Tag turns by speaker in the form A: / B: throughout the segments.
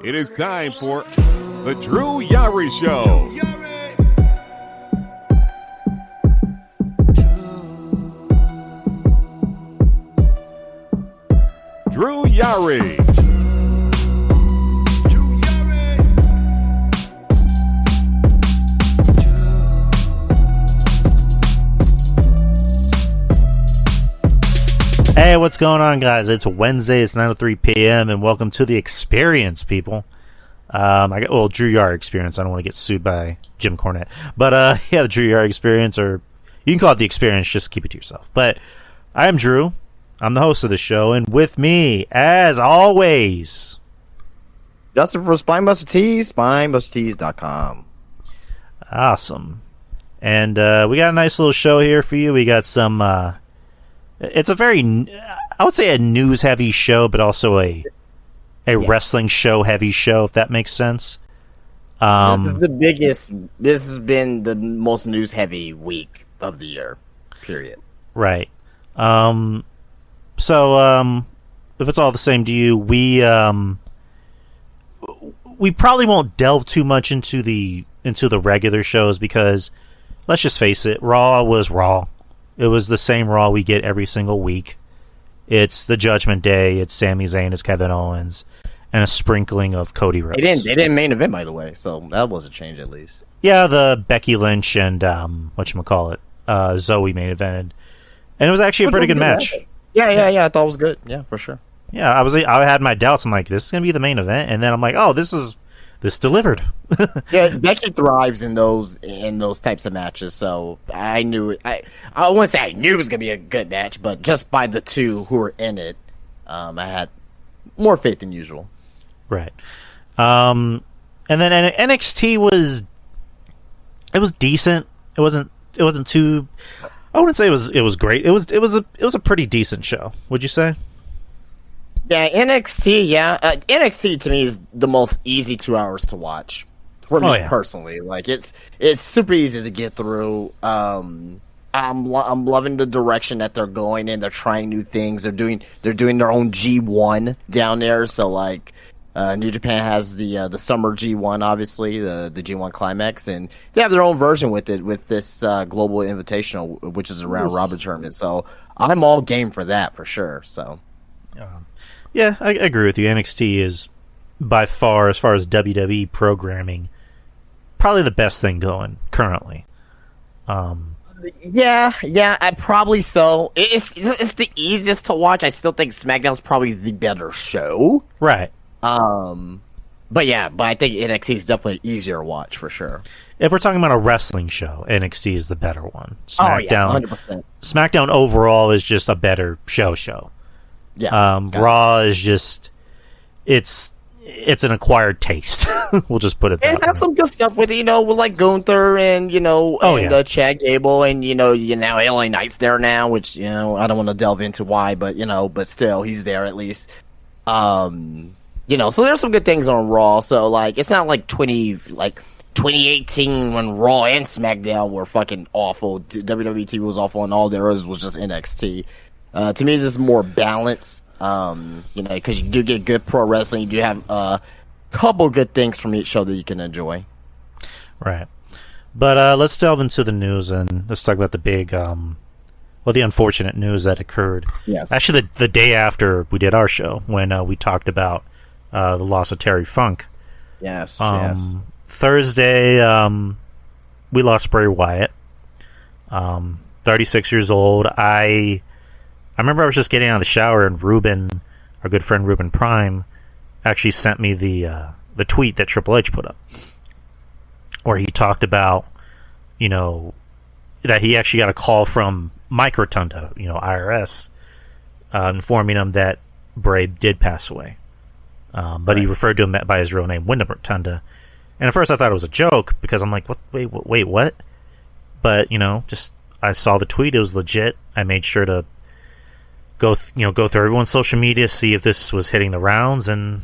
A: It is time for the Drew Yari Show. Drew Yari.
B: Hey, what's going on, guys? It's Wednesday, it's 9:03 p.m., and welcome to the Experience, people. Drew Yari Experience. I don't want to get sued by Jim Cornette. But, yeah, the Drew Yari Experience, or you can call it the Experience, just keep it to yourself. But I am Drew. I'm the host of the show, and with me, as always,
C: Justin from Spinebuster Tees, SpinebusterTees.com.
B: Awesome. And we got a nice little show here for you. We got some... it's a very, I would say, a news-heavy show, but also a wrestling show-heavy show, if that makes sense.
C: This has been the most news-heavy week of the year, period.
B: Right. So, if it's all the same to you, we probably won't delve too much into the regular shows because, let's just face it, Raw was Raw. It was the same Raw we get every single week. It's the Judgment Day. It's Sami Zayn. It's Kevin Owens, and a sprinkling of Cody Rhodes.
C: They didn't main event, by the way, so that was a change at least.
B: Yeah, the Becky Lynch and whatchamacallit, Zoe main evented, and it was actually a pretty good match.
C: Yeah. I thought it was good. Yeah, for sure.
B: Yeah, I had my doubts. I'm like, this is gonna be the main event, and then I'm like, oh, this delivered.
C: Yeah, Becky thrives in those types of matches, so I knew it. I wouldn't say I knew it was gonna be a good match, but just by the two who were in it, I had more faith than usual.
B: Right. And then NXT was decent. It wasn't too. I wouldn't say it was great. It was a pretty decent show. Would you say?
C: Yeah, NXT. Yeah, NXT to me is the most easy 2 hours to watch for me personally. Like it's super easy to get through. I'm loving the direction that they're going in. They're trying new things. They're doing their own G1 down there. So like, New Japan has the summer G1, obviously the G1 Climax, and they have their own version with it with this Global Invitational, which is around Robert tournament. So I'm all game for that for sure. So.
B: Yeah, I agree with you. NXT is, by far, as far as WWE programming, probably the best thing going currently.
C: Yeah, I probably so. It's the easiest to watch. I still think SmackDown's probably the better show.
B: Right.
C: But I think NXT is definitely easier to watch for sure.
B: If we're talking about a wrestling show, NXT is the better one.
C: SmackDown, 100%.
B: SmackDown overall is just a better show. Yeah. Raw is just it's an acquired taste. We'll just put it that way.
C: And have some good stuff with it, with like Gunther and Chad Gable and now LA Knight's there now, which I don't want to delve into why, but but still he's there at least. So there's some good things on Raw. So like it's not like 2018 when Raw and SmackDown were fucking awful. WWE was awful, and all there was just NXT. To me, this is more balanced, because you do get good pro wrestling. You do have a couple good things from each show that you can enjoy.
B: Right. But let's delve into the news, and let's talk about the big, the unfortunate news that occurred.
C: Yes.
B: Actually, the day after we did our show, when we talked about the loss of Terry Funk.
C: Yes,
B: Thursday, we lost Bray Wyatt, 36 years old. I remember I was just getting out of the shower, and Ruben, our good friend Ruben Prime, actually sent me the tweet that Triple H put up, where he talked about, that he actually got a call from Mike Rotunda, IRS, informing him that Bray did pass away. But he referred to him by his real name, Wyndham Rotunda. And at first I thought it was a joke, because I'm like, wait, what? But, just I saw the tweet, it was legit. I made sure to go through everyone's social media, see if this was hitting the rounds, and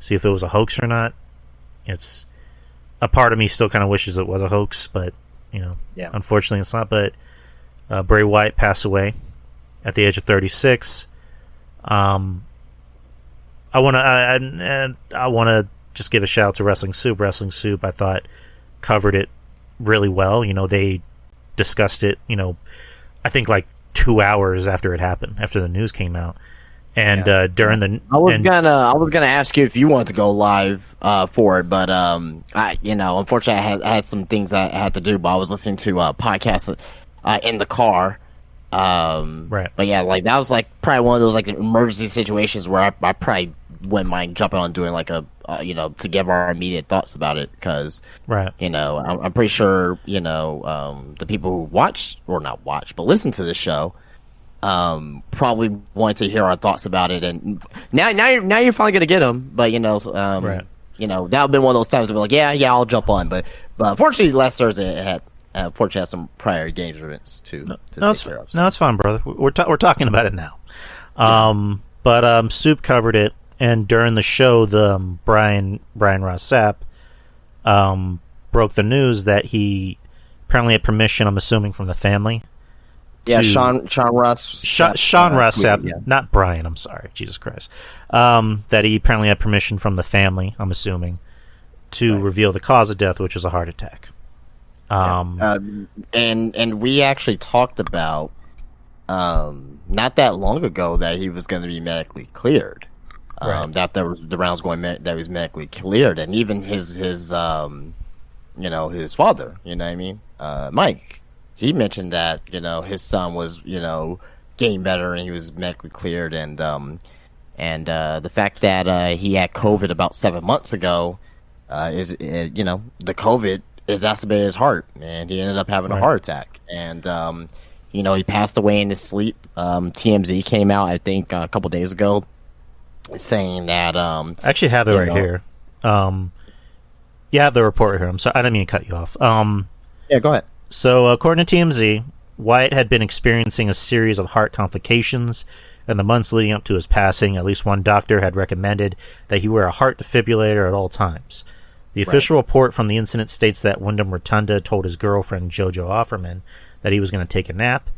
B: see if it was a hoax or not. It's a part of me still kind of wishes it was a hoax, but unfortunately it's not. But Bray Wyatt passed away at the age of 36. I want to just give a shout out to Wrestling Soup. Wrestling Soup, I thought, covered it really well. They discussed it. I think like 2 hours after it happened, after the news came out, and during the.
C: I was gonna ask you if you wanted to go live for it, but unfortunately, I had some things I had to do. But I was listening to podcasts in the car.
B: Right.
C: But yeah, like that was like probably one of those like emergency situations where I probably wouldn't mind jumping on doing like a to give our immediate thoughts about it, because
B: right.
C: I'm pretty sure the people who watch or not watch but listen to the show probably wanted to hear our thoughts about it, and now you're finally gonna get them. But
B: right.
C: that would have been one of those times where we're like, yeah, I'll jump on. But unfortunately, last Thursday it had. Fortunately, had some prior engagements to take care of. So.
B: No, it's fine, brother. We're talking about it now. But Soup covered it, and during the show, the Brian Ross Sapp broke the news that he apparently had permission. I'm assuming from the family.
C: Yeah, Sean Ross.
B: Sean Ross Sapp, not Brian. I'm sorry, Jesus Christ. That he apparently had permission from the family. I'm assuming to reveal the cause of death, which was a heart attack.
C: And we actually talked about not that long ago that he was going to be medically cleared. That there was the rounds going that he was medically cleared, and even his father, Mike, he mentioned that his son was getting better and he was medically cleared, and the fact that he had COVID about 7 months ago is the COVID exacerbated his heart, and he ended up having a heart attack, and he passed away in his sleep. TMZ came out, I think, a couple days ago, saying that I
B: actually have it right here. I have the report here. I'm sorry, I didn't mean to cut you off.
C: Yeah, go ahead.
B: So according to TMZ, Wyatt had been experiencing a series of heart complications in the months leading up to his passing. At least one doctor had recommended that he wear a heart defibrillator at all times. The official report from the incident states that Wyndham Rotunda told his girlfriend, JoJo Offerman, that he was going to take a nap.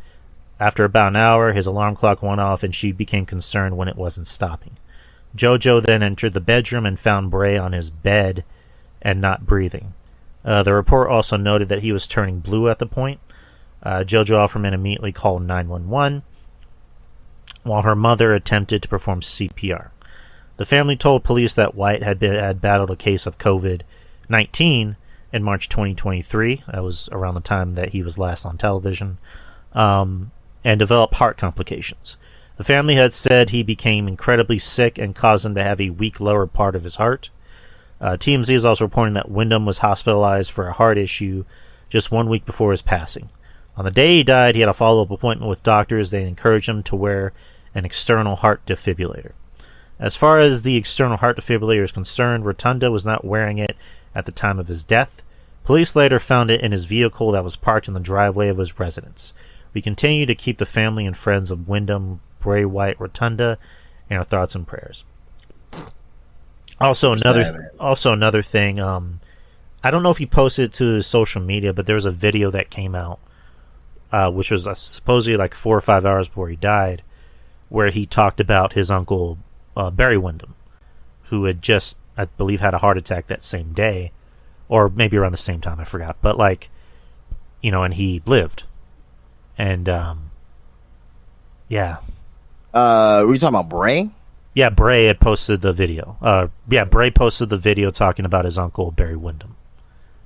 B: After about an hour, his alarm clock went off, and she became concerned when it wasn't stopping. JoJo then entered the bedroom and found Bray on his bed and not breathing. The report also noted that he was turning blue at the point. JoJo Offerman immediately called 911, while her mother attempted to perform CPR. The family told police that Wyatt had battled a case of COVID-19 in March 2023. That was around the time that he was last on television, and developed heart complications. The family had said he became incredibly sick and caused him to have a weak lower part of his heart. TMZ is also reporting that Wyndham was hospitalized for a heart issue just 1 week before his passing. On the day he died, he had a follow-up appointment with doctors. They encouraged him to wear an external heart defibrillator. As far as the external heart defibrillator is concerned, Rotunda was not wearing it at the time of his death. Police later found it in his vehicle that was parked in the driveway of his residence. We continue to keep the family and friends of Wyndham Bray Wyatt Rotunda in our thoughts and prayers. Also another thing, I don't know if he posted it to his social media, but there was a video that came out, which was supposedly like 4 or 5 hours before he died, where he talked about his uncle Barry Wyndham, who had just, I believe, had a heart attack that same day, or maybe around the same time, I forgot. But and he lived, and yeah.
C: Were you talking about Bray?
B: Yeah, Bray had posted the video. Bray posted the video talking about his uncle Barry Wyndham.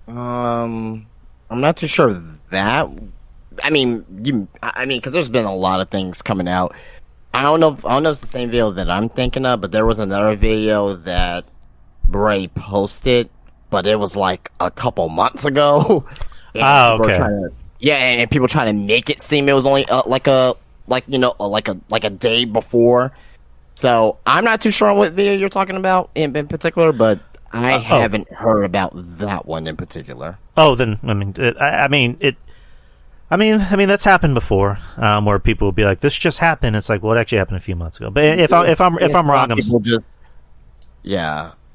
C: I'm not too sure of that. I mean, because there's been a lot of things coming out. I don't know if it's the same video that I'm thinking of, but there was another video that Bray posted, but it was like a couple months ago.
B: Okay.
C: And people trying to make it seem it was only like a day before. So I'm not too sure on what video you're talking about in particular, but I haven't heard about that one in particular.
B: Oh, then I mean that's happened before, where people will be like, "This just happened." It's like, well, it actually happened a few months ago. But if I'm wrong, I'm
C: just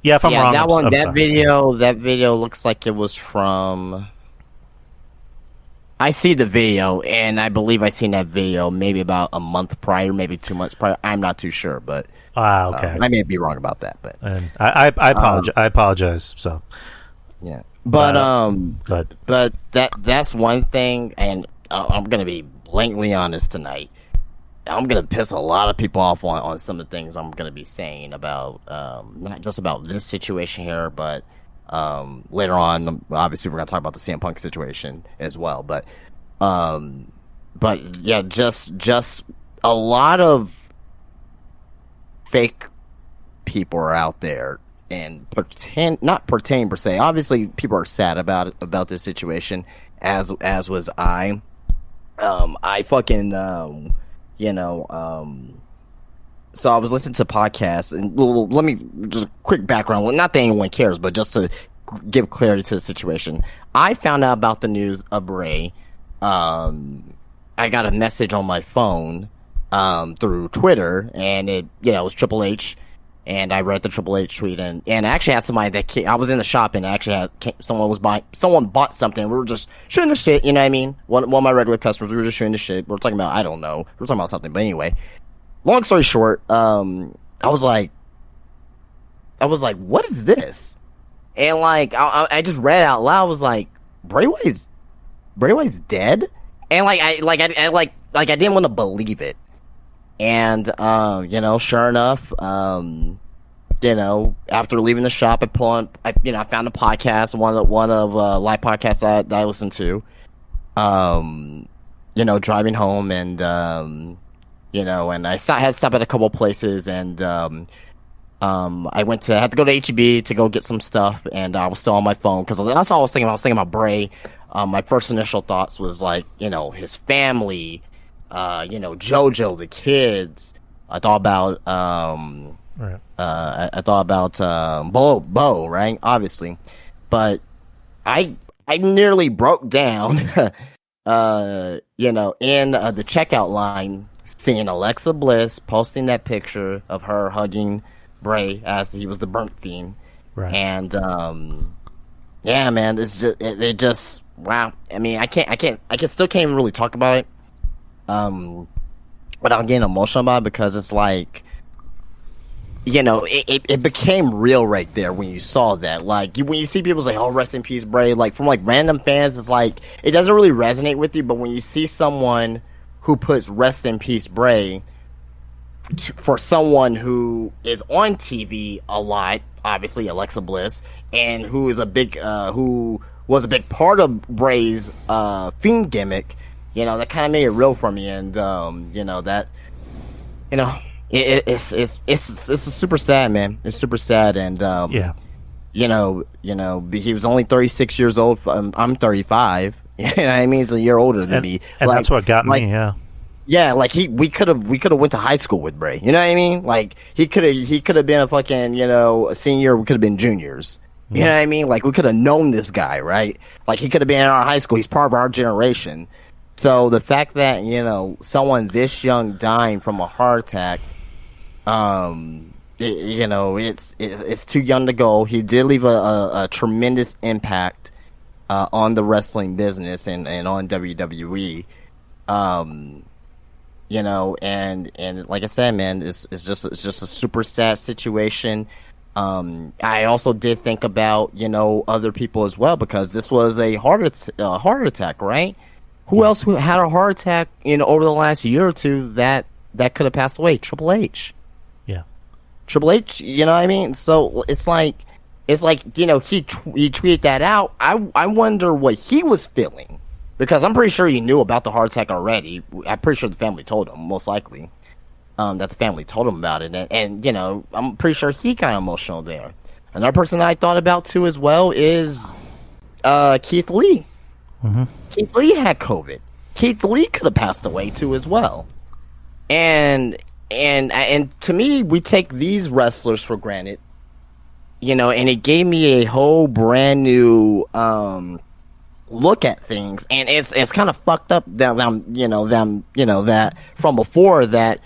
B: if I'm wrong,
C: that video looks like it was from. I see the video, and I believe I seen that video maybe about a month prior, maybe 2 months prior. I'm not too sure, but
B: okay.
C: I may be wrong about that. But
B: and I apologize. I apologize. So
C: yeah, but that's one thing, and I'm gonna be blatantly honest tonight. I'm gonna piss a lot of people off on some of the things I'm gonna be saying about not just about this situation here, but later on. Obviously, we're gonna talk about the CM Punk situation as well. But yeah, just a lot of fake people are out there and not pretend per se. Obviously, people are sad about this situation, as was I. I fucking so I was listening to podcasts, and let me just quick background. Well, not that anyone cares, but just to give clarity to the situation. I found out about the news of BRAY. I got a message on my phone through Twitter, and it was Triple H, and I read the Triple H tweet, and I actually had somebody that came, I was in the shop, and I actually had someone bought something. We were just shooting the shit, you know what I mean? One of my regular customers, we were just shooting the shit. We were talking about, I don't know, we were talking about something, but anyway. Long story short, I was like, what is this? And like, I just read out loud. I was like, Bray Wyatt's dead, and I didn't want to believe it. And sure enough, after leaving the shop, I found a podcast, one of live podcasts that I listened to, driving home, and and I had stopped at a couple places, and I had to go to HEB to go get some stuff, and I was still on my phone because that's all I was thinking about. I was thinking about Bray. My first initial thoughts was like, his family, JoJo, the kids. I thought about Bo, right? Obviously, but I nearly broke down, in the checkout line, seeing Alexa Bliss posting that picture of her hugging Bray as he was the burnt fiend, right? And yeah, man, it's just it just wow. I mean, I still can't even really talk about it, without getting emotional about it, because it's like, it became real right there when you saw that. Like, when you see people say, "Oh, rest in peace, Bray," like from like random fans, it's like it doesn't really resonate with you. But when you see someone who puts "rest in peace, Bray" for someone who is on TV a lot, obviously Alexa Bliss, and who was a big part of Bray's Fiend gimmick, that kind of made it real for me, and it's super sad, man. It's super sad, and he was only 36 years old. I'm 35. I mean, it's a year older than me,
B: and that's what got me.
C: Yeah, like we could have went to high school with Bray. You know what I mean? Like he could have been a fucking a senior. We could have been juniors. You know what I mean? Like we could have known this guy, right? Like he could have been in our high school. He's part of our generation. So the fact that someone this young dying from a heart attack, it's too young to go. He did leave a tremendous impact on the wrestling business and on WWE. And like I said, man, it's just a super sad situation. I also did think about, other people as well, because this was a heart attack, right? Who else had a heart attack, over the last year or two that could have passed away? Triple H.
B: Yeah.
C: Triple H, you know what I mean? So it's like, he tweeted that out. I wonder what he was feeling. Because I'm pretty sure he knew about the heart attack already. I'm pretty sure the family told him, most likely, that the family told him about it. And I'm pretty sure he got emotional there. Another person I thought about, too, as well, is Keith Lee. Mm-hmm. Keith Lee had COVID. Keith Lee could have passed away, too, as well. And to me, we take these wrestlers for granted, and it gave me a whole brand new look at things, and it's kind of fucked up that from before that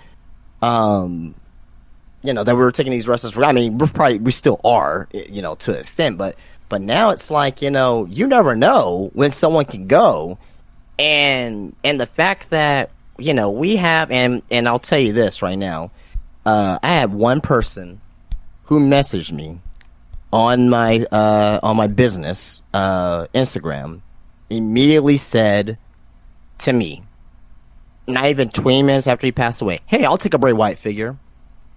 C: that we were taking these wrestlers for. I mean, we still are, to an extent, but now it's like, you never know when someone can go, the fact that, you know, we have, and I'll tell you this right now, I have one person who messaged me on my business Instagram, immediately said to me, not even 20 minutes after he passed away, "Hey, I'll take a Bray Wyatt figure."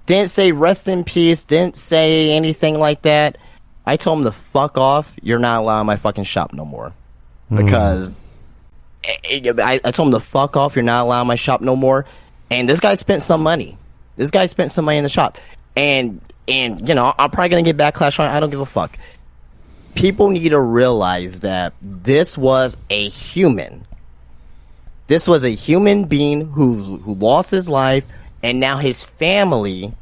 C: Didn't say rest in peace, didn't say anything like that. I told him to fuck off. You're not allowed my fucking shop no more. Because I told him to fuck off. You're not allowed my shop no more. And this guy spent some money. This guy spent some money in the shop. And you know, I'm probably going to get backlash on it. I don't give a fuck. People need to realize that this was a human. This was a human being who lost his life, and now his family,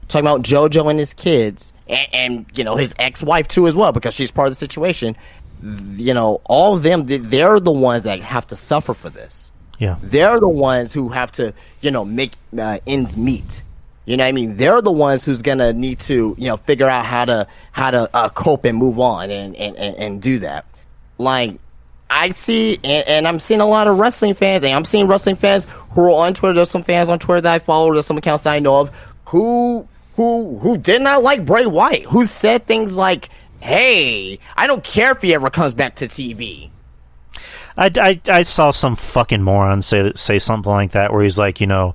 C: talking about JoJo and his kids, and you know, his ex-wife too as well, because she's part of the situation. You know, all of them, they're the ones that have to suffer for this.
B: Yeah,
C: they're the ones who have to, you know, make ends meet. You know what I mean? They're the ones who's gonna need to, you know, figure out how to cope and move on and do that. Like, I see, and I'm seeing a lot of wrestling fans, and I'm seeing wrestling fans who are on Twitter. There's some fans on Twitter that I follow. There's some accounts that I know of who did not like Bray Wyatt, who said things like, "Hey, I don't care if he ever comes back to TV."
B: I saw some fucking moron say something like that, where he's like, you know,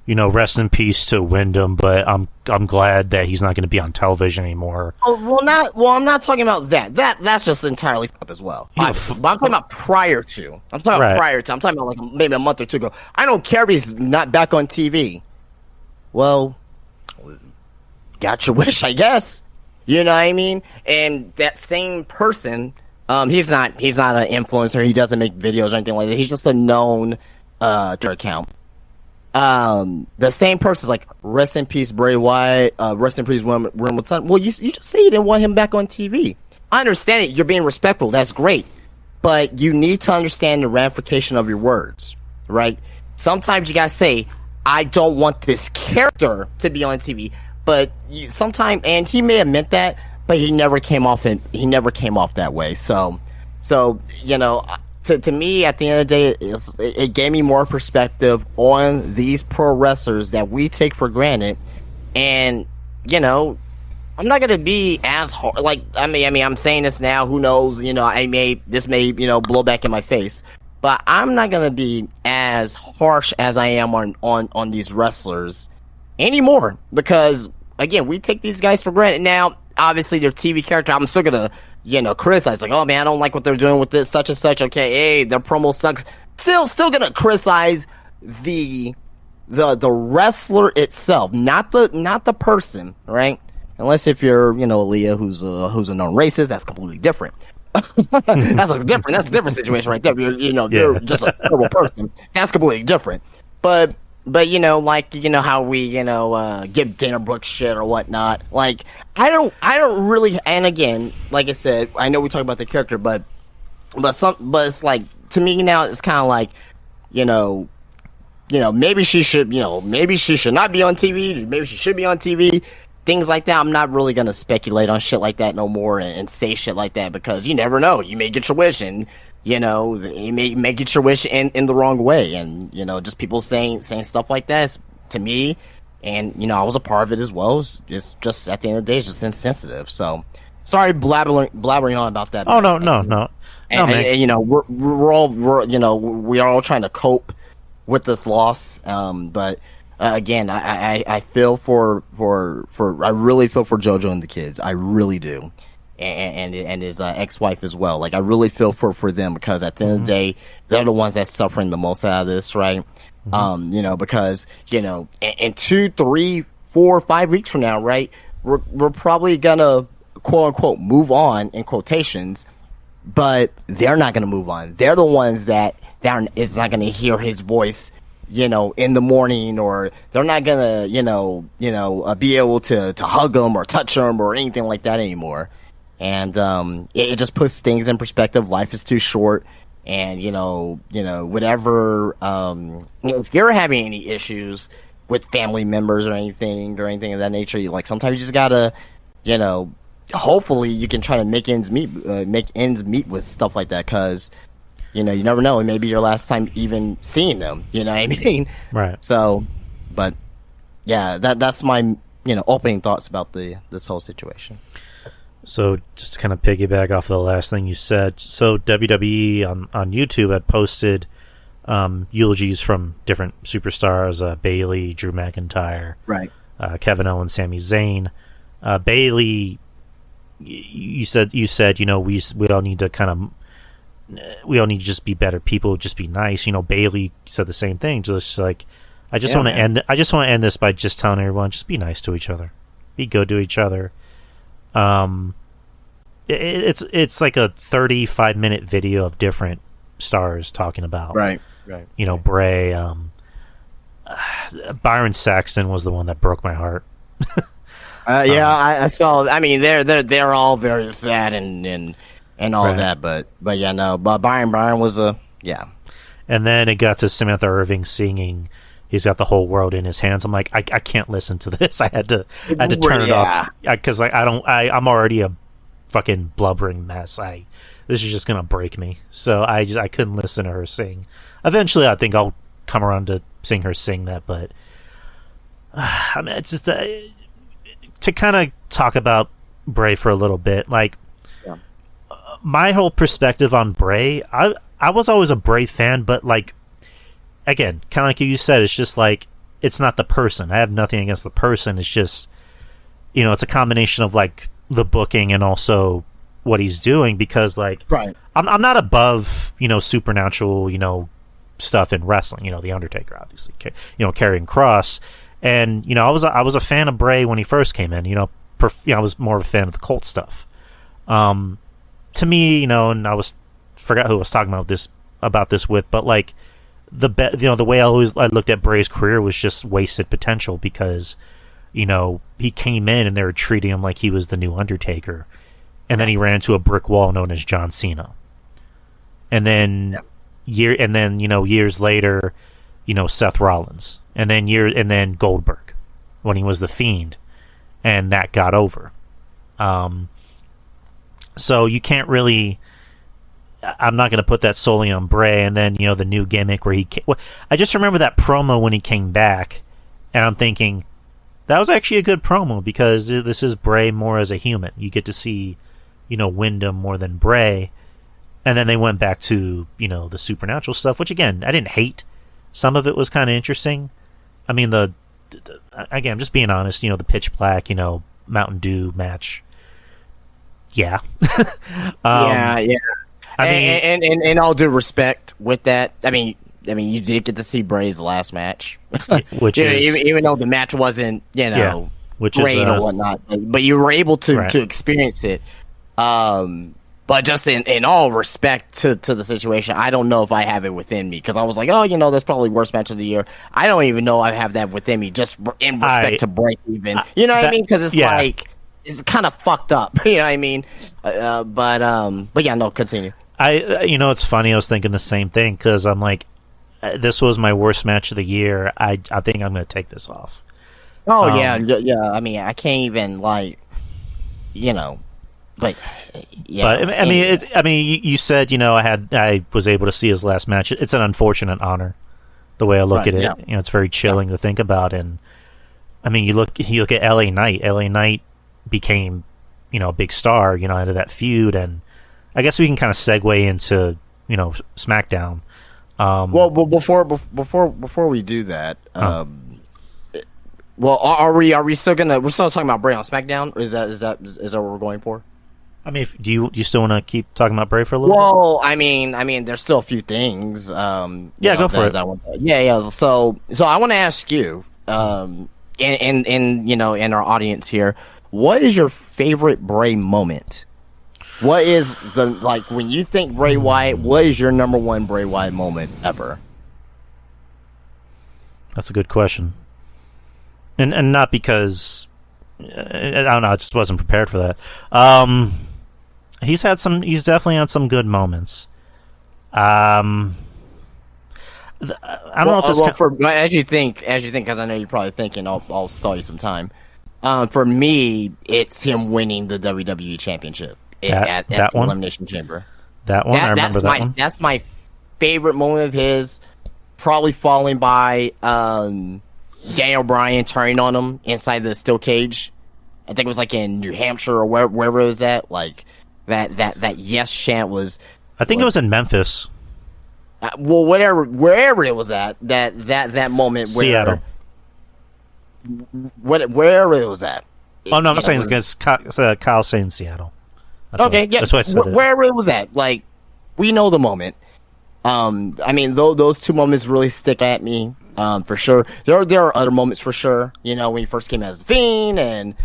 B: rest in peace to Wyndham, but I'm glad that he's not going to be on television anymore.
C: Oh, I'm not talking about that. That's just entirely up as well.
B: Yeah.
C: But I'm talking about prior to. I'm talking about like maybe a month or two ago. I don't care if he's not back on TV. Well, got your wish, I guess. You know what I mean? And that same person, he's not an influencer. He doesn't make videos or anything like that. He's just a known Twitter account. The same person's like, rest in peace, Bray Wyatt, rest in peace, Wimbledon. Well, you just say you didn't want him back on TV. I understand it. You're being respectful. That's great. But you need to understand the ramification of your words, right? Sometimes you gotta say, I don't want this character to be on TV. But sometimes, and he may have meant that, but he never came off that way. So, you know, to me, at the end of the day, it gave me more perspective on these pro wrestlers that we take for granted. And, you know, I'm not gonna be as hard. Like, I mean, I'm saying this now. Who knows? You know, this may, you know, blow back in my face. But I'm not gonna be as harsh as I am on these wrestlers anymore, because again, we take these guys for granted. Now, obviously, their TV character, I'm still gonna, you know, criticize, like, oh man, I don't like what they're doing with this, such and such. Okay, hey, their promo sucks. Still gonna criticize the wrestler itself, not the person, right? Unless if you're, you know, Aaliyah, who's a known racist, that's completely different. That's a different situation right there. You're just a terrible person. That's completely different. But you know, like, you know how we, you know, give Dana Brooks shit or whatnot. Like, I don't really. And again, like I said, I know we talk about the character, but it's like, to me now, it's kind of like, you know, maybe she should not be on TV. Maybe she should be on TV. Things like that. I'm not really gonna speculate on shit like that no more and say shit like that, because you never know. You may get your wish, and you know, you may get your wish in the wrong way, and you know, just people saying stuff like that to me, and you know, I was a part of it as well. It's just at the end of the day, it's just insensitive. So sorry, blabbering on about that.
B: Oh no.
C: And you know, we are all trying to cope with this loss, but. Again, I feel for I really feel for JoJo and the kids. I really do, and his ex-wife as well. Like, I really feel for them, because at the end of the day, they're the ones that's suffering the most out of this, right? You know, because, you know, in 2, 3, 4, 5 weeks from now, right, we're probably gonna quote unquote move on, in quotations, but they're not gonna move on. They're the ones that is not gonna hear his voice, you know, in the morning, or they're not gonna, be able to hug them or touch them or anything like that anymore. And it just puts things in perspective. Life is too short, and you know, whatever. If you're having any issues with family members or anything of that nature, sometimes you just gotta, you know, hopefully you can try to make ends meet with stuff like that, because you never know. It may be your last time even seeing them. You know what I mean?
B: Right.
C: So, but yeah, that's my opening thoughts about this whole situation.
B: So just to kind of piggyback off the last thing you said, so WWE on YouTube had posted eulogies from different superstars, Bayley, Drew McIntyre,
C: right,
B: Kevin Owens, Sami Zayn. Bayley, you said we all need to just be better people, just be nice. Bayley said the same thing, just like I just want to end this by just telling everyone, just be nice to each other, be good to each other. It's like a 35-minute video of different stars talking about
C: right.
B: Bray. Byron Saxton was the one that broke my heart.
C: I saw. I mean, they're all very sad and all
B: right.
C: that, but yeah, no, but Byron was yeah.
B: And then it got to Samantha Irving singing "He's Got the Whole World in His Hands." I'm like, I can't listen to this. I had to turn it off because I'm already a fucking blubbering mess. This is just gonna break me. So I couldn't listen to her sing. Eventually, I think I'll come around to sing that, but I mean, it's just to kind of talk about Bray for a little bit. Like, my whole perspective on Bray, I was always a Bray fan, but like, again, kind of like you said, it's just like, it's not the person. I have nothing against the person. It's just, it's a combination of like the booking and also what he's doing, because like,
C: right.
B: I'm not above, supernatural, stuff in wrestling. The Undertaker, obviously, carrying cross, and I was a fan of Bray when he first came in. I was more of a fan of the cult stuff. To me, and I forgot who I was talking about this with, but like the way I looked at Bray's career was just wasted potential, because he came in and they were treating him like he was the new Undertaker, and then he ran into a brick wall known as John Cena, and then years later, Seth Rollins, and then Goldberg when he was the Fiend, and that got over. So you can't really. I'm not going to put that solely on Bray. And then the new gimmick where I just remember that promo when he came back, and I'm thinking that was actually a good promo, because this is Bray more as a human. You get to see Wyndham more than Bray. And then they went back to, the supernatural stuff, which, again, I didn't hate. Some of it was kind of interesting. I mean, again, I'm just being honest, the Pitch Black, Mountain Dew match. Yeah.
C: Yeah. I mean, and in all due respect with that, I mean, you did get to see Bray's last match.
B: Which is,
C: even though the match wasn't,
B: which
C: great
B: is,
C: or whatnot, but you were able to
B: right.
C: to experience it. But just in all respect to the situation, I don't know if I have it within me, because I was like, that's probably worst match of the year. I don't even know I have that within me, just in respect to Bray even. You know what I mean? Because it's like, it's kind of fucked up. You know what I mean? But yeah, no, continue.
B: It's funny. I was thinking the same thing, because I'm like, this was my worst match of the year. I think I'm going to take this off.
C: Oh yeah. I mean, I can't even but yeah.
B: But I mean, you said I was able to see his last match. It's an unfortunate honor, the way I look at it.
C: Yeah.
B: It's very chilling to think about. And I mean, you look at LA Knight. LA Knight became a big star out of that feud, and I guess we can kind of segue into SmackDown.
C: Well, before we do that, well, are we still we're still talking about Bray on SmackDown? Or is that what we're going for?
B: I mean, do you still want to keep talking about Bray for a little bit?
C: Well, I mean, there's still a few things.
B: Go for it.
C: Yeah. So I want to ask you, in our audience here, what is your favorite Bray moment? What is when you think Bray Wyatt? What is your number one Bray Wyatt moment ever? That's
B: a good question, and not because I don't know. I just wasn't prepared for that. He's definitely had some good moments. I don't know if this.
C: As you think, because I know you're probably thinking, I'll stall you some time. For me, it's him winning the WWE Championship at the Elimination Chamber.
B: That one, I remember that one.
C: favorite moment of his, probably following by Daniel Bryan turning on him inside the steel cage. I think it was like in New Hampshire or wherever it was at. Like that yes chant was.
B: I think it was in Memphis.
C: Well, wherever it was at, that moment.
B: Seattle.
C: Wherever it was at.
B: Oh no, I'm not saying it's against Kyle saying Seattle.
C: Okay, yeah.
B: That's what I said.
C: Wherever it was at, like we know the moment. I mean, those two moments really stick at me, for sure. There are other moments for sure. You know, when he first came as the Fiend, and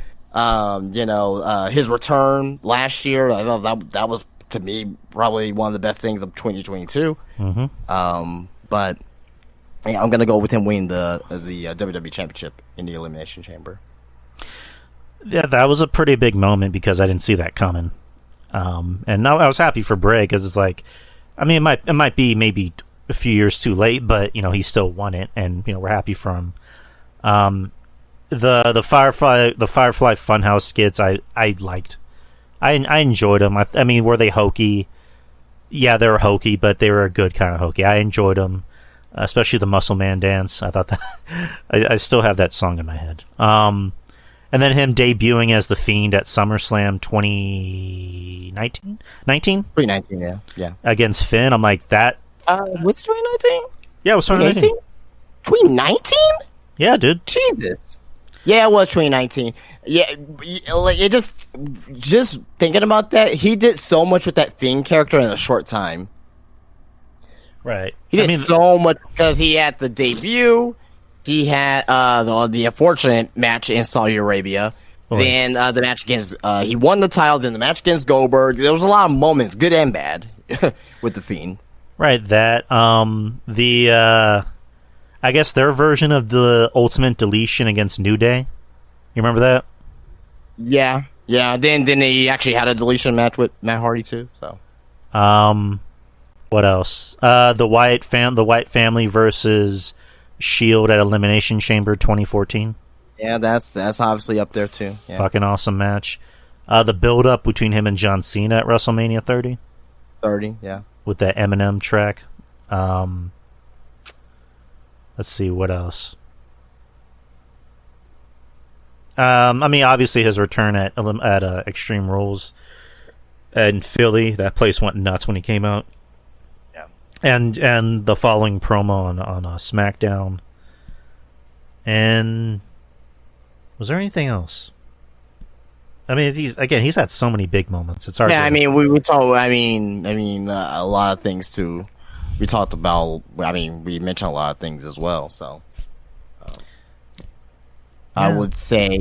C: his return last year. I thought that was, to me, probably one of the best things of 2022.
B: Mm-hmm.
C: But yeah, I'm gonna go with him winning the WWE Championship in the Elimination Chamber.
B: Yeah, that was a pretty big moment because I didn't see that coming. And now I was happy for Bray because it's like, I mean, it might be maybe a few years too late, but you know he still won it, and you know we're happy for him. The Firefly Funhouse skits I liked. I enjoyed them. I mean, were they hokey? Yeah, they were hokey, but they were a good kind of hokey. I enjoyed them, especially the Muscle Man dance. I thought that I still have that song in my head. And then him debuting as the Fiend at SummerSlam 2019?
C: 2019, yeah.
B: Against Finn. I'm like, that...
C: was 2019?
B: Yeah, it was 2019.
C: 2019?
B: Yeah, dude.
C: Jesus. Yeah, it was 2019. Yeah, like, it just thinking about that, he did so much with that Fiend character in a short time.
B: Right.
C: He did so much because he had the debut... He had the unfortunate match in Saudi Arabia. Oh, then the match against he won the title. Then the match against Goldberg. There was a lot of moments, good and bad, with the Fiend.
B: Right. That I guess their version of the Ultimate Deletion against New Day. You remember that?
C: Yeah. Then he actually had a deletion match with Matt Hardy too. So.
B: What else? The Wyatt family versus Shield at Elimination Chamber 2014.
C: Yeah, that's obviously up there too. Yeah.
B: Fucking awesome match. The build up between him and John Cena at WrestleMania 30.
C: 30, yeah.
B: With that Eminem track. Let's see what else. I mean, obviously his return at Extreme Rules in Philly. That place went nuts when he came out. And the following promo on SmackDown. And was there anything else? I mean, he's had so many big moments. It's hard.
C: Yeah, I mean, we talked. I mean, a lot of things too. We talked about. I mean, we mentioned a lot of things as well. So, I would say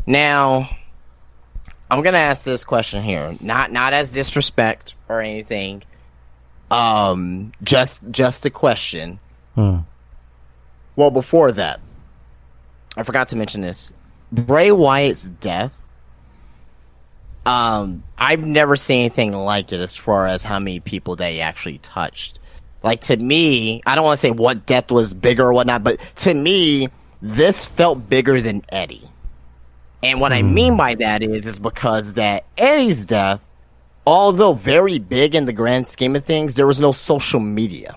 C: now. I'm gonna ask this question here, not as disrespect or anything. Just a question. Well, before that, I forgot to mention this. Bray Wyatt's death. I've never seen anything like it as far as how many people they actually touched. Like, to me, I don't want to say what death was bigger or whatnot, but to me, this felt bigger than Eddie. And what I mean by that is because that Eddie's death, although very big in the grand scheme of things, there was no social media.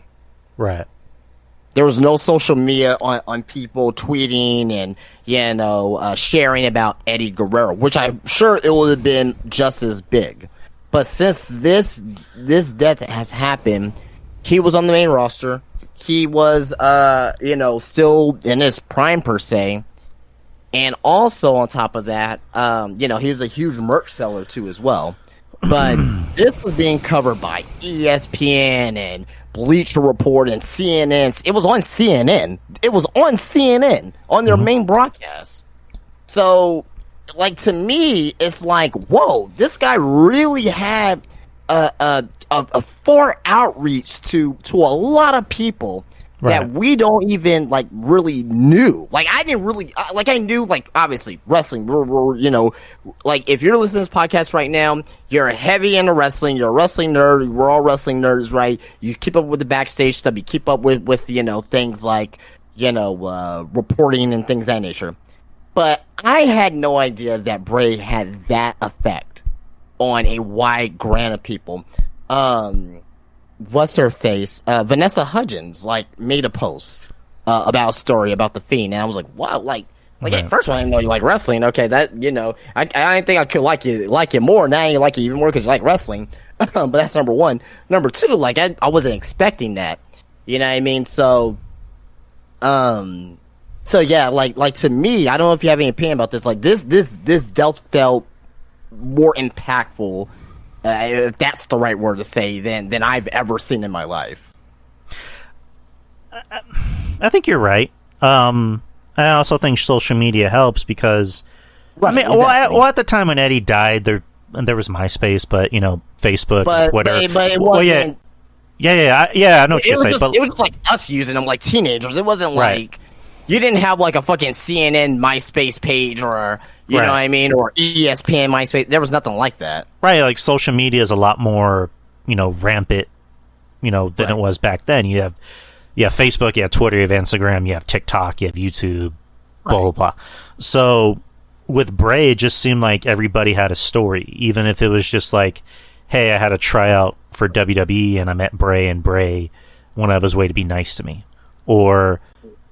B: Right.
C: There was no social media on people tweeting and, sharing about Eddie Guerrero, which I'm sure it would have been just as big. But since this death has happened, he was on the main roster. He was, still in his prime per se. And also on top of that, he was a huge merch seller too as well. But this was being covered by ESPN and Bleacher Report and CNN. It was on CNN. On their main broadcast. So, like, to me, it's like, whoa, this guy really had a far outreach to a lot of people. Right. That we don't even, like, really knew. Like, I didn't really, I knew, like, obviously, wrestling, we're like, if you're listening to this podcast right now, you're heavy into wrestling, you're a wrestling nerd, we're all wrestling nerds, right? You keep up with the backstage stuff, you keep up with things like, reporting and things of that nature. But I had no idea that Bray had that effect on a wide grant of people. what's her face? Vanessa Hudgens made a post about a story about the Fiend, and I was like, wow, at first I didn't know you like wrestling. Okay, that I didn't think I could like it more. Now I like it even more because you like wrestling. But that's number one. Number two, I wasn't expecting that. You know what I mean? So, yeah, to me, I don't know if you have any opinion about this. This death felt more impactful, if that's the right word to say, than I've ever seen in my life.
B: I think you're right. I also think social media helps because, right, at the time when Eddie died, there was MySpace, but Facebook, Twitter.
C: But it wasn't.
B: Yeah. I know what you're saying.
C: It was just like us using them like teenagers. It wasn't like you didn't have like a fucking CNN MySpace page or you know what I mean, or ESPN MySpace. There was nothing like that.
B: Right, like social media is a lot more rampant, than it was back then. You have Facebook, you have Twitter, you have Instagram, you have TikTok, you have YouTube, blah blah blah. So with Bray, it just seemed like everybody had a story, even if it was just like, hey, I had a tryout for WWE and I met Bray, and Bray went out of his way to be nice to me. Or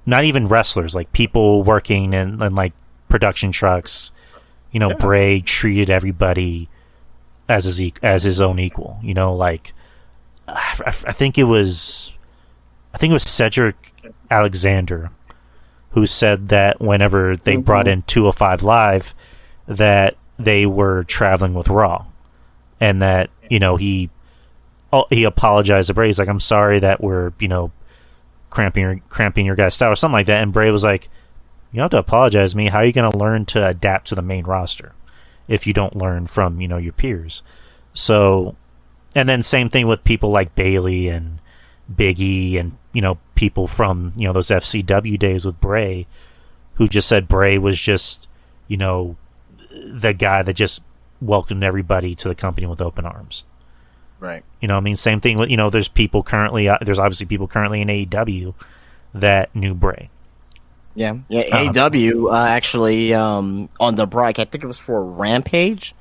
B: not even wrestlers, like people working in like production trucks, Bray treated everybody as his own equal. I think it was Cedric Alexander who said that whenever they brought in 205 Live, that they were traveling with Raw, and that he apologized to Bray. He's like, I'm sorry that we're cramping your guys' style or something like that. And Bray was like, you don't have to apologize to me. How are you going to learn to adapt to the main roster if you don't learn from your peers? So, and then same thing with people like Bailey and Big E and people from those FCW days with Bray, who just said Bray was just the guy that just welcomed everybody to the company with open arms.
C: Right.
B: Same thing with there's obviously people currently in AEW that knew Bray.
C: Yeah. AEW actually on the break, I think it was for Rampage,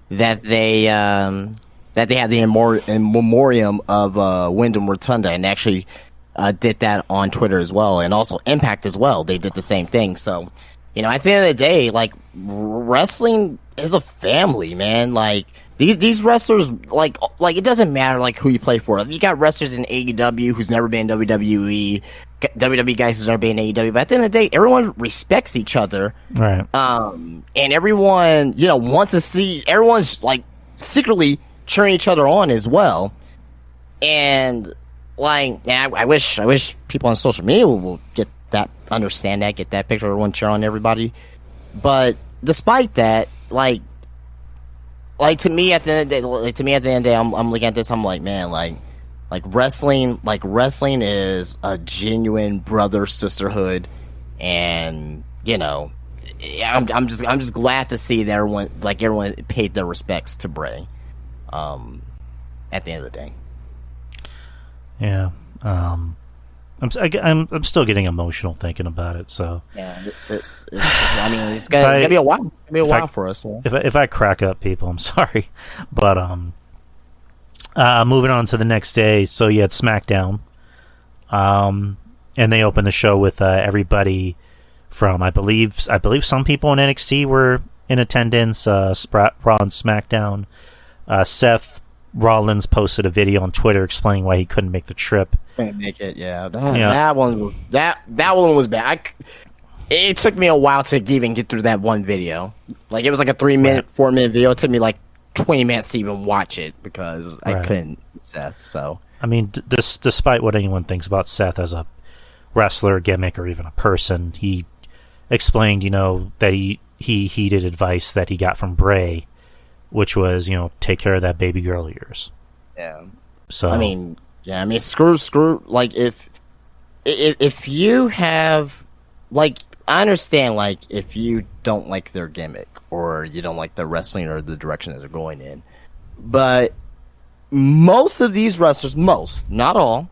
C: that they had the in memoriam of Wyndham Rotunda, and actually did that on Twitter as well, and also Impact as well. They did the same thing. So, at the end of the day, wrestling is a family, man. These wrestlers, it doesn't matter who you play for. You got wrestlers in AEW who's never been in WWE, WWE guys who's never been in AEW. But at the end of the day, everyone respects each other,
B: right?
C: And everyone, wants to see. Everyone's secretly cheering each other on as well. And I wish people on social media will get that, understand that, get that picture, everyone cheer on everybody. But despite that, to me at the end of the day, I'm looking at this, I'm like, man, wrestling is a genuine brother sisterhood, and I'm just glad to see that everyone paid their respects to Bray. At the end of the day.
B: Yeah. I'm still getting emotional thinking about it. So
C: yeah, it's gonna be a while. It's gonna be a while for us. So.
B: If I crack up, people, I'm sorry. But moving on to the next day. So you had SmackDown, and they opened the show with everybody from I believe some people in NXT were in attendance. Raw and SmackDown. Seth Rollins posted a video on Twitter explaining why he couldn't make the trip.
C: Couldn't make it, yeah. That one was bad. It took me a while to even get through that one video. It was a 3-minute, 4-minute video. It took me 20 minutes to even watch it because I couldn't, Seth. So
B: I mean, despite what anyone thinks about Seth as a wrestler, gimmick, or even a person, he explained, that he heeded advice that he got from Bray, which was, take care of that baby girl of yours.
C: Yeah.
B: So
C: screw. If you have, I understand, if you don't like their gimmick or you don't like the wrestling or the direction that they're going in, but most of these wrestlers, not all,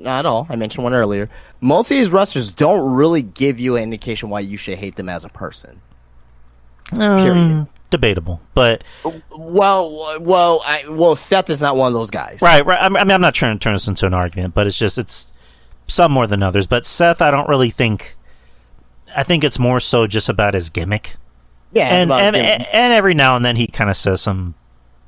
C: I mentioned one earlier, most of these wrestlers don't really give you an indication why you should hate them as a person. Period.
B: debatable, but
C: Seth is not one of those guys.
B: Right. I mean, I'm not trying to turn this into an argument, but it's some more than others. But Seth, I don't really think. I think it's more so just about his gimmick.
C: Yeah,
B: and every now and then he kind of says some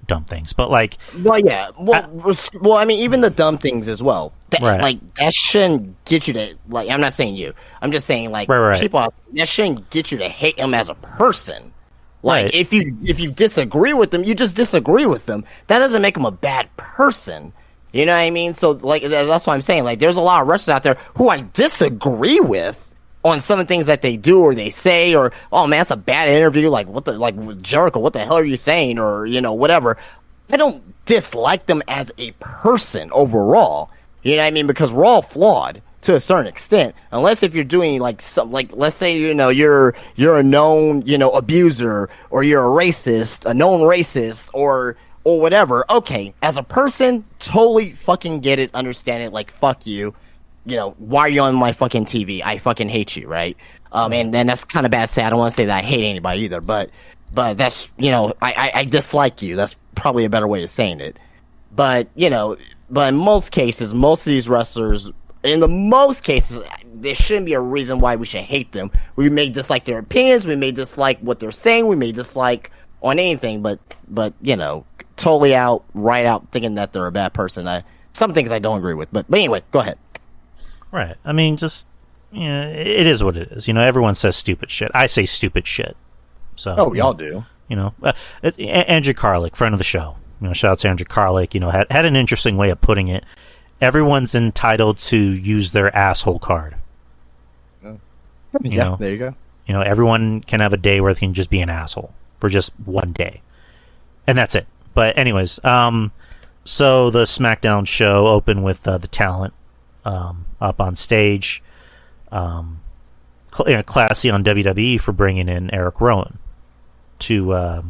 B: dumb things, but like,
C: I mean, even the dumb things as well. Like that shouldn't get you to like. I'm not saying you. I'm just saying like people. That shouldn't get you to hate him as a person. Like if you disagree with them, you just disagree with them. That doesn't make him a bad person. You know what I mean? So like that's what I'm saying. Like there's a lot of wrestlers out there who I disagree with on some of the things that they do or they say, or oh man, that's a bad interview. Like Jericho, what the hell are you saying? Or whatever. I don't dislike them as a person overall. You know what I mean? Because we're all flawed to a certain extent, unless if you're doing like some let's say you're a known abuser, or you're a known racist, or whatever. Okay, as a person, totally fucking get it, understand it. Like fuck you. Why are you on my fucking TV? I fucking hate you, right? And then that's kind of bad to say. I don't want to say that I hate anybody either, but that's, I dislike you. That's probably a better way of saying it. But in most cases, most of these wrestlers, there shouldn't be a reason why we should hate them. We may dislike their opinions, we may dislike what they're saying, we may dislike on anything, but totally right out thinking that they're a bad person. Some things I don't agree with, but anyway, go ahead.
B: Right. I mean, just it is what it is. Everyone says stupid shit. I say stupid shit. So
C: we all do.
B: It's Andrew Carlick, friend of the show. Shout out to Andrew Carlick. Had an interesting way of putting it. Everyone's entitled to use their asshole card.
C: Yeah, there you go.
B: Everyone can have a day where they can just be an asshole for just one day, and that's it. But anyways, so the SmackDown show opened with the talent up on stage. Classy on WWE for bringing in Eric Rowan to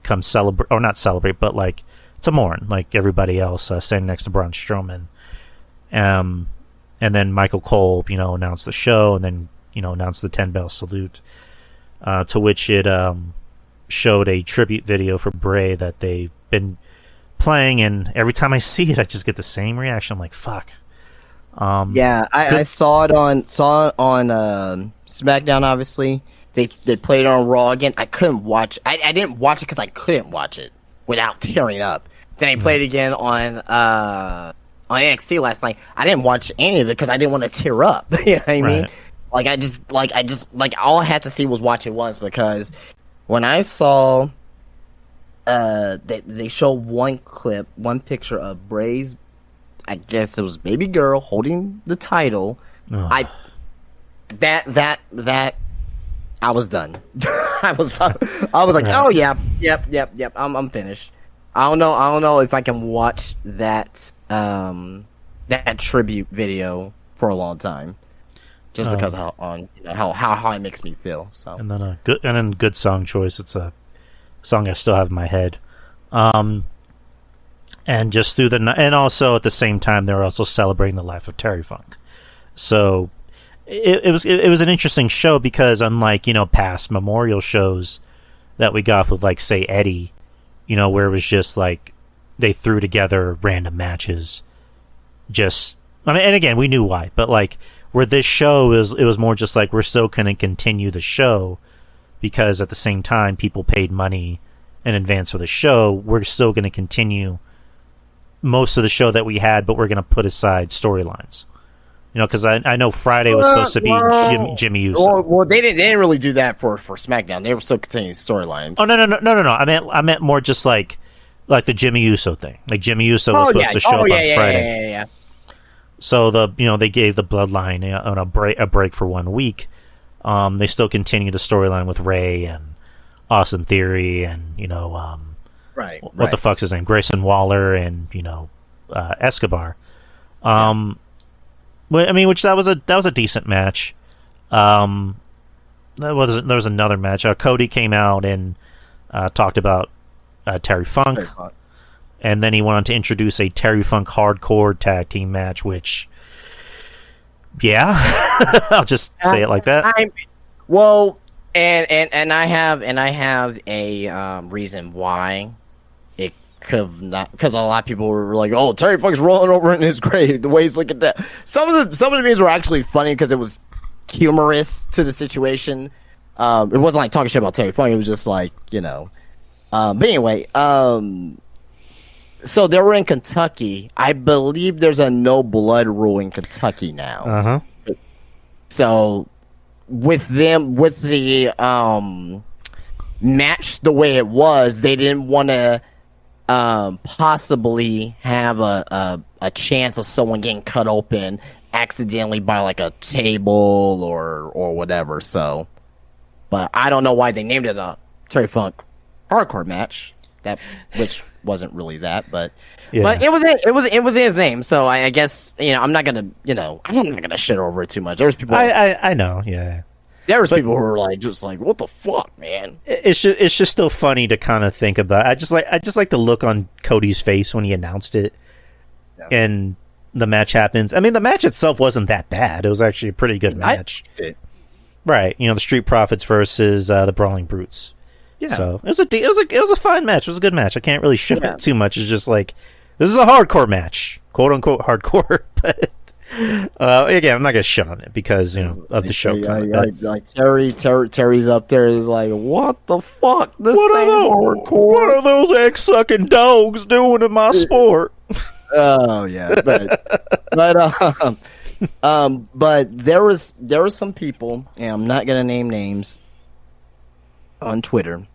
B: come celebrate, or not celebrate, but like to mourn, like everybody else, standing next to Braun Strowman. And then Michael Cole, announced the show, and then announced the 10-bell salute, to which it showed a tribute video for Bray that they've been playing, and every time I see it, I just get the same reaction. I'm like, fuck.
C: I saw it on SmackDown. Obviously, they played it on Raw again. I couldn't watch. I didn't watch it because I couldn't watch it without tearing up. Then I played it again on NXT last night. I didn't watch any of it because I didn't want to tear up. You know what I mean? Like I just all I had to see was watch it once, because when I saw they show one picture of Bray's, I guess it was baby girl holding the title.
B: Oh.
C: I was done. I was like, oh yeah, yep. I'm finished. I don't know if I can watch that tribute video for a long time, just because of how it makes me feel. So
B: and then good song choice. It's a song I still have in my head. And just through and also at the same time, they're also celebrating the life of Terry Funk. So it was an interesting show, because unlike past memorial shows that we got with, like, say, Eddie, where it was just like they threw together random matches. And again, we knew why, but like where this show it was more just like, we're still going to continue the show, because at the same time people paid money in advance for the show. We're still going to continue most of the show that we had, but we're going to put aside storylines. Because I know Friday was supposed to be Jimmy Uso.
C: Well, they didn't really do that for SmackDown. They were still continuing storylines.
B: Oh, no. I meant more just like the Jimmy Uso thing. Like Jimmy Uso was supposed to show up on Friday.
C: Yeah.
B: So they gave the Bloodline on a break for 1 week. They still continue the storyline with Ray and Austin Theory and what the fuck's his name, Grayson Waller and Escobar. Which that was a decent match. There was another match. Cody came out and talked about Terry Funk, and then he went on to introduce a Terry Funk hardcore tag team match. Which, I'll just say it like that.
C: And I have a reason why it could have not, because a lot of people were like, "Oh, Terry Funk's rolling over in his grave." The way he's looking at that, some of the memes were actually funny because it was humorous to the situation. It wasn't like talking shit about Terry Funk. It was just like, you know. But anyway, so they were in Kentucky. I believe there's a no blood rule in Kentucky now.
B: Uh-huh.
C: So with the match the way it was, they didn't want to possibly have a chance of someone getting cut open accidentally by like a table or whatever. So, but I don't know why they named it a Terry Funk hardcore match, which wasn't really that, but it was his name. So I guess, you know, I'm not gonna shit over it too much. There's people
B: I know, yeah.
C: There was people who were like, just like, what the fuck, man?
B: It's just still funny to kind of think about. I just like the look on Cody's face when he announced it, and the match happens. I mean, the match itself wasn't that bad. It was actually a pretty good match. Right, you know, the Street Profits versus the Brawling Brutes. Yeah. So it was a fine match. It was a good match. I can't really shit it too much. It's just like, this is a hardcore match, quote unquote hardcore. But again, I'm not gonna shit on it because, you know, of the show.
C: Like Terry's up there is like, what the fuck? This ain't hardcore.
B: What are those egg-sucking dogs doing in my sport?
C: Oh yeah, but there was some people, and I'm not gonna name names, on Twitter.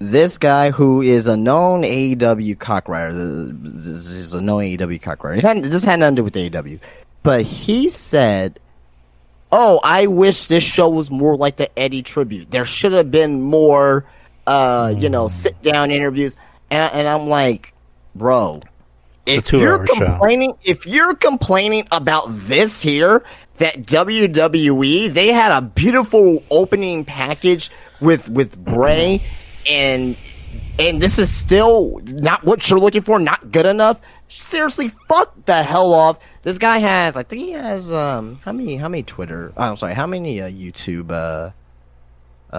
C: This guy who is a known AEW cockwriter, this is a known AEW cockwriter. This had nothing to do with AEW, but he said, "Oh, I wish this show was more like the Eddie tribute. There should have been more, sit down interviews." And I'm like, bro, if you're complaining about this here, that WWE, they had a beautiful opening package with Bray, and this is still not what you're looking for, not good enough. Seriously, fuck the hell off. This guy has, I think he has how many Twitter? I'm sorry, how many YouTube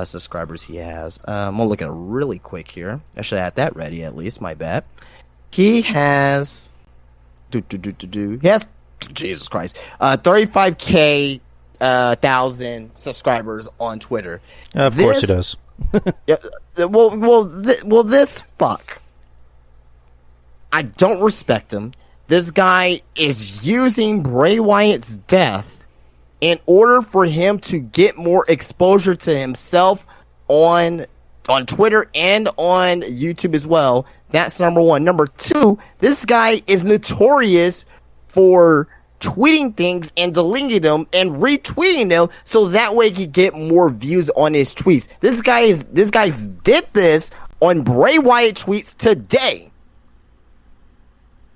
C: subscribers he has? I'm gonna look at it really quick here. I should have had that ready at least. My bad. He has He has, Jesus Christ, 35K thousand subscribers on Twitter.
B: Of course he does.
C: Well, this fuck. I don't respect him. This guy is using Bray Wyatt's death in order for him to get more exposure to himself on Twitter and on YouTube as well. That's number one. Number two, this guy is notorious for tweeting things and deleting them and retweeting them so that way he could get more views on his tweets. This guy's did this on Bray Wyatt tweets today.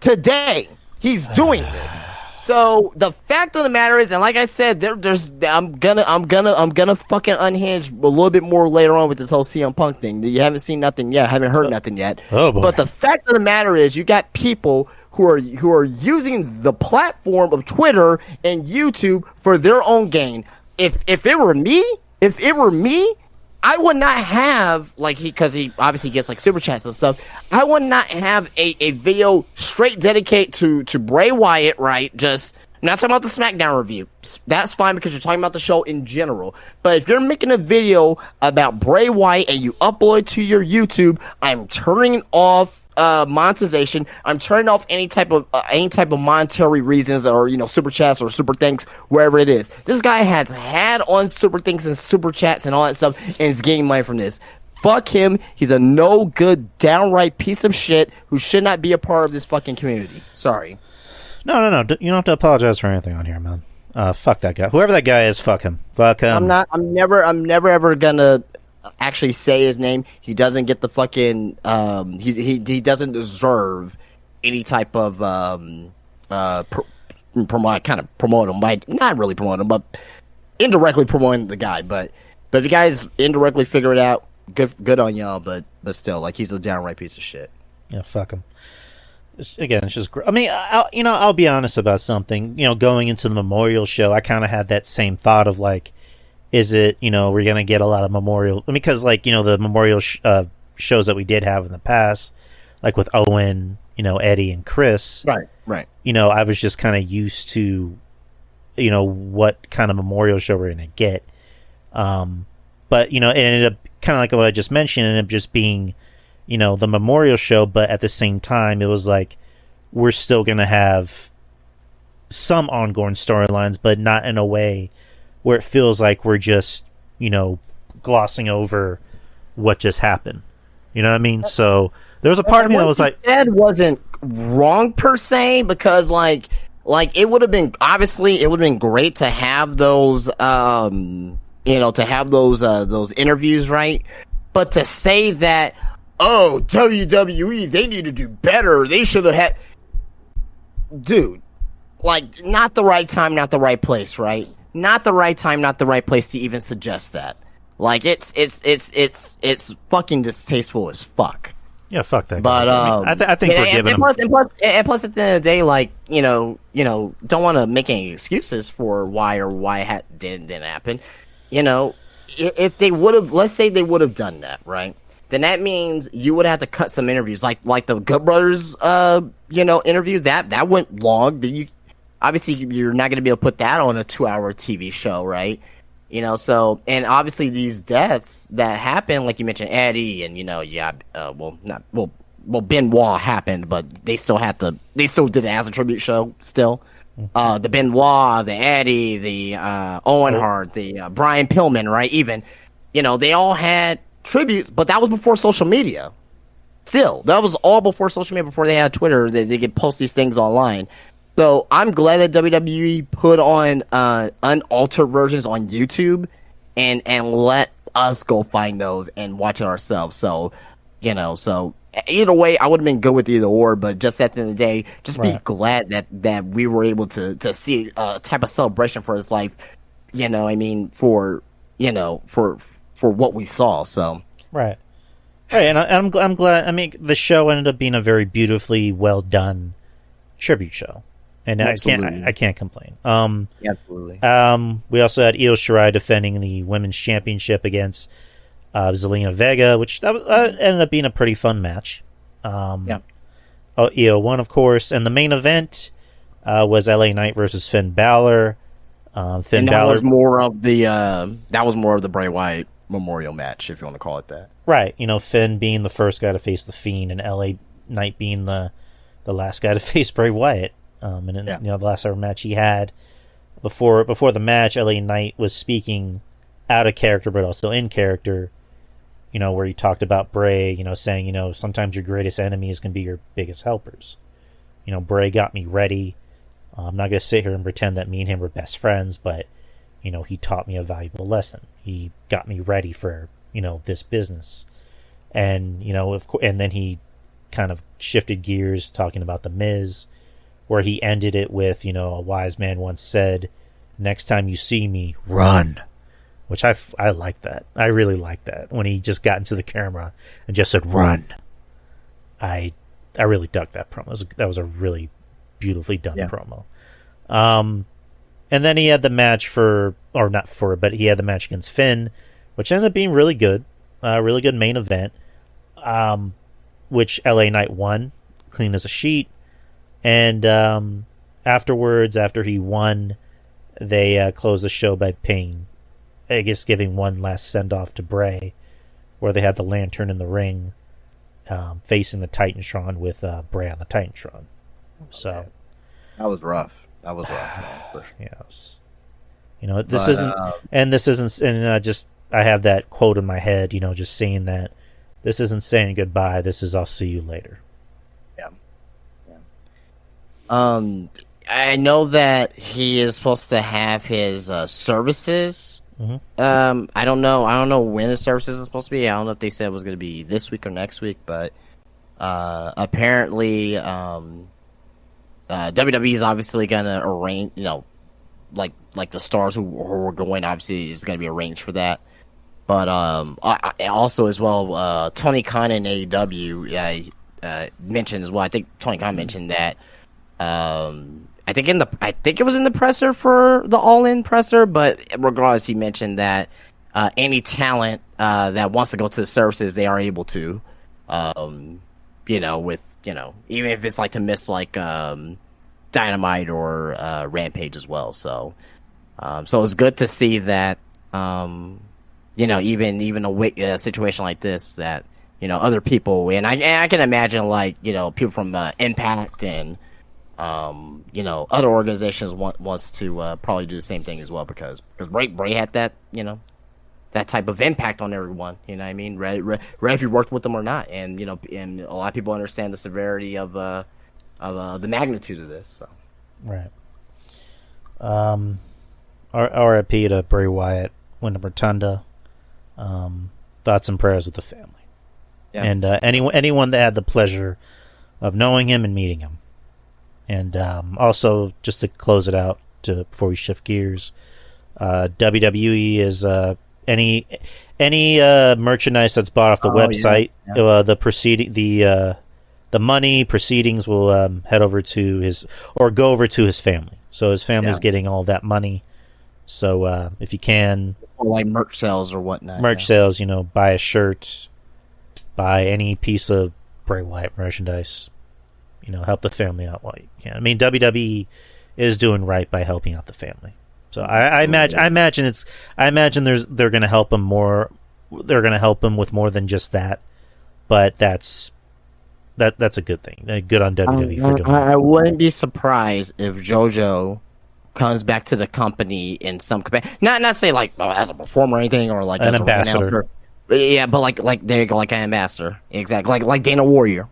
C: Today, he's doing this. So the fact of the matter is, and like I said, I'm gonna fucking unhinge a little bit more later on with this whole CM Punk thing. You haven't seen nothing yet, haven't heard nothing yet.
B: Oh boy.
C: But the fact of the matter is, you got people who are using the platform of Twitter and YouTube for their own gain. If it were me, I would not have, like, because he obviously gets like super chats and stuff. I would not have a video straight dedicated to Bray Wyatt, right? Just, I'm not talking about the SmackDown review. That's fine because you're talking about the show in general. But if you're making a video about Bray Wyatt and you upload it to your YouTube, I'm turning off monetization. I'm turning off any type of monetary reasons, or super chats or super thanks, wherever it is. This guy has had on super thanks and super chats and all that stuff, and is getting money from this. Fuck him. He's a no good, downright piece of shit who should not be a part of this fucking community. Sorry.
B: No. You don't have to apologize for anything on here, man. Fuck that guy. Whoever that guy is, fuck him. Fuck him.
C: I'm never ever gonna actually say his name. He doesn't get the fucking he doesn't deserve any type of promote him, by not really promote him, but indirectly promoting the guy. But if you guys indirectly figure it out, good on y'all. But still, like, he's a downright piece of shit.
B: Yeah, fuck him. It's just. I mean, I'll be honest about something. Going into the memorial show, I kind of had that same thought of like, Is it, we're going to get a lot of memorial, because the memorial shows that we did have in the past, like with Owen, Eddie and Chris.
C: Right.
B: I was just kind of used to, what kind of memorial show we're going to get. But, it ended up kind of like what I just mentioned, ended up just being, the memorial show, but at the same time, it was like, we're still going to have some ongoing storylines, but not in a way where it feels like we're just, glossing over what just happened. You know what I mean? So there was a part of me that was like,
C: said wasn't wrong per se, because like it would have been, obviously it would have been great to have those to have those interviews, right? But to say that, oh, WWE, they need to do better, they should have had, dude, like, not the right time, not the right place, right? Not the right time, not the right place to even suggest that. Like, it's fucking distasteful as fuck.
B: Yeah, fuck that.
C: But
B: I think we're giving
C: and plus, at the end of the day, like, don't want to make any excuses for why or why it didn't happen. If they would have, let's say they would have done that, right? Then that means you would have to cut some interviews, like the Good Brothers, interview that went long. Obviously, you're not going to be able to put that on a 2-hour TV show, right? So, and obviously these deaths that happened, like you mentioned, Eddie, and Benoit happened, but they still did it as a tribute show still. The Benoit, the Eddie, the Owen Hart, the Brian Pillman, right? Even, they all had tributes, but that was before social media. Still, that was all before social media, before they had Twitter. They could post these things online. So I'm glad that WWE put on unaltered versions on YouTube and let us go find those and watch it ourselves. So, so either way, I would have been good with either or, but just at the end of the day, just be glad that we were able to see a type of celebration for his life, for what we saw. So
B: right, and I'm glad. I mean, the show ended up being a very beautifully well done tribute show. And I can't complain.
C: Absolutely.
B: We also had Io Shirai defending the women's championship against Zelina Vega, which that ended up being a pretty fun match. Io won, of course, and the main event was LA Knight versus Finn Balor.
C: Balor was more of the Bray Wyatt Memorial match, if you want to call it that.
B: Right. Finn being the first guy to face the Fiend, and LA Knight being the last guy to face Bray Wyatt. The last ever match he had before the match, LA Knight was speaking out of character, but also in character. Where he talked about Bray, saying, sometimes your greatest enemies can be your biggest helpers. Bray got me ready. I'm not gonna sit here and pretend that me and him were best friends, but he taught me a valuable lesson. He got me ready for this business, and and then he kind of shifted gears, talking about the Miz, where he ended it with, a wise man once said, "Next time you see me, run," which I like that. I really like that when he just got into the camera and just said, "Run." I really dug that promo. That was a really beautifully done promo. And then he had the match but he had the match against Finn, which ended up being really good. Really good main event, which LA Knight won, clean as a sheet. And afterwards, after he won, they closed the show by giving one last send-off to Bray, where they had the lantern in the ring facing the Titantron with Bray on the Titantron. So
C: that was rough. That was rough, man. For sure.
B: Yes. I have that quote in my head, just saying that this isn't saying goodbye. This is I'll see you later.
C: I know that he is supposed to have his services.
B: Mm-hmm.
C: I don't know when his services are supposed to be. I don't know if they said it was going to be this week or next week, but apparently WWE is obviously going to arrange, like the stars who are going, obviously is going to be arranged for that. But also as well, Tony Khan and AEW mentioned as well. I think Tony Khan mentioned that I think it was in the presser for the All In presser, but regardless, he mentioned that any talent that wants to go to the services, they are able to. With even if it's like to miss like Dynamite or Rampage as well. So it's good to see that. Even a situation like this that other people, and I can imagine like people from Impact and other organizations wants to probably do the same thing as well because Bray had that that type of impact on everyone. You know what I mean? Right if you worked with them or not, and and a lot of people understand the severity of the magnitude of this. So
B: right. R.I.P. to Bray Wyatt, Wyndham Rotunda. Thoughts and prayers with the family. Yeah. And anyone that had the pleasure of knowing him and meeting him. And also, just to close it out, before we shift gears, WWE is any merchandise that's bought off the website. Yeah. The money proceedings will head over to go over to his family. So his family's getting all that money. So if you can,
C: or like merch sales or whatnot,
B: sales, buy a shirt, buy any piece of Bray Wyatt merchandise, help the family out while you can. I mean, WWE is doing right by helping out the family. So I imagine they're going to help him more. They're going to help him with more than just that. But that's a good thing. Good on WWE for doing that.
C: I wouldn't be surprised if JoJo comes back to the company in some capacity. Not say like as a performer or anything, or like
B: an
C: as
B: ambassador.
C: Yeah, but like there you go, like an ambassador, exactly, like Dana Warrior.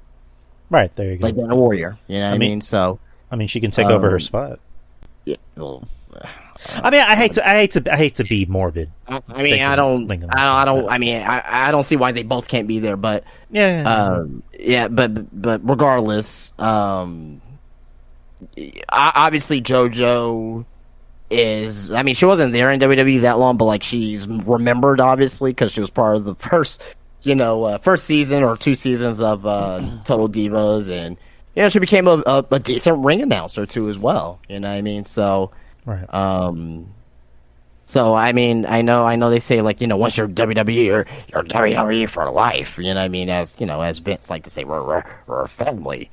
B: Right, there you go.
C: Like Dana Warrior, you know what I mean? So
B: she can take over her spot.
C: Yeah. Well,
B: I hate to be morbid.
C: I don't see why they both can't be there, but but regardless, obviously JoJo is. I mean, she wasn't there in WWE that long, but like she's remembered obviously because she was part of the first season or 2 seasons of Total Divas, and she became a decent ring announcer too as well. You know what I mean? So.
B: Right.
C: So I mean, I know they say like once you're WWE, you're WWE for life. You know what I mean? As as Vince like to say, we're a family.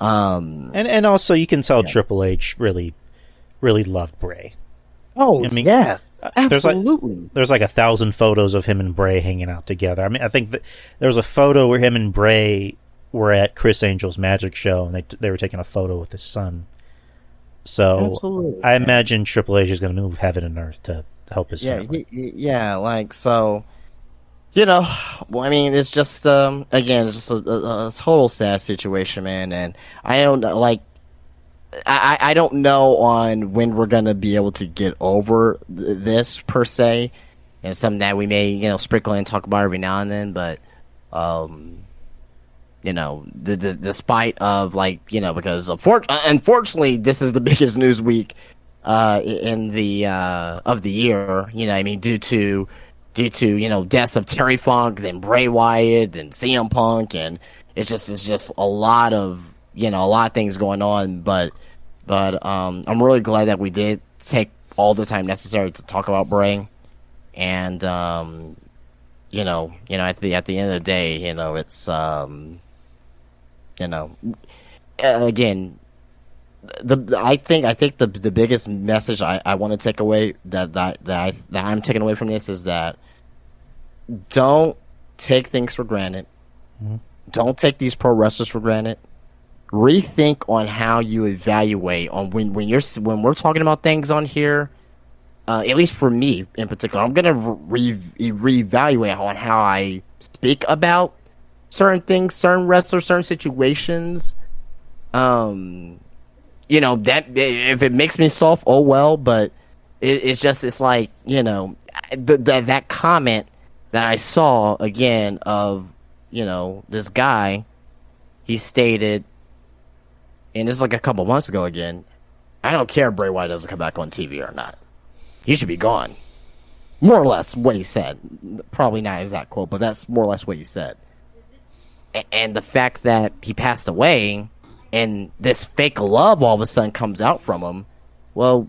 B: And also you can tell Triple H really loved Bray.
C: Oh, I mean, yes, absolutely.
B: There's like 1,000 photos of him and Bray hanging out together. I mean, I think there was a photo where him and Bray were at Chris Angel's magic show, and they were taking a photo with his son. So absolutely. I imagine Triple H is going to move heaven and earth to help his family.
C: Like so. Well, I mean, it's just again, it's just a total sad situation, man. And I don't like. I don't know on when we're gonna be able to get over this per se, and something that we may sprinkle and talk about every now and then. But despite of like because unfortunately this is the biggest news week in the of the year. I mean due to deaths of Terry Funk, then Bray Wyatt, then CM Punk, and it's just a lot of a lot of things going on. But I'm really glad that we did take all the time necessary to talk about Bray, and at the end of the day, it's again, I think the biggest message I want to take away that I'm taking away from this is that don't take things for granted. Mm-hmm. Don't take these pro wrestlers for granted. Rethink on how you evaluate on when we're talking about things on here. At least for me in particular, I'm gonna reevaluate on how I speak about certain things, certain wrestlers, certain situations. That if it makes me soft, oh well. But it's like that comment that I saw again of this guy. He stated, and this is like a couple months ago again. I don't care if Bray Wyatt doesn't come back on TV or not. He should be gone. More or less what he said. Probably not exact quote, but that's more or less what he said. And the fact that he passed away, and this fake love all of a sudden comes out from him. Well,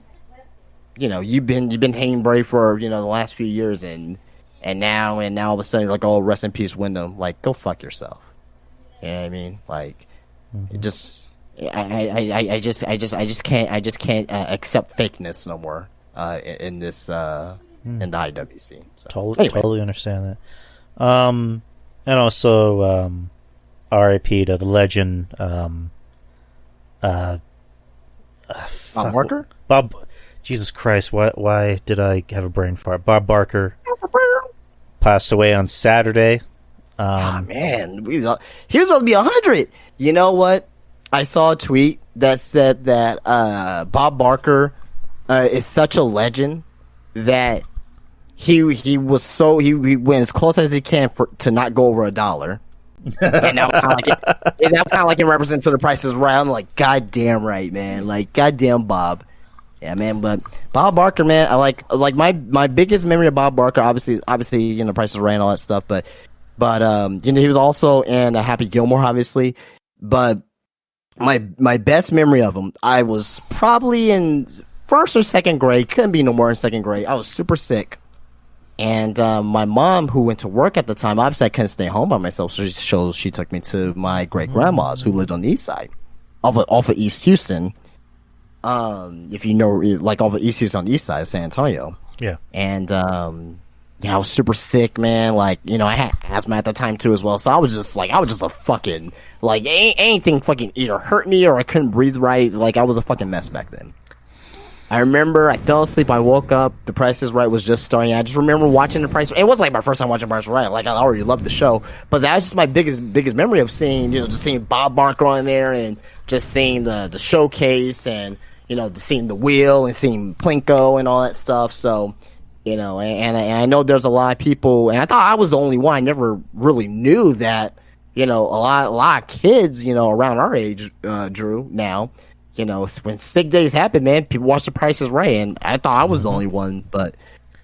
C: you've been hating Bray for the last few years, and now all of a sudden, like, oh, rest in peace, Wyndham. Like, go fuck yourself. You know what I mean? Like, it just. I just can't accept fakeness no more in this in the IWC. So,
B: totally understand that. And also R.I.P. to the legend
C: Bob Barker.
B: Jesus Christ! Why did I have a brain fart? Bob Barker passed away on Saturday.
C: Man, he was supposed to be 100. You know what? I saw a tweet that said that Bob Barker is such a legend that he went as close as he can to not go over $1. And now kind of like it represents to the Price is Right. I'm like, goddamn right, man. Like, goddamn Bob. Yeah, man. But Bob Barker, man, I like my biggest memory of Bob Barker. Obviously, Price is Right and all that stuff. But he was also in Happy Gilmore, obviously. But my best memory of him, I was probably in first or second grade. Couldn't be no more in second grade. I was super sick. And my mom, who went to work at the time, obviously I couldn't stay home by myself, so she took me to my great grandma's, who lived on the east side, off of East Houston. If you know, like, off of East Houston on the east side of San Antonio.
B: Yeah.
C: And I was super sick, man. Like, I had asthma at the time too as well. So I was just a fucking, like, anything fucking either hurt me or I couldn't breathe right. Like, I was a fucking mess back then. I remember I fell asleep. I woke up. The Price is Right was just starting. I just remember watching The Price. It wasn't like my first time watching Price is Right. Like, I already loved the show, but that was just my biggest memory of seeing, just seeing Bob Barker on there and just seeing the showcase and seeing the wheel and seeing Plinko and all that stuff. So, and I know there's a lot of people, and I thought I was the only one. I never really knew that, a lot of kids, around our age, Drew, now. When sick days happen, man, people watch The Price is Right, and I thought I was the only one. But,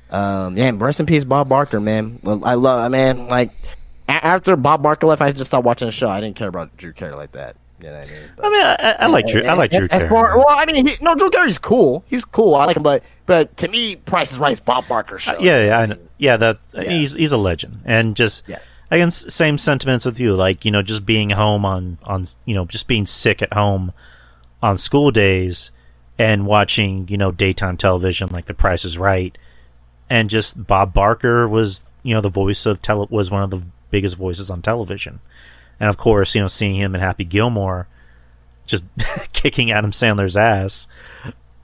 C: rest in peace, Bob Barker, man. Well, I love, man. Like, after Bob Barker left, I just stopped watching the show. I didn't care about Drew Carey like that. You know what I mean? But,
B: I like Drew. I like Drew Carey.
C: Drew Carey's cool. He's cool. I like him, but to me, Price is Right is Bob Barker's show.
B: I know. He's a legend, and just again, same sentiments with you. Like, just being home on just being sick at home on school days and watching, daytime television like The Price is Right, and just Bob Barker was, the voice of was one of the biggest voices on television, and of course, seeing him in Happy Gilmore, just kicking Adam Sandler's ass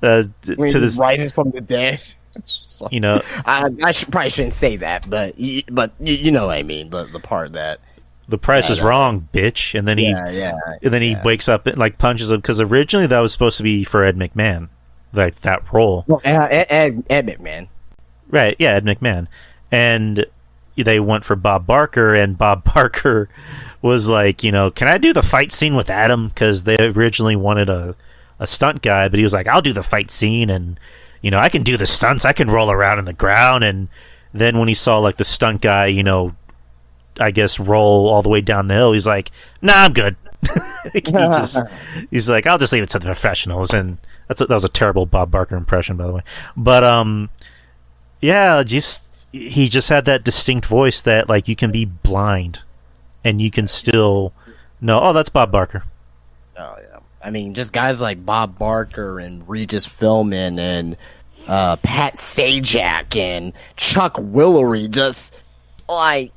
B: to this
C: riding from the dash. I probably shouldn't say that, but you know what I mean, the part that.
B: The Price is Wrong, bitch, and then he wakes up and, like, punches him, because originally that was supposed to be for Ed McMahon, like, that role.
C: Well, Ed McMahon,
B: right? Yeah, Ed McMahon, and they went for Bob Barker, and Bob Barker was like, can I do the fight scene with Adam? Because they originally wanted a stunt guy, but he was like, I'll do the fight scene, and I can do the stunts, I can roll around in the ground, and then when he saw, like, the stunt guy, I guess, roll all the way down the hill, he's like, nah, I'm good. He's like, I'll just leave it to the professionals. And that was a terrible Bob Barker impression, by the way. But he just had that distinct voice that, like, you can be blind and you can still know, oh, that's Bob Barker.
C: Oh yeah, I mean, just guys like Bob Barker and Regis Philbin and Pat Sajak and Chuck Willery, just like,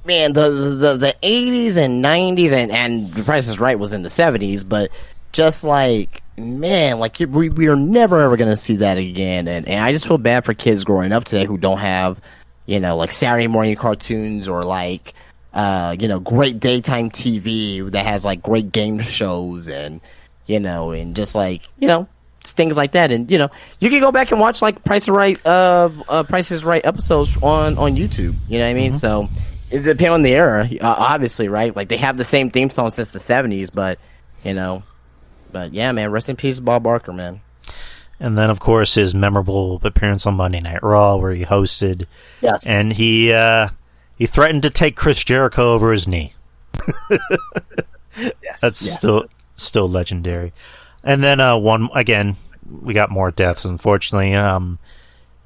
C: man, the 80s and 90s and The Price is Right was in the 70s, but just like, man, like, we are never ever gonna see that again, and I just feel bad for kids growing up today who don't have, like, Saturday morning cartoons or, like, great daytime TV that has, like, great game shows and and just, like, things like that. And you can go back and watch, like, Price is Right episodes on YouTube. You know what I mean? Mm-hmm. So it depends on the era, obviously, right? Like, they have the same theme song since the 70s, but yeah, man, rest in peace, Bob Barker, man.
B: And then, of course, his memorable appearance on Monday Night Raw, where he hosted.
C: Yes.
B: And he threatened to take Chris Jericho over his knee.
C: Yes.
B: That's still still legendary. And then one again, we got more deaths, unfortunately.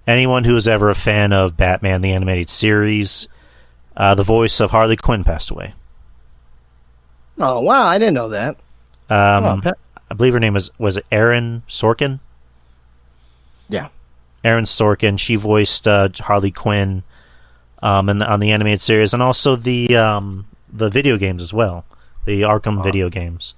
B: Anyone who was ever a fan of Batman the Animated Series, the voice of Harley Quinn passed away.
C: Oh wow, I didn't know that.
B: I believe her name was it Aaron Sorkin?
C: Yeah,
B: Aaron Sorkin. She voiced Harley Quinn on the animated series, and also the video games as well, the Arkham video games.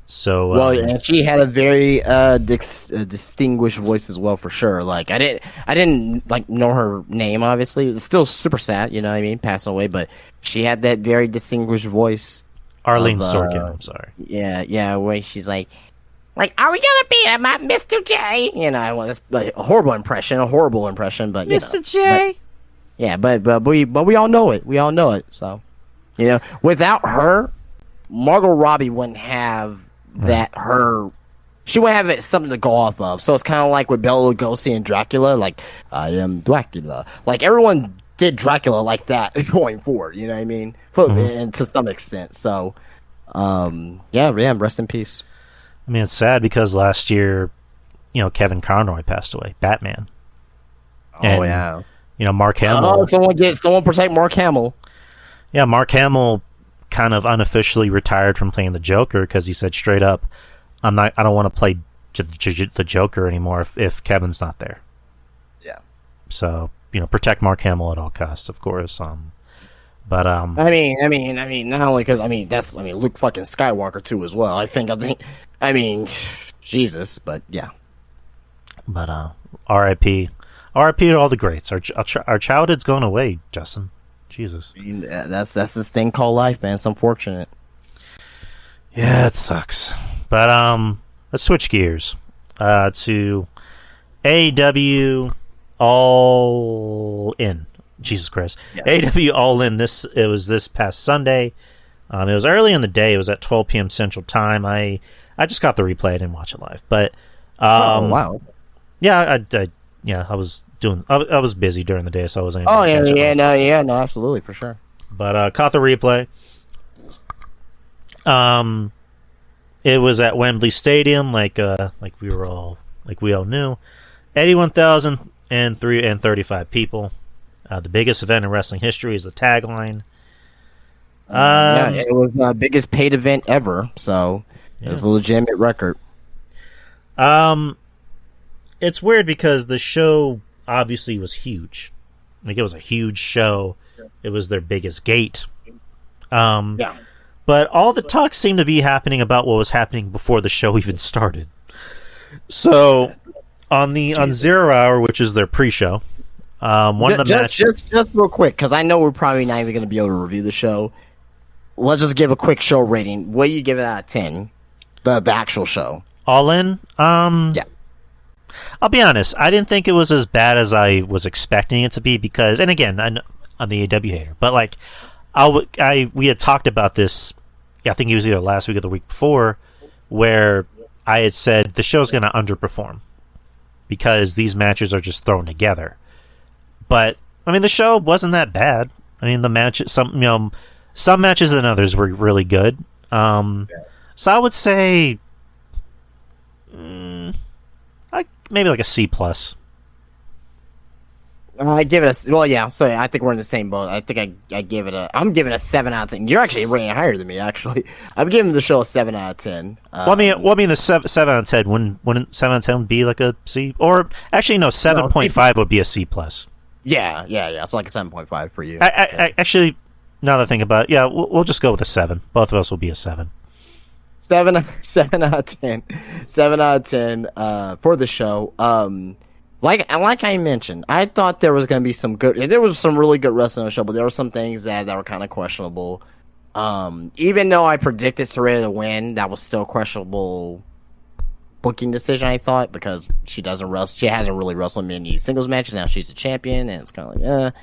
B: So
C: well, and she had a very distinguished voice as well, for sure. Like I didn't like know her name. Obviously, it's still super sad. You know what I mean? Passing away, but she had that very distinguished voice.
B: Arlene Sorkin. I'm sorry.
C: Yeah. Where she's like, are we gonna beat him up, Mr. J? You know, that's like a horrible impression, but
B: Mr. J.
C: Yeah, but we all know it. We all know it. So, you know, without her, Margot Robbie wouldn't have that. She wouldn't have it, something to go off of. So it's kind of like with Bela Lugosi and Dracula. Like, I am Dracula. Like everyone did Dracula like that going forward. You know what I mean? And to some extent. So, yeah. Rest in peace.
B: I mean, it's sad because last year, Kevin Conroy passed away. Batman.
C: Yeah.
B: Mark Hamill.
C: Someone protect Mark Hamill.
B: Yeah, Mark Hamill kind of unofficially retired from playing the Joker because he said straight up, I don't want to play the Joker anymore if Kevin's not there.
C: Yeah.
B: So, protect Mark Hamill at all costs, of course. But
C: I mean, not only because Luke fucking Skywalker too as well. I think, Jesus, but yeah.
B: But R.I.P. R.I.P. to all the greats. Our childhood's going away, Justin. Jesus.
C: That's this thing called life, man. It's unfortunate.
B: Yeah, it sucks. But let's switch gears to AEW All In. Jesus Christ. Yes. AEW All In. It was this past Sunday. It was early in the day. It was at 12 p.m. Central Time. I just got the replay. I didn't watch it live. But
C: wow.
B: Yeah, I was busy during the day, so I wasn't.
C: No, absolutely, for sure.
B: But caught the replay. It was at Wembley Stadium, like we all knew, 81,035 people. The biggest event in wrestling history is the tagline.
C: It was the biggest paid event ever, so it was a legitimate record.
B: It's weird because the show obviously was huge. Like, it was a huge show. It was their biggest gate. But all the talk seemed to be happening about what was happening before the show even started. So, on 0 Hour, which is their pre-show, one of the matches...
C: Just real quick, because I know we're probably not even going to be able to review the show. Let's just give a quick show rating. What do you give it out of 10? The actual show.
B: All In?
C: Yeah.
B: I'll be honest, I didn't think it was as bad as I was expecting it to be because, and again, I'm the AW hater, but like, we had talked about this, I think it was either last week or the week before, where I had said the show's going to underperform because these matches are just thrown together. But, I mean, the show wasn't that bad. I mean, the matches, some matches and others were really good. So I would say, maybe like a C+.
C: I give it a... Well, yeah, so I think we're in the same boat. I think I give it a... I'm giving it a 7 out of 10. You're actually rating higher than me, actually. I'm giving the show a 7 out of 10.
B: I mean the 7 out of 10, wouldn't 7 out of 10 be like a C? Or, actually, no, 7.5 would be a C+.
C: Yeah. It's like a 7.5 for you.
B: Actually, now that I think about it, yeah, we'll just go with a 7. Both of us will be a 7.
C: 7 out of 10. 7 out of 10 for the show. Like I mentioned, I thought there was going to be some really good wrestling on the show, but there were some things that were kind of questionable. Even though I predicted Saraya to win, that was still a questionable booking decision, I thought, because she hasn't really wrestled many singles matches. Now she's a champion, and it's kind of like,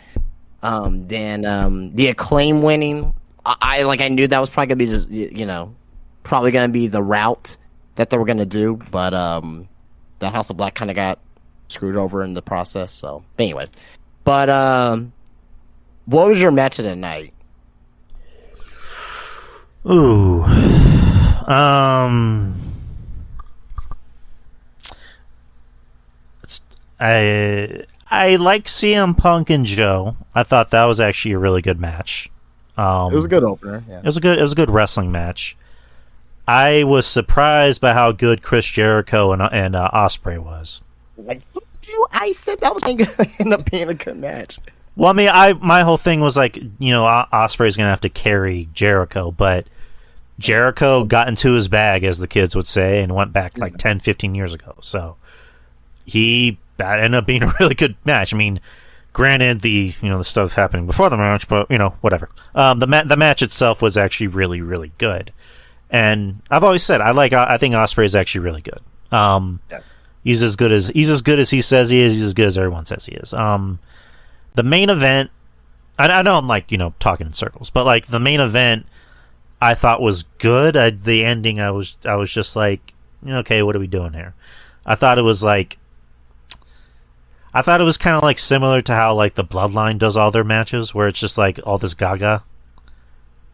C: Then the Acclaim winning, I knew that was probably going to be, probably going to be the route that they were going to do, but the House of Black kind of got screwed over in the process. So anyway, but what was your match of the night?
B: Ooh, I like CM Punk and Joe. I thought that was actually a really good match.
C: It was a good opener. Yeah.
B: It was a good wrestling match. I was surprised by how good Chris Jericho and Ospreay was.
C: Like I said, that was going to end up being a good match.
B: Well, I mean, my whole thing was like, Ospreay's going to have to carry Jericho, but Jericho got into his bag, as the kids would say, and went back like 10, 15 years ago. So that ended up being a really good match. I mean, granted, the stuff happening before the match, but whatever. The match itself was actually really, really good. And I've always said I think Ospreay is actually really good. He's as good as he says he is. He's as good as everyone says he is. The main event, I know I'm talking in circles, but like the main event, I thought was good. The ending, I was just like, okay, what are we doing here? I thought it was kind of like similar to how like the Bloodline does all their matches, where it's just like all this gaga,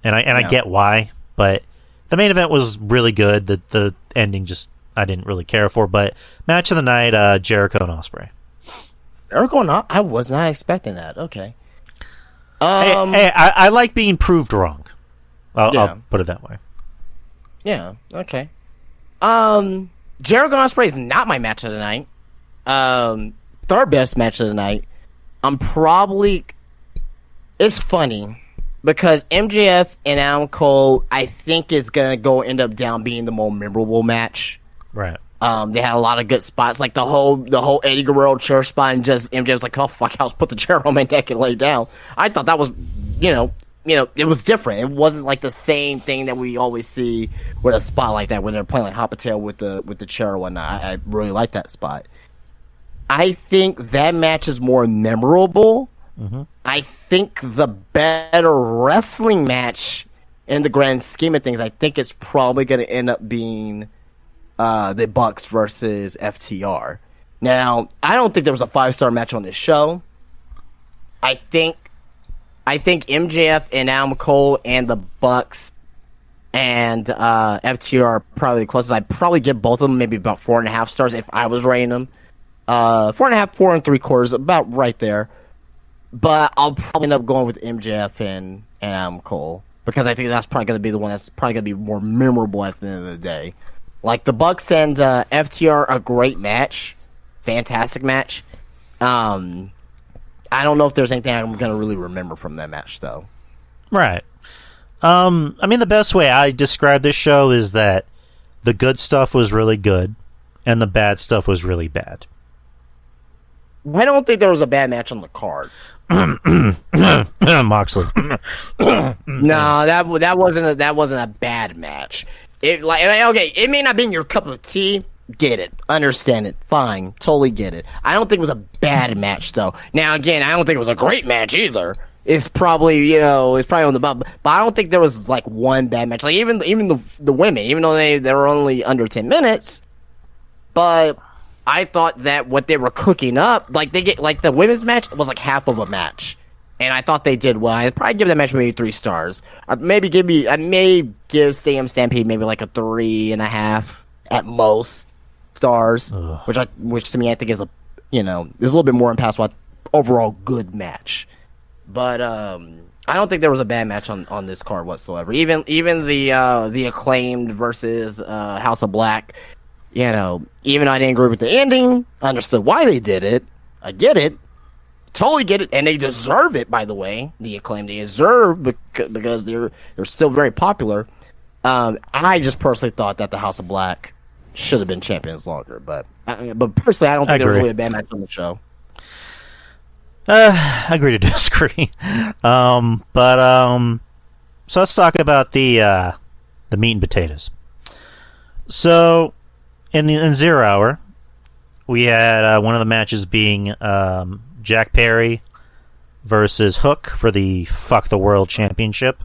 B: and I get why, but the main event was really good. The ending just I didn't really care for, but match of the night, Jericho and Ospreay.
C: Jericho and I was not expecting that. Okay.
B: Hey, I like being proved wrong. I'll put it that way.
C: Yeah. Okay. Jericho and Ospreay is not my match of the night. Third best match of the night. It's funny because MJF and Adam Cole, I think, is gonna end up being the more memorable match.
B: Right.
C: They had a lot of good spots, like the whole Eddie Guerrero chair spot, and just MJF was like, "Oh fuck, I'll put the chair on my neck and lay down." I thought that was, it was different. It wasn't like the same thing that we always see with a spot like that when they're playing like Hot Potato with the chair or whatnot. I really like that spot. I think that match is more memorable.
B: Mm-hmm.
C: I think the better wrestling match in the grand scheme of things, I think it's probably going to end up being the Bucks versus FTR. Now, I don't think there was a 5-star match on this show. I think MJF and Adam Cole and the Bucks and FTR are probably the closest. I'd probably give both of them maybe about 4.5 stars if I was rating them. 4.5, 4 3/4, about right there. But I'll probably end up going with MJF and Adam Cole because I think that's probably going to be the one that's probably going to be more memorable at the end of the day. Like the Bucks and FTR, a great match, fantastic match. I don't know if there's anything I'm going to really remember from that match, though.
B: Right. I mean, the best way I describe this show is that the good stuff was really good, and the bad stuff was really bad.
C: I don't think there was a bad match on the card.
B: Moxley.
C: No, that wasn't a bad match. It may not be in your cup of tea. Get it, understand it, fine, totally get it. I don't think it was a bad match though. Now again, I don't think it was a great match either. It's probably on the bottom, but I don't think there was like one bad match. Like even the women, even though they were only under 10 minutes, but I thought that what they were cooking up, like the women's match was like half of a match, and I thought they did well. I'd probably give that match maybe 3 stars. I may give Stadium Stampede maybe like a 3.5 at most stars, which to me I think is a little bit more impactful. Overall good match, but I don't think there was a bad match on this card whatsoever. Even the Acclaimed versus House of Black. Even though I didn't agree with the ending, I understood why they did it. I get it. Totally get it. And they deserve it, by the way. The Acclaim, they deserve because they're still very popular. I just personally thought that the House of Black should have been champions longer. But personally, I don't think there was really a bad match on the show.
B: I agree to disagree. So let's talk about the meat and potatoes. So in 0 Hour, we had one of the matches being Jack Perry versus Hook for the Fuck the World Championship.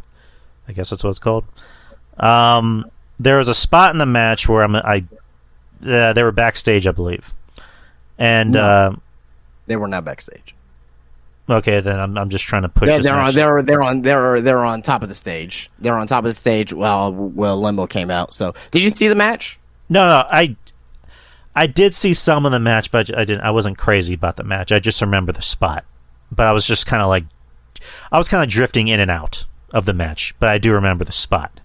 B: I guess that's what it's called. There was a spot in the match where they were backstage, I believe, and
C: no, they were not backstage.
B: Okay, then I'm just trying to push.
C: They're on top of the stage. They're on top of the stage while Limo came out. So, did you see the match?
B: No, I did see some of the match, but I wasn't crazy about the match. I just remember the spot. But I was just kind of drifting in and out of the match. But I do remember the spot.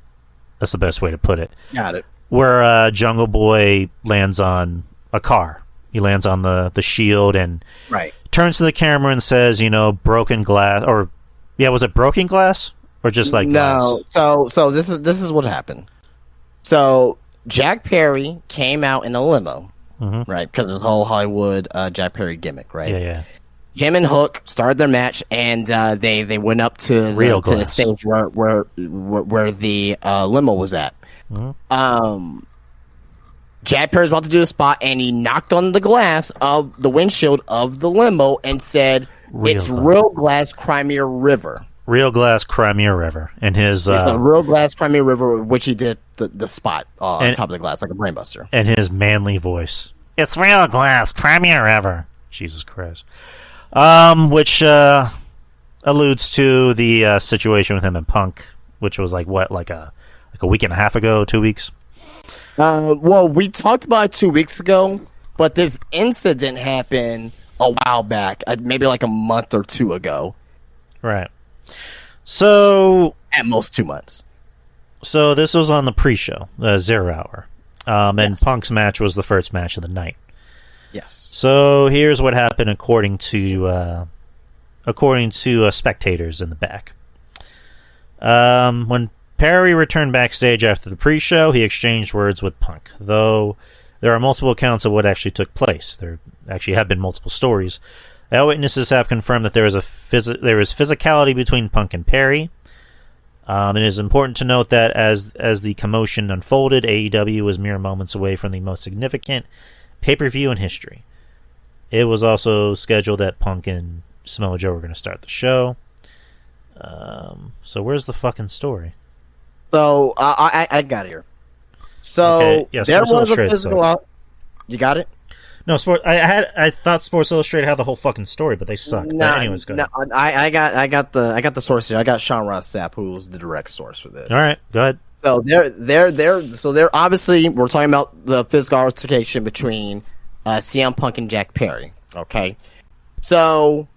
B: That's the best way to put it.
C: Got it.
B: Where Jungle Boy lands on a car. He lands on the shield and turns to the camera and says, broken glass, or was it broken glass or just like
C: no?
B: Glass?
C: So this is what happened. So Jack Perry came out in a limo, right? Because his whole Hollywood Jack Perry gimmick, right?
B: Yeah.
C: Him and Hook started their match, and they went up to the stage where the limo was at. Jack Perry's about to do the spot, and he knocked on the glass of the windshield of the limo and said, "It's real glass, Crimea River."
B: Real glass, Crimea River, and his
C: it's a real glass, Crimea River, which he did the spot on top of the glass like a brainbuster,
B: and his manly voice. It's real glass, Crimea River. Jesus Christ, which alludes to the situation with him and Punk, which was like a week and a half ago, 2 weeks.
C: Well, we talked about it 2 weeks ago, but this incident happened a while back, maybe like a month or two ago.
B: Right. So...
C: At most 2 months.
B: So this was on the pre-show, the 0 Hour. And Punk's match was the first match of the night.
C: Yes.
B: So here's what happened according to spectators in the back. When Perry returned backstage after the pre-show, he exchanged words with Punk. Though there are multiple accounts of what actually took place. There actually have been multiple stories. Eyewitnesses have confirmed that there was physicality between Punk and Perry. It is important to note that as the commotion unfolded, AEW was mere moments away from the most significant pay-per-view in history. It was also scheduled that Punk and Samoa Joe were going to start the show. So where's the fucking story?
C: So I got it here. So
B: okay. Yeah,
C: there was a physical. You got it?
B: No, I thought Sports Illustrated had the whole fucking story, but they suck. But anyways, go ahead.
C: I got the source here. I got Sean Ross Sapp, who's the direct source for this.
B: All right, go ahead.
C: So they're obviously we're talking about the physical altercation between CM Punk and Jack Perry. Okay, so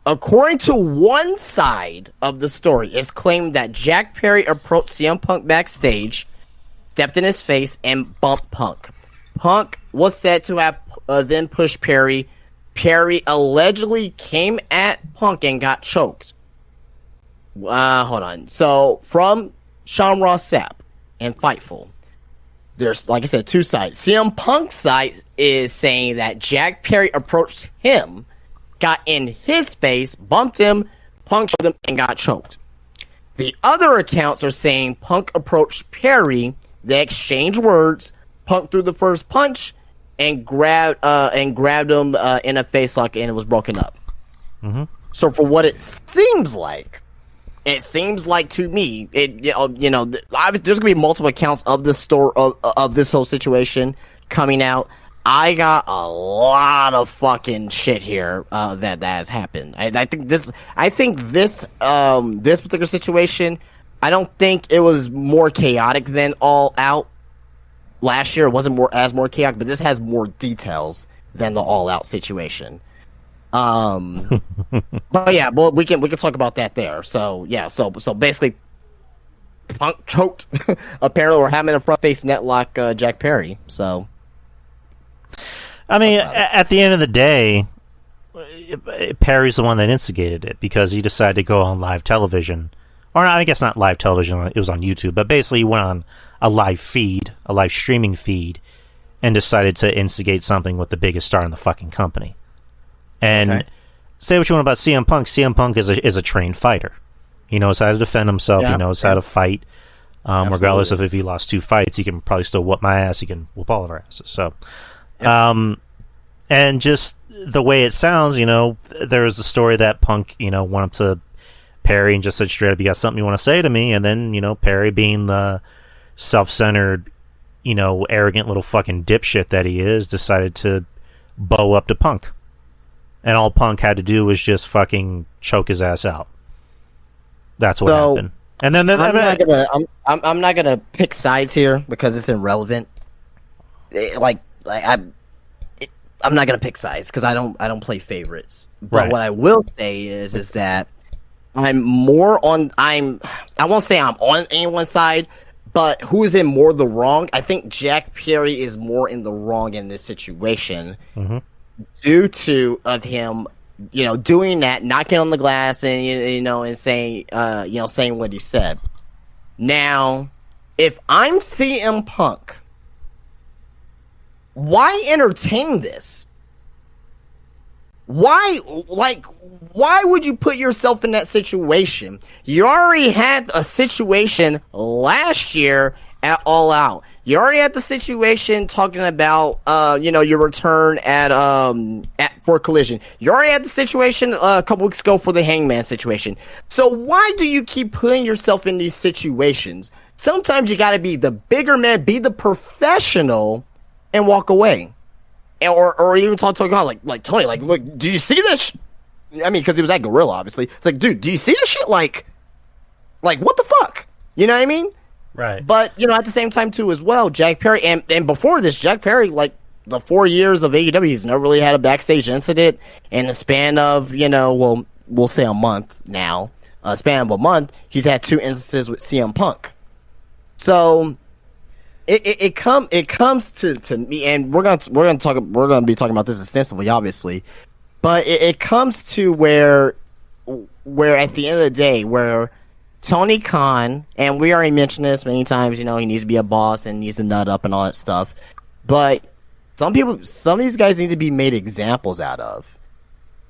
C: according to one side of the story, it's claimed that Jack Perry approached CM Punk backstage, stepped in his face, and bumped Punk. Punk was said to have then pushed Perry. Perry allegedly came at Punk and got choked. Hold on. So, from Sean Ross Sapp and Fightful, there's, like I said, two sides. CM Punk's side is saying that Jack Perry approached him, got in his face, bumped him, punctured him, and got choked. The other accounts are saying Punk approached Perry, they exchanged words, Punk threw the first punch, and grabbed him in a face lock, and it was broken up.
B: Mm-hmm.
C: So for what it seems like to me, there's gonna be multiple accounts of this story of this whole situation coming out. I got a lot of fucking shit here that has happened. I think this particular situation, I don't think it was more chaotic than All Out. Last year it wasn't more chaotic, but this has more details than the All Out situation. But yeah, well, we can talk about that there. So yeah, so basically, Punk choked. Apparently, we're having a front face netlock, Jack Perry. So,
B: I mean, at the end of the day, Perry's the one that instigated it because he decided to go on live television, or I guess not live television. It was on YouTube, but basically he went on a live streaming feed, and decided to instigate something with the biggest star in the fucking company. And say what you want about CM Punk. CM Punk is a trained fighter. He knows how to defend himself. He knows how to fight. Regardless of if he lost 2 fights, he can probably still whoop my ass. He can whoop all of our asses. So, and just the way it sounds, there was a story that Punk, went up to Perry and just said straight up, "You got something you want to say to me?" And then, Perry, being the self-centered, arrogant little fucking dipshit that he is, decided to bow up to Punk. and all Punk had to do was just fucking choke his ass out. That's what happened. And then
C: I'm not gonna pick sides here because it's irrelevant. I'm not gonna pick sides because I don't play favorites. But what I will say is that I won't say I'm on anyone's side, but who is in more the wrong? I think Jack Perry is more in the wrong in this situation due to of him, doing that, knocking on the glass and and saying saying what he said. Now, if I'm CM Punk, why entertain this? Why would you put yourself in that situation? You already had a situation last year at All Out. You already had the situation talking about, your return for Collision. You already had the situation a couple weeks ago for the Hangman situation. So why do you keep putting yourself in these situations? Sometimes you got to be the bigger man, be the professional, and walk away. Or even talk to a guy like Tony, look, do you see this? I mean, because he was at Gorilla, obviously. It's like, dude, do you see this shit? Like, what the fuck? You know what I mean?
B: Right.
C: But, at the same time, too, as well, Jack Perry, and before this, Jack Perry, the 4 years of AEW, he's never really had a backstage incident in the span of, we'll say a month now. Span of a month, he's had 2 instances with CM Punk. So it comes to me, and we're gonna be talking about this extensively, obviously, but it comes to where at the end of the day, where Tony Khan, and we already mentioned this many times, he needs to be a boss and needs to nut up and all that stuff, but some of these guys need to be made examples out of.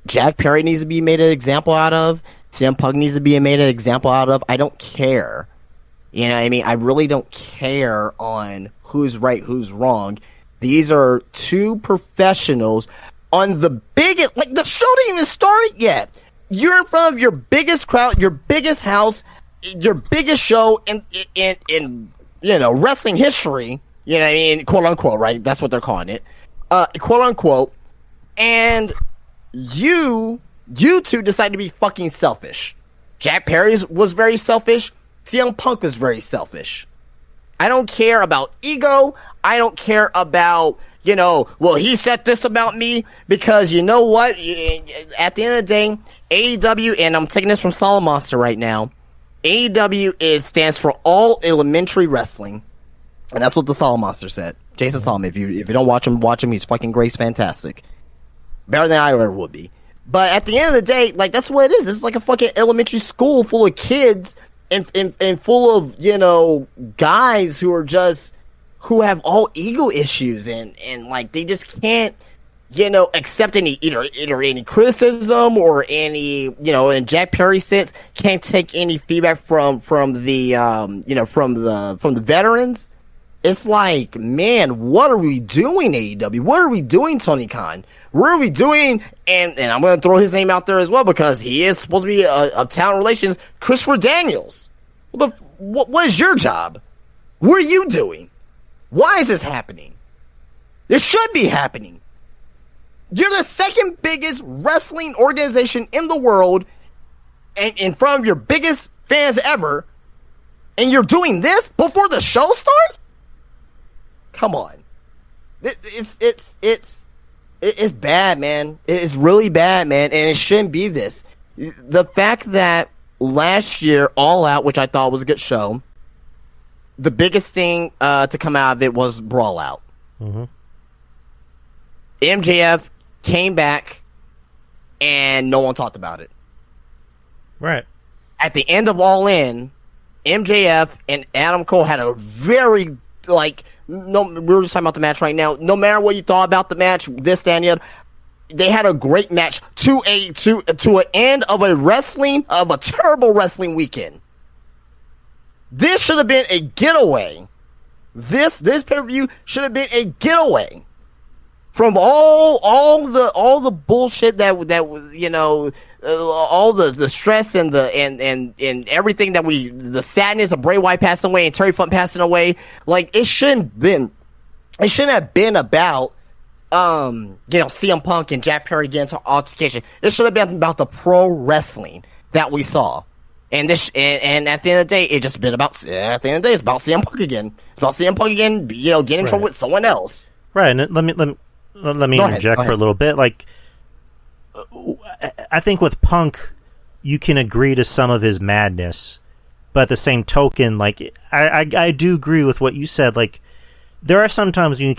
C: Jack Perry needs to be made an example out of. CM Punk needs to be made an example out of. I don't care. You know what I mean? I really don't care on who's right, who's wrong. These are 2 professionals on the biggest... the show didn't even start yet. You're in front of your biggest crowd, your biggest house, your biggest show in wrestling history. You know what I mean? Quote unquote, right? That's what they're calling it. Quote unquote. And you 2 decide to be fucking selfish. Jack Perry was very selfish. CM Punk was very selfish. I don't care about ego. I don't care about, he said this about me, because you know what? At the end of the day, AEW, and I'm taking this from Solid Monster right now, AEW stands for All Elementary Wrestling. And that's what the Solid Monster said. Jason Solomon, if you don't watch him, he's fucking great, fantastic. Better than I ever would be. But at the end of the day, that's what it is. It's like a fucking elementary school full of kids and full of, guys who have all ego issues and they just can't, accept any either any criticism or any, in Jack Perry's sense, can't take any feedback from the veterans. It's like, man, what are we doing, AEW? What are we doing, Tony Khan? What are we doing? And I'm going to throw his name out there as well, because he is supposed to be a talent relations, Christopher Daniels. What is your job? What are you doing? Why is this happening? This should be happening. You're the second biggest wrestling organization in the world, and in front of your biggest fans ever, and you're doing this before the show starts? Come on. It's bad, man. It's really bad, man, and it shouldn't be this. The fact that last year, All Out, which I thought was a good show, the biggest thing to come out of it was Brawl Out. Mm-hmm. MJF came back, and no one talked about it.
B: Right.
C: At the end of All In, MJF and Adam Cole had a very, we're just talking about the match right now. No matter what you thought about the match, this, that, and the other, they had a great match to an end of a terrible wrestling weekend. This should have been a getaway. This pay-per-view should have been a getaway from all the bullshit that all the stress and everything that the sadness of Bray Wyatt passing away and Terry Funk passing away. It shouldn't have been about CM Punk and Jack Perry get into altercation. It should have been about the pro wrestling that we saw. And and at the end of the day, it's about CM Punk again. It's about CM Punk again, getting in trouble with someone else.
B: Right, and let me interject for a little bit. Like, I think with Punk, you can agree to some of his madness, but at the same token, like, I do agree with what you said. Like, there are some times you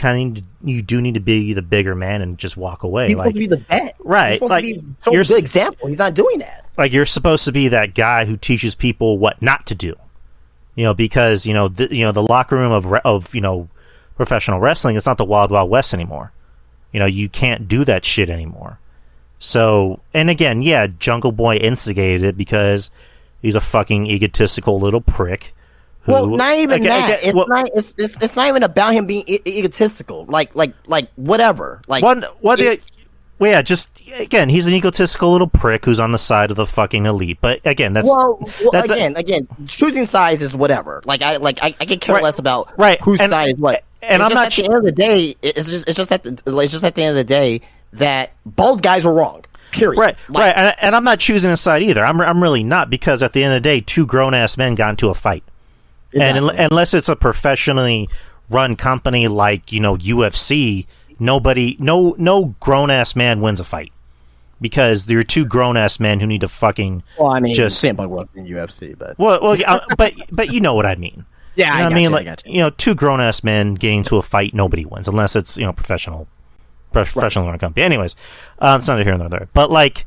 B: you do need to be the bigger man and just walk away.
C: He's supposed to be the vet,
B: right?
C: Like, you're a good example. He's not doing that.
B: Like, you're supposed to be that guy who teaches people what not to do. Because the locker room of professional wrestling, it's not the Wild Wild West anymore. You can't do that shit anymore. So, and again, yeah, Jungle Boy instigated it because he's a fucking egotistical little prick.
C: Well, not even that. It's not even about him being egotistical. Like whatever. Like
B: just again, he's an egotistical little prick who's on the side of the fucking elite. But again,
C: again, choosing sides is whatever. Like I could care less about whose side is what.
B: And I'm not.
C: At the end of the day, it's just at the end of the day that both guys were wrong. Period.
B: Right. And I'm not choosing a side either. I'm really not, because at the end of the day, two grown ass men got into a fight. Exactly. And unless it's a professionally run company like UFC, no grown ass man wins a fight, because there are two grown ass men who need to fucking.
C: Well, I mean, Sam Punk wasn't in UFC, but
B: but you know what I mean.
C: Yeah, I got you.
B: Two grown ass men getting into a fight, nobody wins unless it's professional run company. Anyways, it's neither here nor there. But like,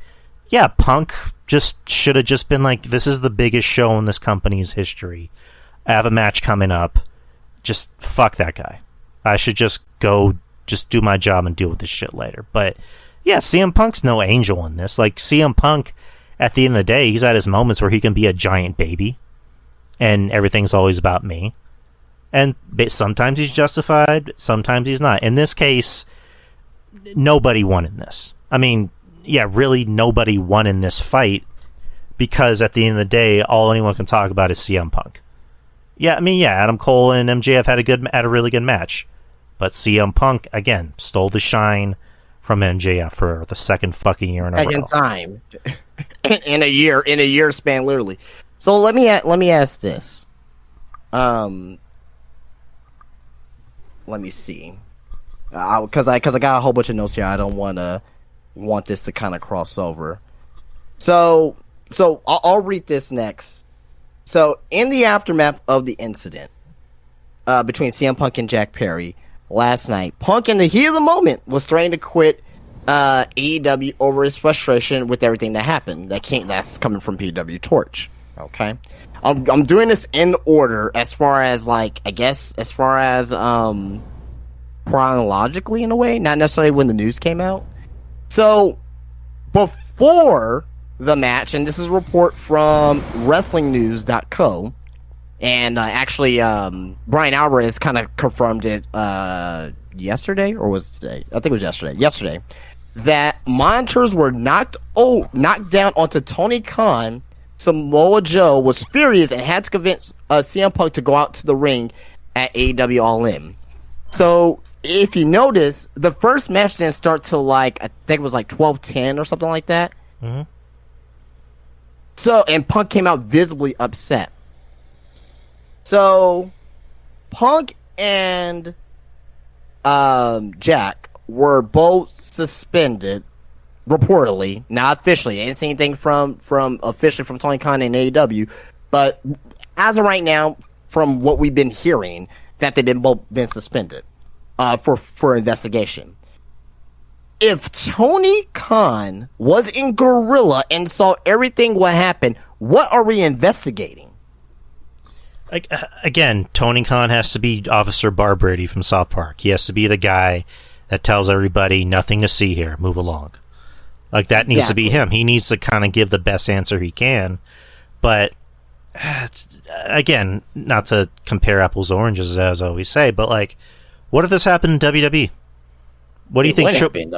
B: yeah, Punk just should have just been like, this is the biggest show in this company's history. I have a match coming up. Just fuck that guy. I should just go, just do my job and deal with this shit later. But yeah, CM Punk's no angel in this. Like, CM Punk, at the end of the day, he's at his moments where he can be a giant baby, and everything's always about me. And sometimes he's justified, sometimes he's not. In this case, nobody won in this. I mean, yeah, really nobody won in this fight, because at the end of the day, all anyone can talk about is CM Punk. Yeah, I mean, yeah, Adam Cole and MJF had a really good match, but CM Punk again stole the shine from MJF for the second fucking year in a row.
C: Second time in a year span, literally. So let me ask this. Let me see, because I got a whole bunch of notes here. I don't want this to kind of cross over. So I'll read this next. So, in the aftermath of the incident between CM Punk and Jack Perry last night, Punk, in the heat of the moment, was threatening to quit AEW over his frustration with everything that happened. That's coming from PW Torch. Okay, I'm doing this in order as far as chronologically in a way, not necessarily when the news came out. So, before the match, and this is a report from WrestlingNews.co, and actually Brian Alvarez kind of confirmed it yesterday, or was it today? I think it was yesterday, that monitors were knocked down onto Tony Khan. Samoa Joe was furious and had to convince CM Punk to go out to the ring at AEW All In. So if you notice, the first match didn't start till I think it was 12:10 or something like that.
B: Mm-hmm.
C: So, and Punk came out visibly upset. So, Punk and Jack were both suspended, reportedly, not officially. I didn't see anything from officially from Tony Khan and AEW, but as of right now, from what we've been hearing, that they've both been suspended for investigation. If Tony Khan was in Gorilla and saw everything what happened, what are we investigating?
B: Again, Tony Khan has to be Officer Barbrady from South Park. He has to be the guy that tells everybody nothing to see here, move along. Like, that needs to be him. He needs to kind of give the best answer he can. But again, not to compare apples to oranges, as I always say, but what if this happened in WWE? What do you think?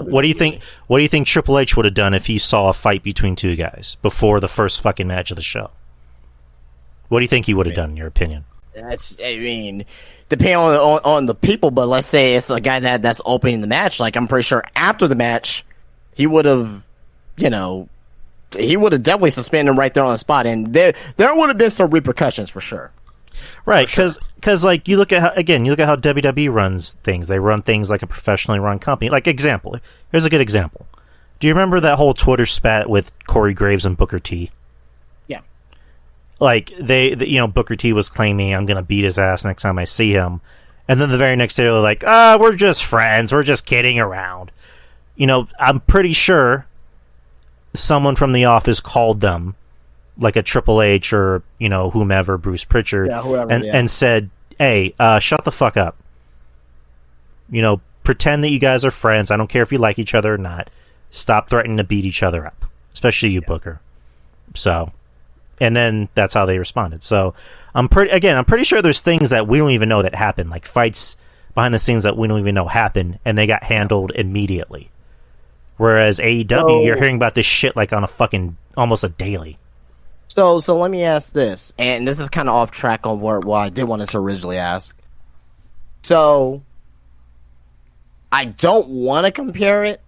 B: What do you think Triple H would have done if he saw a fight between two guys before the first fucking match of the show? What do you think he would have done, in your opinion?
C: I mean, depending on the people, but let's say it's a guy that's opening the match. Like, I'm pretty sure after the match, he would have, he would have definitely suspended him right there on the spot, and there would have been some repercussions for sure.
B: Right, because like you look at how WWE runs things. They run things like a professionally run company. Like here's a good example. Do you remember that whole Twitter spat with Corey Graves and Booker T?
C: Yeah.
B: Like Booker T was claiming I'm gonna beat his ass next time I see him, and then the very next day they're like, we're just friends, we're just kidding around. I'm pretty sure someone from the office called them, like a Triple H or whomever, Bruce Pritchard, and said, "Hey, shut the fuck up. Pretend that you guys are friends. I don't care if you like each other or not. Stop threatening to beat each other up, especially you, Booker." So, and then that's how they responded. So, I'm pretty sure there's things that we don't even know that happened, like fights behind the scenes that we don't even know happened, and they got handled immediately. Whereas AEW, you're hearing about this shit like on a fucking almost a daily.
C: So let me ask this, and this is kind of off track on what I did want to originally ask. So, I don't want to compare it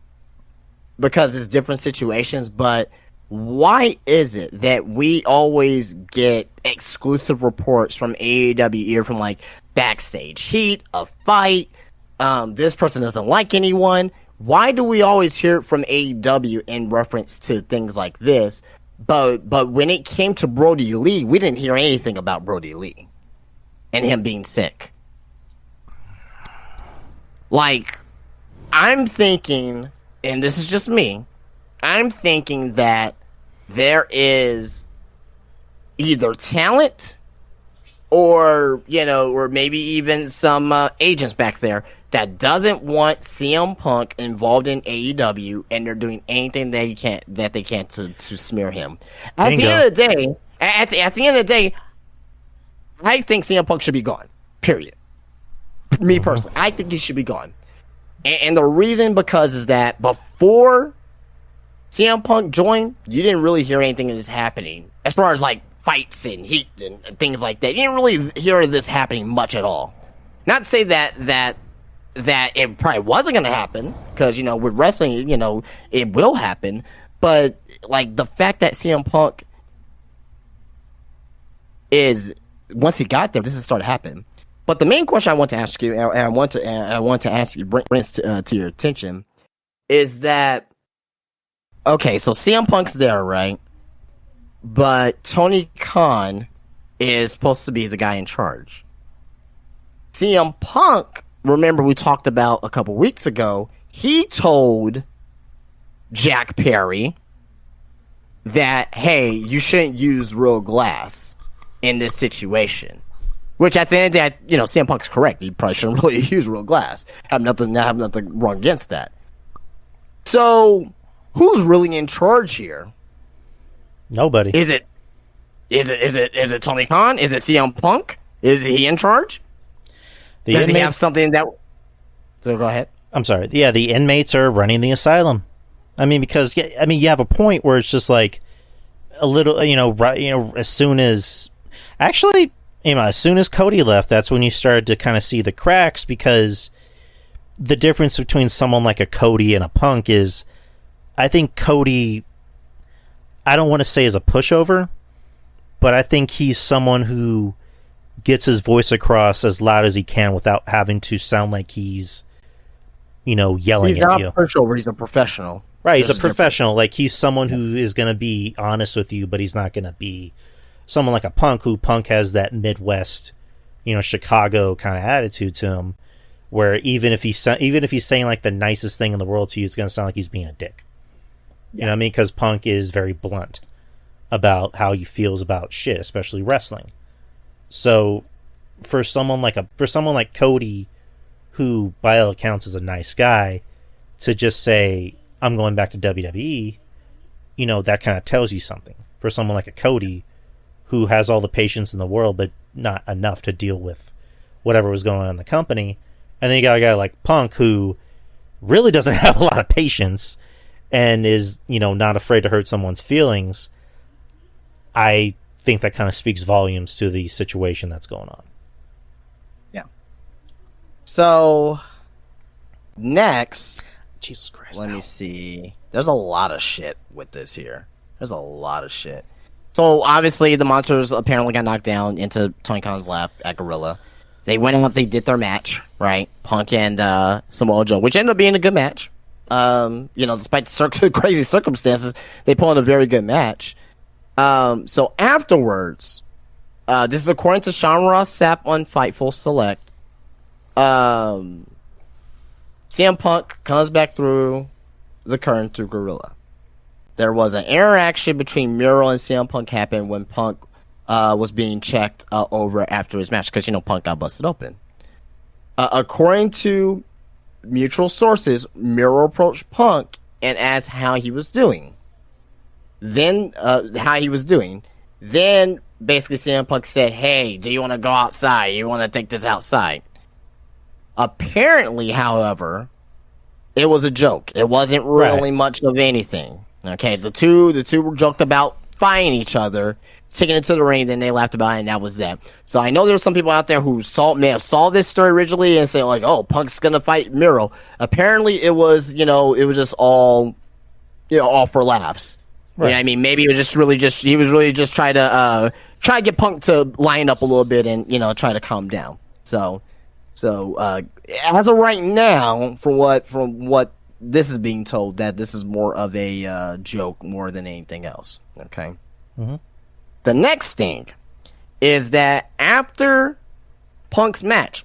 C: because it's different situations, but why is it that we always get exclusive reports from AEW, from like backstage heat, a fight, this person doesn't like anyone? Why do we always hear it from AEW in reference to things like this? But when it came to Brody Lee, we didn't hear anything about Brody Lee and him being sick. Like, I'm thinking, and this is just me, I'm thinking that there is either talent or maybe even some agents back there that doesn't want CM Punk involved in AEW, and they're doing anything they can to smear him. At the end of the day, I think CM Punk should be gone. Period. Me personally, I think he should be gone. And the reason is that before CM Punk joined, you didn't really hear anything that is happening as far as like fights and heat and things like that. You didn't really hear this happening much at all. Not to say that it probably wasn't going to happen, because with wrestling, it will happen. But like the fact that CM Punk is, once he got there, this has started happening. But the main question I want to ask you, and I want to ask you, bring this to your attention, is that, okay, so CM Punk's there, right? But Tony Khan is supposed to be the guy in charge. CM Punk, remember we talked about a couple weeks ago, he told Jack Perry that, hey, you shouldn't use real glass in this situation. Which at the end of the day, CM Punk's correct. He probably shouldn't really use real glass. I have nothing wrong against that. So, who's really in charge here?
B: Nobody.
C: Is it Tony Khan? Is it CM Punk? Is he in charge? Does he have something that? So go ahead.
B: I'm sorry. Yeah, the inmates are running the asylum. I mean, because you have a point where it's just like a little, as soon as Cody left, that's when you started to kind of see the cracks, because the difference between someone like a Cody and a Punk is, I think Cody, I don't want to say is a pushover, but I think he's someone who gets his voice across as loud as he can without having to sound like he's, yelling at you. He's not a
C: pushover, he's a professional.
B: Right, he's a professional. Like, he's someone who is going to be honest with you, but he's not going to be someone like a Punk, who Punk has that Midwest, Chicago kind of attitude to him, where even if he's saying like the nicest thing in the world to you, it's going to sound like he's being a dick. You know what I mean? Because Punk is very blunt about how he feels about shit, especially wrestling. So, for someone like Cody, who by all accounts is a nice guy, to just say, I'm going back to WWE, that kind of tells you something. For someone like a Cody, who has all the patience in the world, but not enough to deal with whatever was going on in the company. And then you got a guy like Punk, who really doesn't have a lot of patience and is, not afraid to hurt someone's feelings. I think that kind of speaks volumes to the situation that's going on.
C: So next,
B: Jesus Christ.
C: let me see. There's a lot of shit with this here. There's a lot of shit. So obviously the monsters apparently got knocked down into Tony Khan's lap at Gorilla. They went out, they did their match, right? Punk and Samoa Joe, which ended up being a good match. Despite the crazy circumstances, they put on a very good match. So afterwards, this is according to Sean Ross Sapp on Fightful Select. CM Punk comes back through the curtain through Gorilla. There was an interaction between Miro and CM Punk happened when Punk was being checked over after his match because Punk got busted open. According to mutual sources, Miro approached Punk and asked how he was doing. Then basically CM Punk said, "Hey, do you want to go outside? You want to take this outside?" Apparently, however, it was a joke. It wasn't really much of anything. Okay, the two were joked about fighting each other, taking it to the ring, then they laughed about it, and that was that. So I know there's some people out there who may have saw this story originally and say like, "Oh, Punk's gonna fight Miro." Apparently, it was just all for laughs. Right. You know what I mean? Maybe it was he was really just trying to get Punk to line up a little bit and try to calm down. So as of right now, from what this is being told, that this is more of a joke more than anything else. Okay.
B: Mm-hmm.
C: The next thing is that after Punk's match,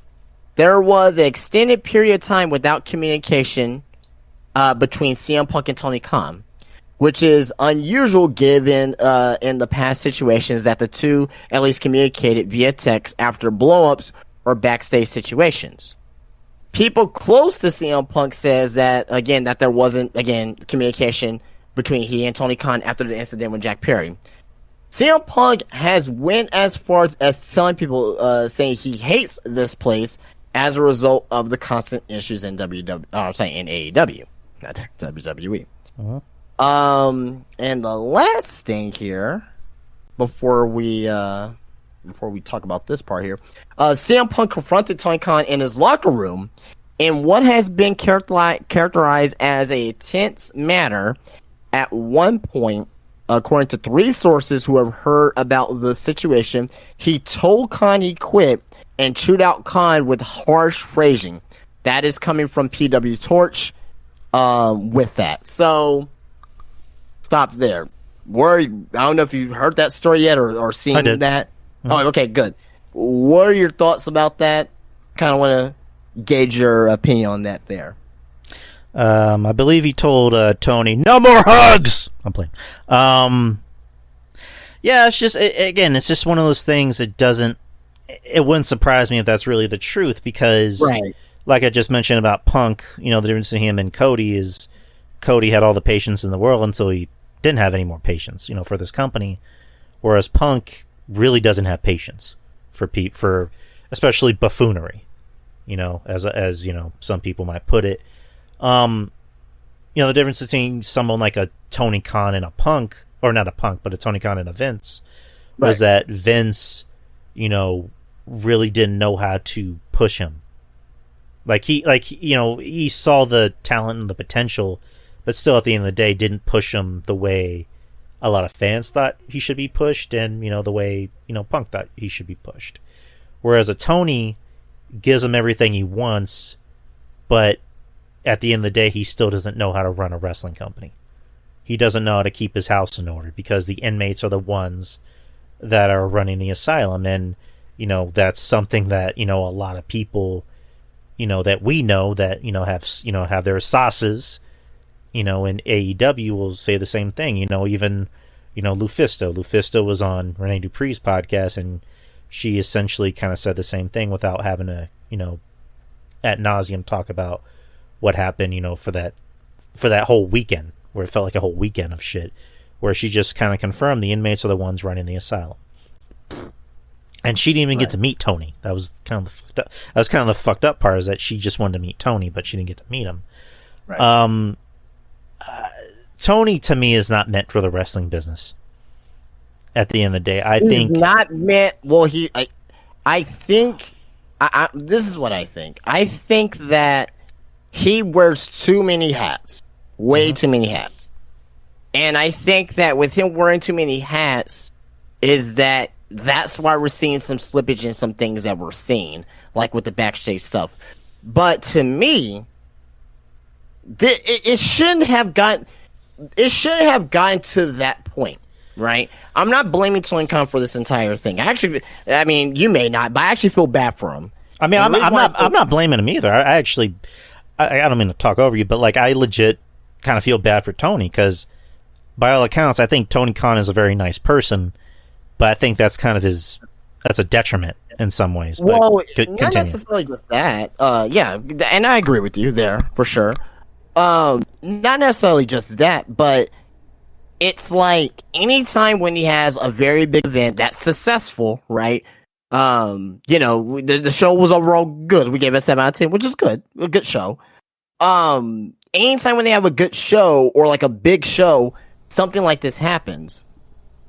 C: there was an extended period of time without communication between CM Punk and Tony Khan, which is unusual given in the past situations that the two at least communicated via text after blow-ups or backstage situations. People close to CM Punk says that there wasn't communication between he and Tony Khan after the incident with Jack Perry. CM Punk has went as far as telling people saying he hates this place as a result of the constant issues in in AEW, not WWE.
B: Uh-huh.
C: And the last thing here, before we talk about this part here, CM Punk confronted Tony Khan in his locker room in what has been characterized as a tense manner. At one point, according to 3 sources who have heard about the situation, he told Khan he quit and chewed out Khan with harsh phrasing. That is coming from PW Torch with that. So, stop there. I don't know if you heard that story yet or seen that. Mm-hmm. Oh, okay, good. What are your thoughts about that? Kind of want to gauge your opinion on that there.
B: I believe he told Tony, "No more hugs." I'm playing. Yeah, it's just it's just one of those things that doesn't. It wouldn't surprise me if that's really the truth because, like I just mentioned about Punk, the difference between him and Cody is Cody had all the patience in the world until he didn't have any more patience, for this company, whereas Punk really doesn't have patience for especially buffoonery, as some people might put it. The difference between someone like a Tony Khan and a Punk, or not a Punk, but a Tony Khan and a Vince, was that Vince, really didn't know how to push him. He saw the talent and the potential, but still at the end of the day didn't push him the way a lot of fans thought he should be pushed, and the way Punk thought he should be pushed. Whereas a Tony gives him everything he wants, but at the end of the day, he still doesn't know how to run a wrestling company. He doesn't know how to keep his house in order because the inmates are the ones that are running the asylum, and that's something that a lot of people that we know that have their sauces in AEW will say the same thing. Even Lufisto was on Rene Dupree's podcast, and she essentially kind of said the same thing without having to ad nauseum talk about what happened for that whole weekend, where it felt like a whole weekend of shit, where she just kind of confirmed the inmates are the ones running the asylum. And she didn't even get to meet Tony. That was kind of the fucked up part, is that she just wanted to meet Tony, but she didn't get to meet him. Right. Tony, to me, is not meant for the wrestling business. At the end of the day, I think
C: not meant. Well, I think this is what I think. I think that he wears too many hats. Way too many hats. And I think that with him wearing too many hats that's why we're seeing some slippage in some things that we're seeing, like with the backstage stuff. But to me, it shouldn't have gotten to that point, right? I'm not blaming Tony Khan for this entire thing. I mean, you may not, but I actually feel bad for him.
B: I mean, I'm not blaming him either. I don't mean to talk over you, but like I legit kind of feel bad for Tony because, by all accounts, I think Tony Khan is a very nice person, but I think that's kind of that's a detriment in some ways. But
C: well, not necessarily just that. Yeah, and I agree with you there for sure. Not necessarily just that, but it's like anytime when he has a very big event that's successful, right? The show was overall good. We gave it a 7 out of 10, which is good. A good show. Anytime when they have a good show or like a big show, something like this happens.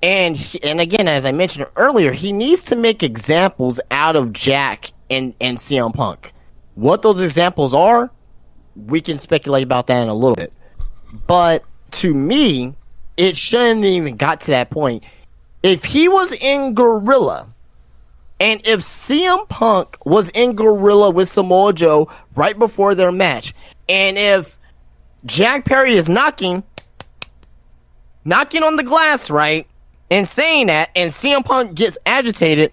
C: And again, as I mentioned earlier, he needs to make examples out of Jack and CM Punk. What those examples are, we can speculate about that in a little bit. But to me, it shouldn't even got to that point. If he was in Gorilla, and if CM Punk was in Gorilla with Samoa Joe right before their match, and if Jack Perry is knocking on the glass, right, and saying that, and CM Punk gets agitated,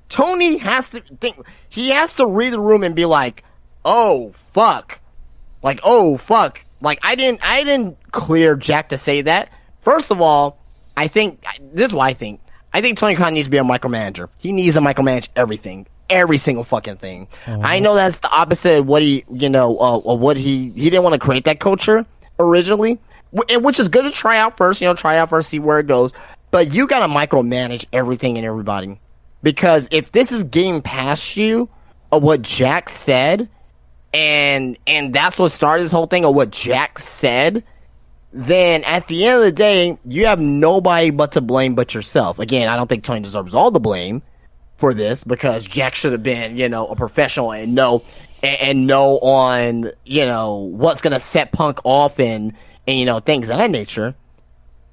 C: Tony has to think, he has to read the room and be like, oh, fuck. Like, oh, fuck. Like, I didn't clear Jack to say that. First of all, I think, this is what I think. I think Tony Khan needs to be a micromanager. He needs to micromanage everything. Every single fucking thing. Mm-hmm. I know that's the opposite of what he didn't want to create that culture originally, which is good to try out first, see where it goes. But you gotta micromanage everything and everybody. Because if this is getting past you of what Jack said, and that's what started this whole thing of what Jack said, then at the end of the day, you have nobody but to blame but yourself. Again, I don't think Tony deserves all the blame for this because Jack should have been, a professional and know on, what's going to set Punk off and things of that nature.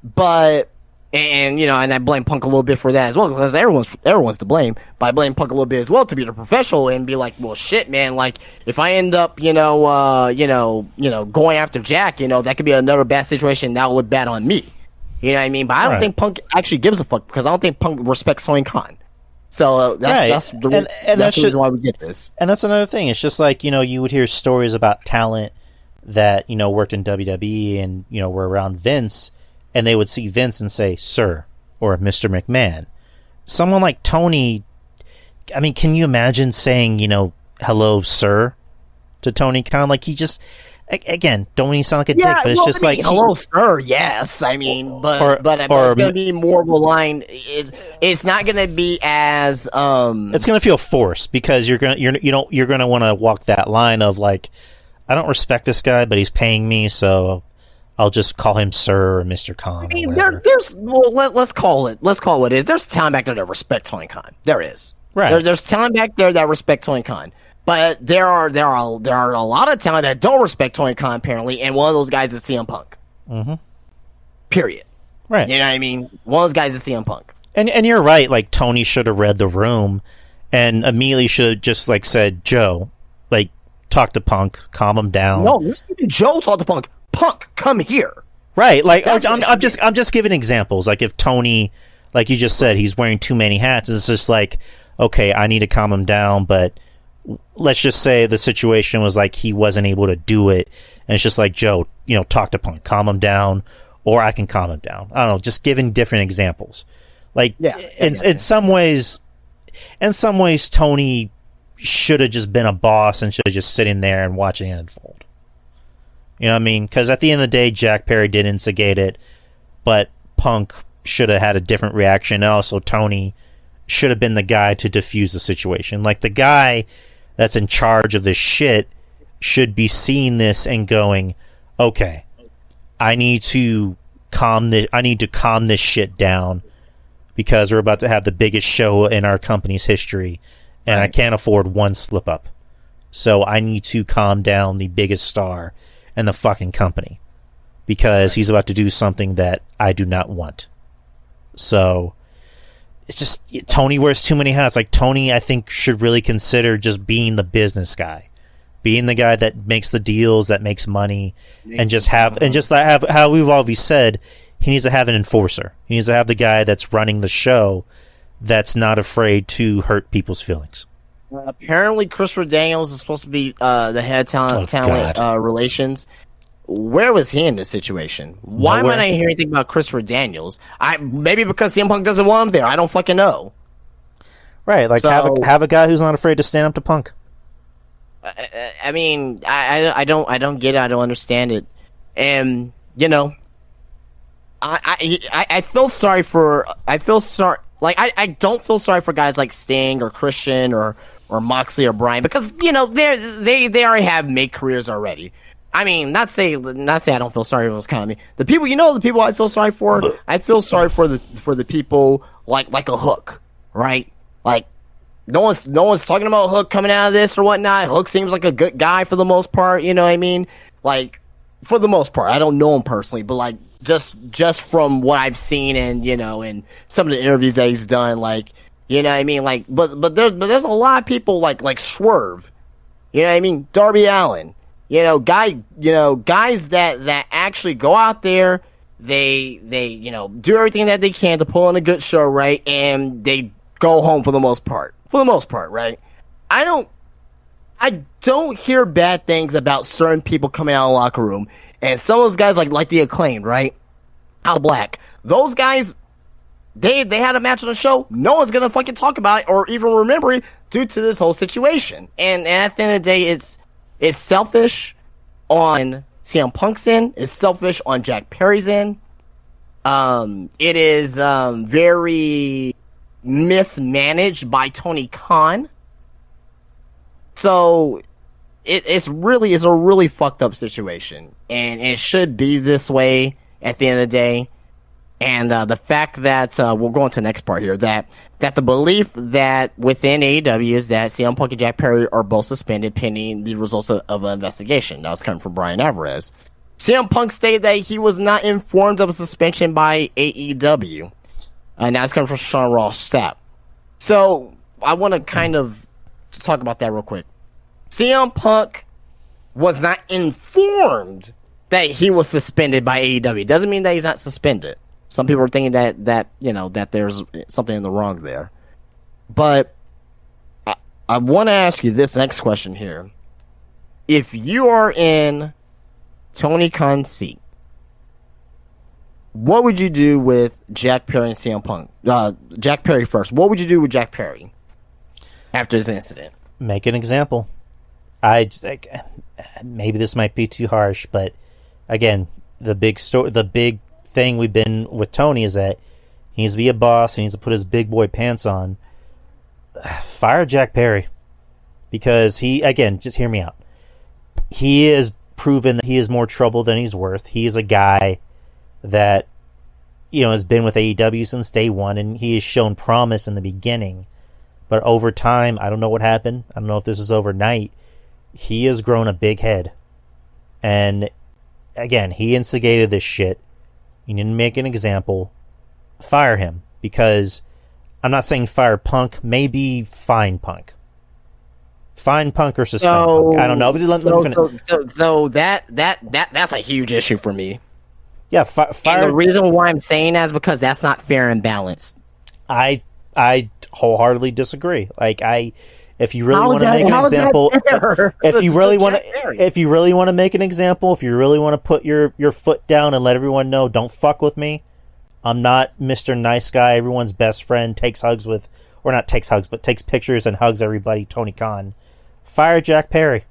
C: But, and I blame Punk a little bit for that as well because everyone's to blame. But I blame Punk a little bit as well to be the professional and be like, well, shit, man, like if I end up, going after Jack, that could be another bad situation. That would look bad on me. You know what I mean? But I don't think Punk actually gives a fuck because I don't think Punk respects Tony Khan. So that's the reason why we get this.
B: And that's another thing. It's just like, you would hear stories about talent that, worked in WWE and, were around Vince, and they would see Vince and say, sir, or Mr. McMahon. Someone like Tony, I mean, can you imagine saying, hello, sir, to Tony Khan? Like, he just, again, don't mean to sound like a dick, but it's just like...
C: Hello, sir, yes. I mean, but it's going to be more of a line. It's not going to be as...
B: It's going to feel forced, because you're going to want to walk that line of, like, I don't respect this guy, but he's paying me, so I'll just call him Sir or Mr. Khan. I mean,
C: let's call it what it is. There's talent back there that respect Tony Khan. There is.
B: Right.
C: There's talent back there that respect Tony Khan. But there are a lot of talent that don't respect Tony Khan, apparently, and one of those guys is CM Punk.
B: Mm-hmm.
C: Period.
B: Right.
C: You know what I mean? One of those guys is CM Punk.
B: And you're right, like, Tony should have read the room and immediately should have just, like, said, Joe, like, talk to Punk, calm him down.
C: No, Joe talk to Punk. Punk, come here.
B: Right, like, I'm just giving examples. Like, if Tony, like you just said, he's wearing too many hats, it's just like, okay, I need to calm him down, but let's just say the situation was like he wasn't able to do it, and it's just like, Joe, talk to Punk, calm him down, or I can calm him down. I don't know, just giving different examples. Like, in some ways, Tony should have just been a boss and should have just sitting there and watching it unfold. You know what I mean? Because at the end of the day, Jack Perry did instigate it, but Punk should have had a different reaction. And also, Tony should have been the guy to defuse the situation. Like, the guy that's in charge of this shit should be seeing this and going, okay, I need to calm this shit down because we're about to have the biggest show in our company's history, and I can't afford one slip up. So I need to calm down the biggest star in the fucking company because he's about to do something that I do not want. So it's just Tony wears too many hats. Like Tony, I think should really consider just being the business guy, being the guy that makes the deals, that makes money, and just have how we've always said. He needs to have an enforcer. He needs to have the guy that's running the show that's not afraid to hurt people's feelings.
C: Apparently, Christopher Daniels is supposed to be the head talent relations. Where was he in this situation? Why am I not hearing anything about Christopher Daniels? Maybe because CM Punk doesn't want him there. I don't fucking know.
B: Right, like have a guy who's not afraid to stand up to Punk.
C: I mean, I don't get it. I don't understand it, and I feel sorry for. I don't feel sorry for guys like Sting or Christian or Moxley or Bryan because they already have made careers already. I mean, not say I don't feel sorry for those kind of me. The people I feel sorry for. I feel sorry for the people like a Hook, right? Like no one's talking about Hook coming out of this or whatnot. Hook seems like a good guy for the most part. You know what I mean? Like for the most part, I don't know him personally, but like. Just from what I've seen and and some of the interviews that he's done, like what I mean, like but there's a lot of people like Swerve, what I mean, Darby Allin, guys that actually go out there, they do everything that they can to pull on a good show, right, and they go home for the most part, right. I don't hear bad things about certain people coming out of the locker room. And some of those guys, like the Acclaimed, right? Al Black. Those guys, they had a match on the show. No one's going to fucking talk about it or even remember it due to this whole situation. And at the end of the day, it's selfish on CM Punk's end. It's selfish on Jack Perry's end. It is very mismanaged by Tony Khan. So it's a really fucked up situation, and it should be this way at the end of the day. And the fact that we'll go into the next part here that the belief that within AEW is that CM Punk and Jack Perry are both suspended pending the results of an investigation. That was coming from Brian Alvarez. CM Punk stated that he was not informed of a suspension by AEW, and that's coming from Sean Ross Sapp. So I want to kind of talk about that real quick. CM Punk was not informed that he was suspended by AEW. Doesn't mean that he's not suspended. Some people are thinking that there's something in the wrong there. But I want to ask you this next question here. If you are in Tony Khan's seat, what would you do with Jack Perry and CM Punk? Jack Perry first. What would you do with Jack Perry after this incident?
B: Make an example. Maybe this might be too harsh, but again, the big thing we've been with Tony is that he needs to be a boss. He needs to put his big boy pants on. Fire Jack Perry, because just hear me out. He has proven that he is more trouble than he's worth. He is a guy that has been with AEW since day one, and he has shown promise in the beginning. But over time, I don't know what happened. I don't know if this is overnight. He has grown a big head. And again, he instigated this shit. You need to make an example. Fire him. Because I'm not saying fire Punk. Maybe fine Punk. Fine Punk or suspend Punk. I don't know. But let me finish.
C: So that's a huge issue for me.
B: Yeah, fire.
C: And the reason why I'm saying that is because that's not fair and balanced.
B: I wholeheartedly disagree. If you really want to make an example, if you really want to make an example, if you really want to put your foot down and let everyone know, don't fuck with me. I'm not Mr. Nice Guy, everyone's best friend, takes pictures and hugs everybody, Tony Khan. Fire Jack Perry.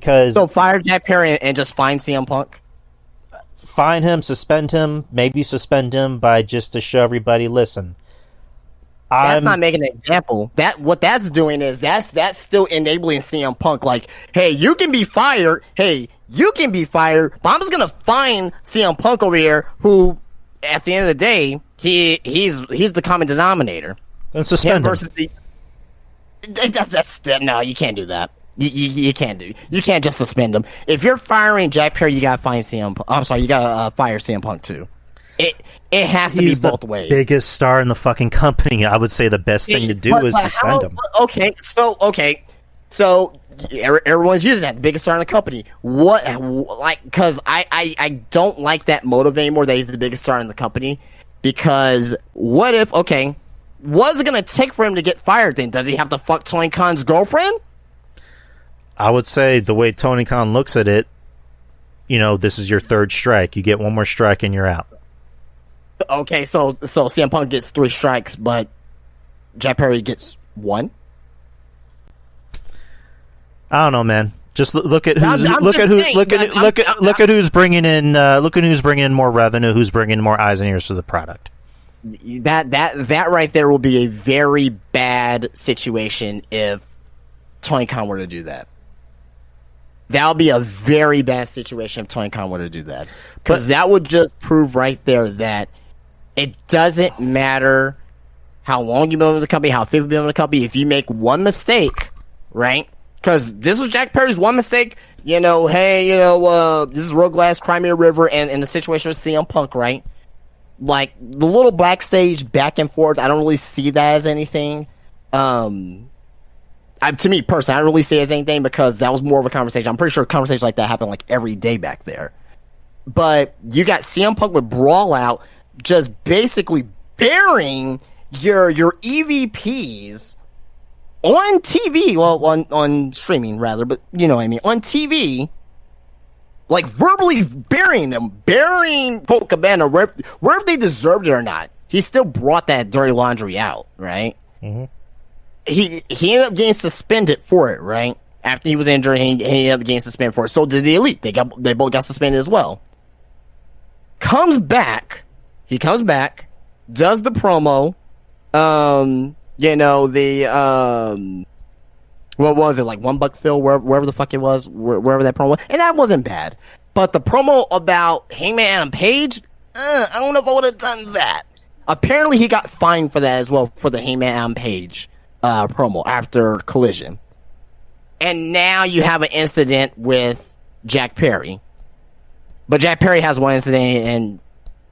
C: So fire Jack Perry and just fine CM Punk?
B: Fine him, suspend him, maybe suspend him by just to show everybody, listen.
C: That's not making an example. What that's doing is that's still enabling CM Punk. Like, hey, you can be fired. But I'm just gonna fine CM Punk over here, who, at the end of the day, he's the common denominator.
B: And suspend him.
C: No, you can't do that. You can't just suspend him. If you're firing Jack Perry, you gotta fire CM Punk. I'm sorry, you gotta fire CM Punk too. It has to be both ways.
B: Biggest star in the fucking company. I would say the best thing to do is suspend him.
C: Okay, so everyone's using that, the biggest star in the company. What, like, because I don't like that motive anymore that he's the biggest star in the company. Because what if, okay, what's it gonna take for him to get fired then? Does he have to fuck Tony Khan's girlfriend?
B: I would say the way Tony Khan looks at it, this is your third strike. You get one more strike and you're out.
C: Okay, so CM Punk gets 3 strikes, but Jack Perry gets 1.
B: I don't know, man. Just look at who's bringing in more revenue, who's bringing in more eyes and ears for the product.
C: That right there will be a very bad situation if Tony Khan were to do that. That would be a very bad situation if Tony Khan were to do that, because that would just prove right there that it doesn't matter how long you've been with the company, how faithful you've been with the company. If you make one mistake, right? Because this was Jack Perry's one mistake. This is Road Glass, Crimea River, and the situation with CM Punk, right? Like, the little backstage back and forth, I don't really see that as anything. To me personally, I don't really see it as anything, because that was more of a conversation. I'm pretty sure a conversation like that happened like every day back there. But you got CM Punk with Brawl out, just basically burying your EVPs on TV, well, on streaming rather, but you know what I mean, on TV, like verbally burying Colt Cabana wherever they deserved it or not. He still brought that dirty laundry out, right? Mm-hmm. He ended up getting suspended for it, right? After he was injured, he ended up getting suspended for it. So did the Elite. They both got suspended as well. He comes back, does the promo, what was it, like $1 Phil, wherever the fuck it was, wherever that promo was, and that wasn't bad. But the promo about Hangman Adam Page, I don't know if I would have done that. Apparently he got fined for that as well, for the Hangman Adam Page promo after Collision. And now you have an incident with Jack Perry. But Jack Perry has one incident, and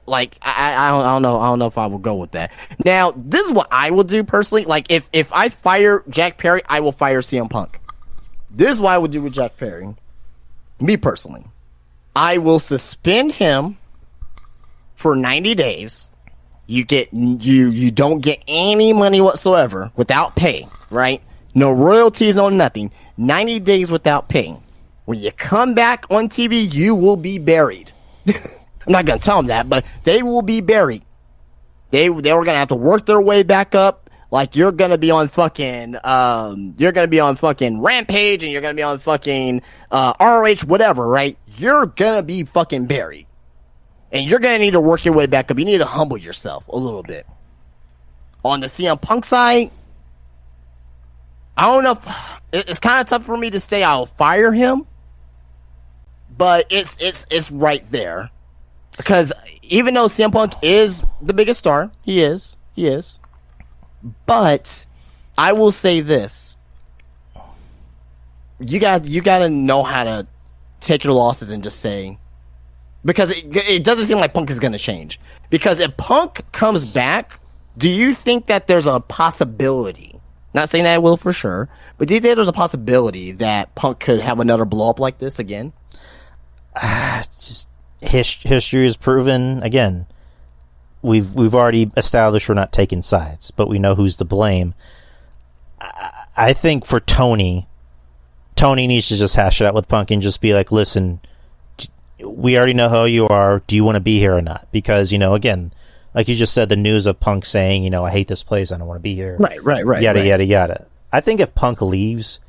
C: like I don't know if I will go with that. Now, this is what I will do personally. Like, if I fire Jack Perry, I will fire CM Punk. This is what I would do with Jack Perry. Me personally, I will suspend him for 90 days. You don't get any money whatsoever without pay, right? No royalties, no nothing. 90 days without pay. When you come back on TV, you will be buried. I'm not gonna tell them that, but they will be buried. They were gonna have to work their way back up. Like, you're gonna be on fucking Rampage, and you're gonna be on fucking ROH, whatever, right? You're gonna be fucking buried, and you're gonna need to work your way back up. You need to humble yourself a little bit. On the CM Punk side, I don't know. It's kind of tough for me to say I'll fire him, but it's right there. Because even though CM Punk is the biggest star, he is. But I will say this: you got to know how to take your losses and just say, because it doesn't seem like Punk is going to change. Because if Punk comes back, do you think that there's a possibility? Not saying that I will for sure, but do you think there's a possibility that Punk could have another blow up like this again?
B: Just history has proven, again, we've already established we're not taking sides, but we know who's to blame. I think for Tony needs to just hash it out with Punk and just be like, listen, we already know how you are. Do you want to be here or not? Because, again, like you just said, the news of Punk saying, I hate this place, I don't want to be here.
C: Right.
B: Yada. I think if Punk leaves,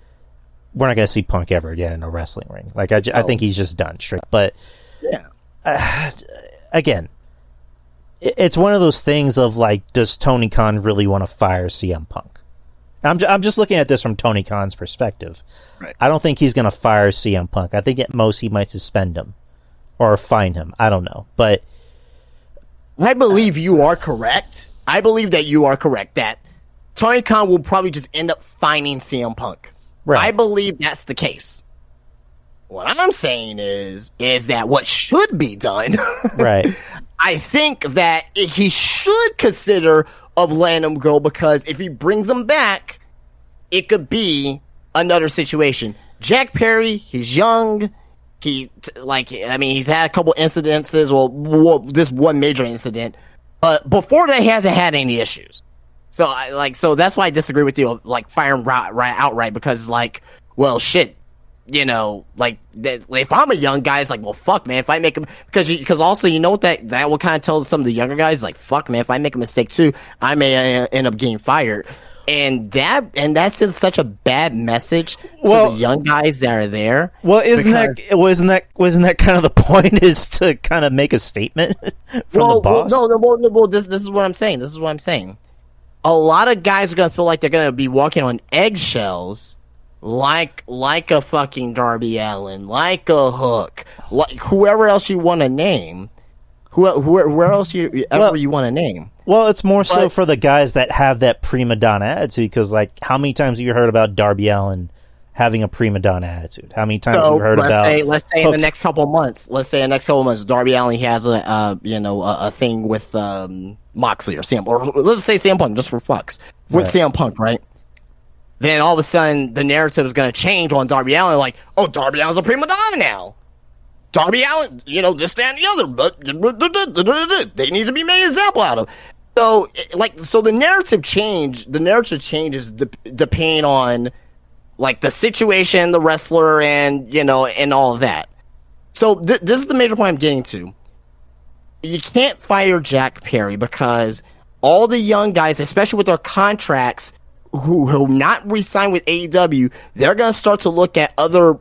B: we're not going to see Punk ever again in a wrestling ring. Like, I think he's just done straight. But,
C: yeah.
B: Again, it's one of those things of, like, does Tony Khan really want to fire CM Punk? I'm just looking at this from Tony Khan's perspective.
C: Right.
B: I don't think he's going to fire CM Punk. I think at most he might suspend him or fine him. I don't know. But
C: I believe you are correct. I believe that you are correct, that Tony Khan will probably just end up finding CM Punk.
B: Right.
C: I believe that's the case. What I'm saying is that what should be done,
B: right?
C: I think that he should consider of letting him go, because if he brings him back, it could be another situation. Jack Perry, he's young. He's had a couple incidences. Well, this one major incident, but before that, he hasn't had any issues. So so that's why I disagree with you, like firing right outright, because well, shit. If I'm a young guy, it's like, well, fuck, man. If I make him, because also, you know what that will kind of tell some of the younger guys, like, fuck, man. If I make a mistake too, I may end up getting fired, and that's just such a bad message to the young guys that are there.
B: Well, wasn't that kind of the point, is to kind of make a statement from the boss?
C: No. This is what I'm saying. A lot of guys are gonna feel like they're gonna be walking on eggshells. Like a fucking Darby Allin, like a Hook, like whoever else you want to name, whoever else you want to name.
B: Well, it's more so for the guys that have that prima donna attitude, because how many times have you heard about Darby Allin having a prima donna attitude? How many times have you heard about?
C: Let's say in the next couple of months, Darby Allin has a thing with Moxley or CM, or let's say CM Punk, just for fucks, with CM Punk, right? Then all of a sudden, the narrative is going to change on Darby Allin. Like, oh, Darby Allin's a prima donna now. Darby Allin, this, that, and the other. But they need to be made an example out of. So the narrative changes depending on the situation, the wrestler, and and all of that. So this is the major point I'm getting to. You can't fire Jack Perry, because all the young guys, especially with their contracts, who not re-sign with AEW, they're gonna start to look at other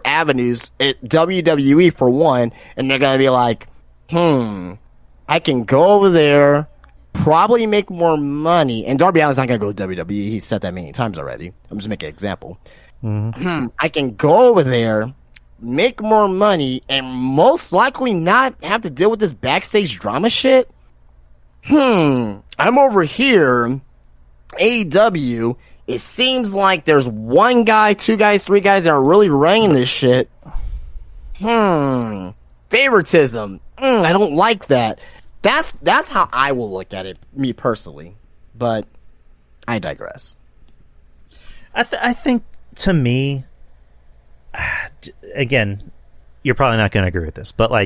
C: avenues at WWE for one, and they're gonna be like, I can go over there, probably make more money. And Darby Allin's not gonna go to WWE. He's said that many times already. I'm just making an example. I can go over there, make more money, and most likely not have to deal with this backstage drama shit. I'm over here, AEW, it seems like there's one guy, two guys, three guys that are really running this shit. Favoritism. I don't like that. That's how I will look at it, me personally. But I digress.
B: I think, to me, again, you're probably not going to agree with this, but I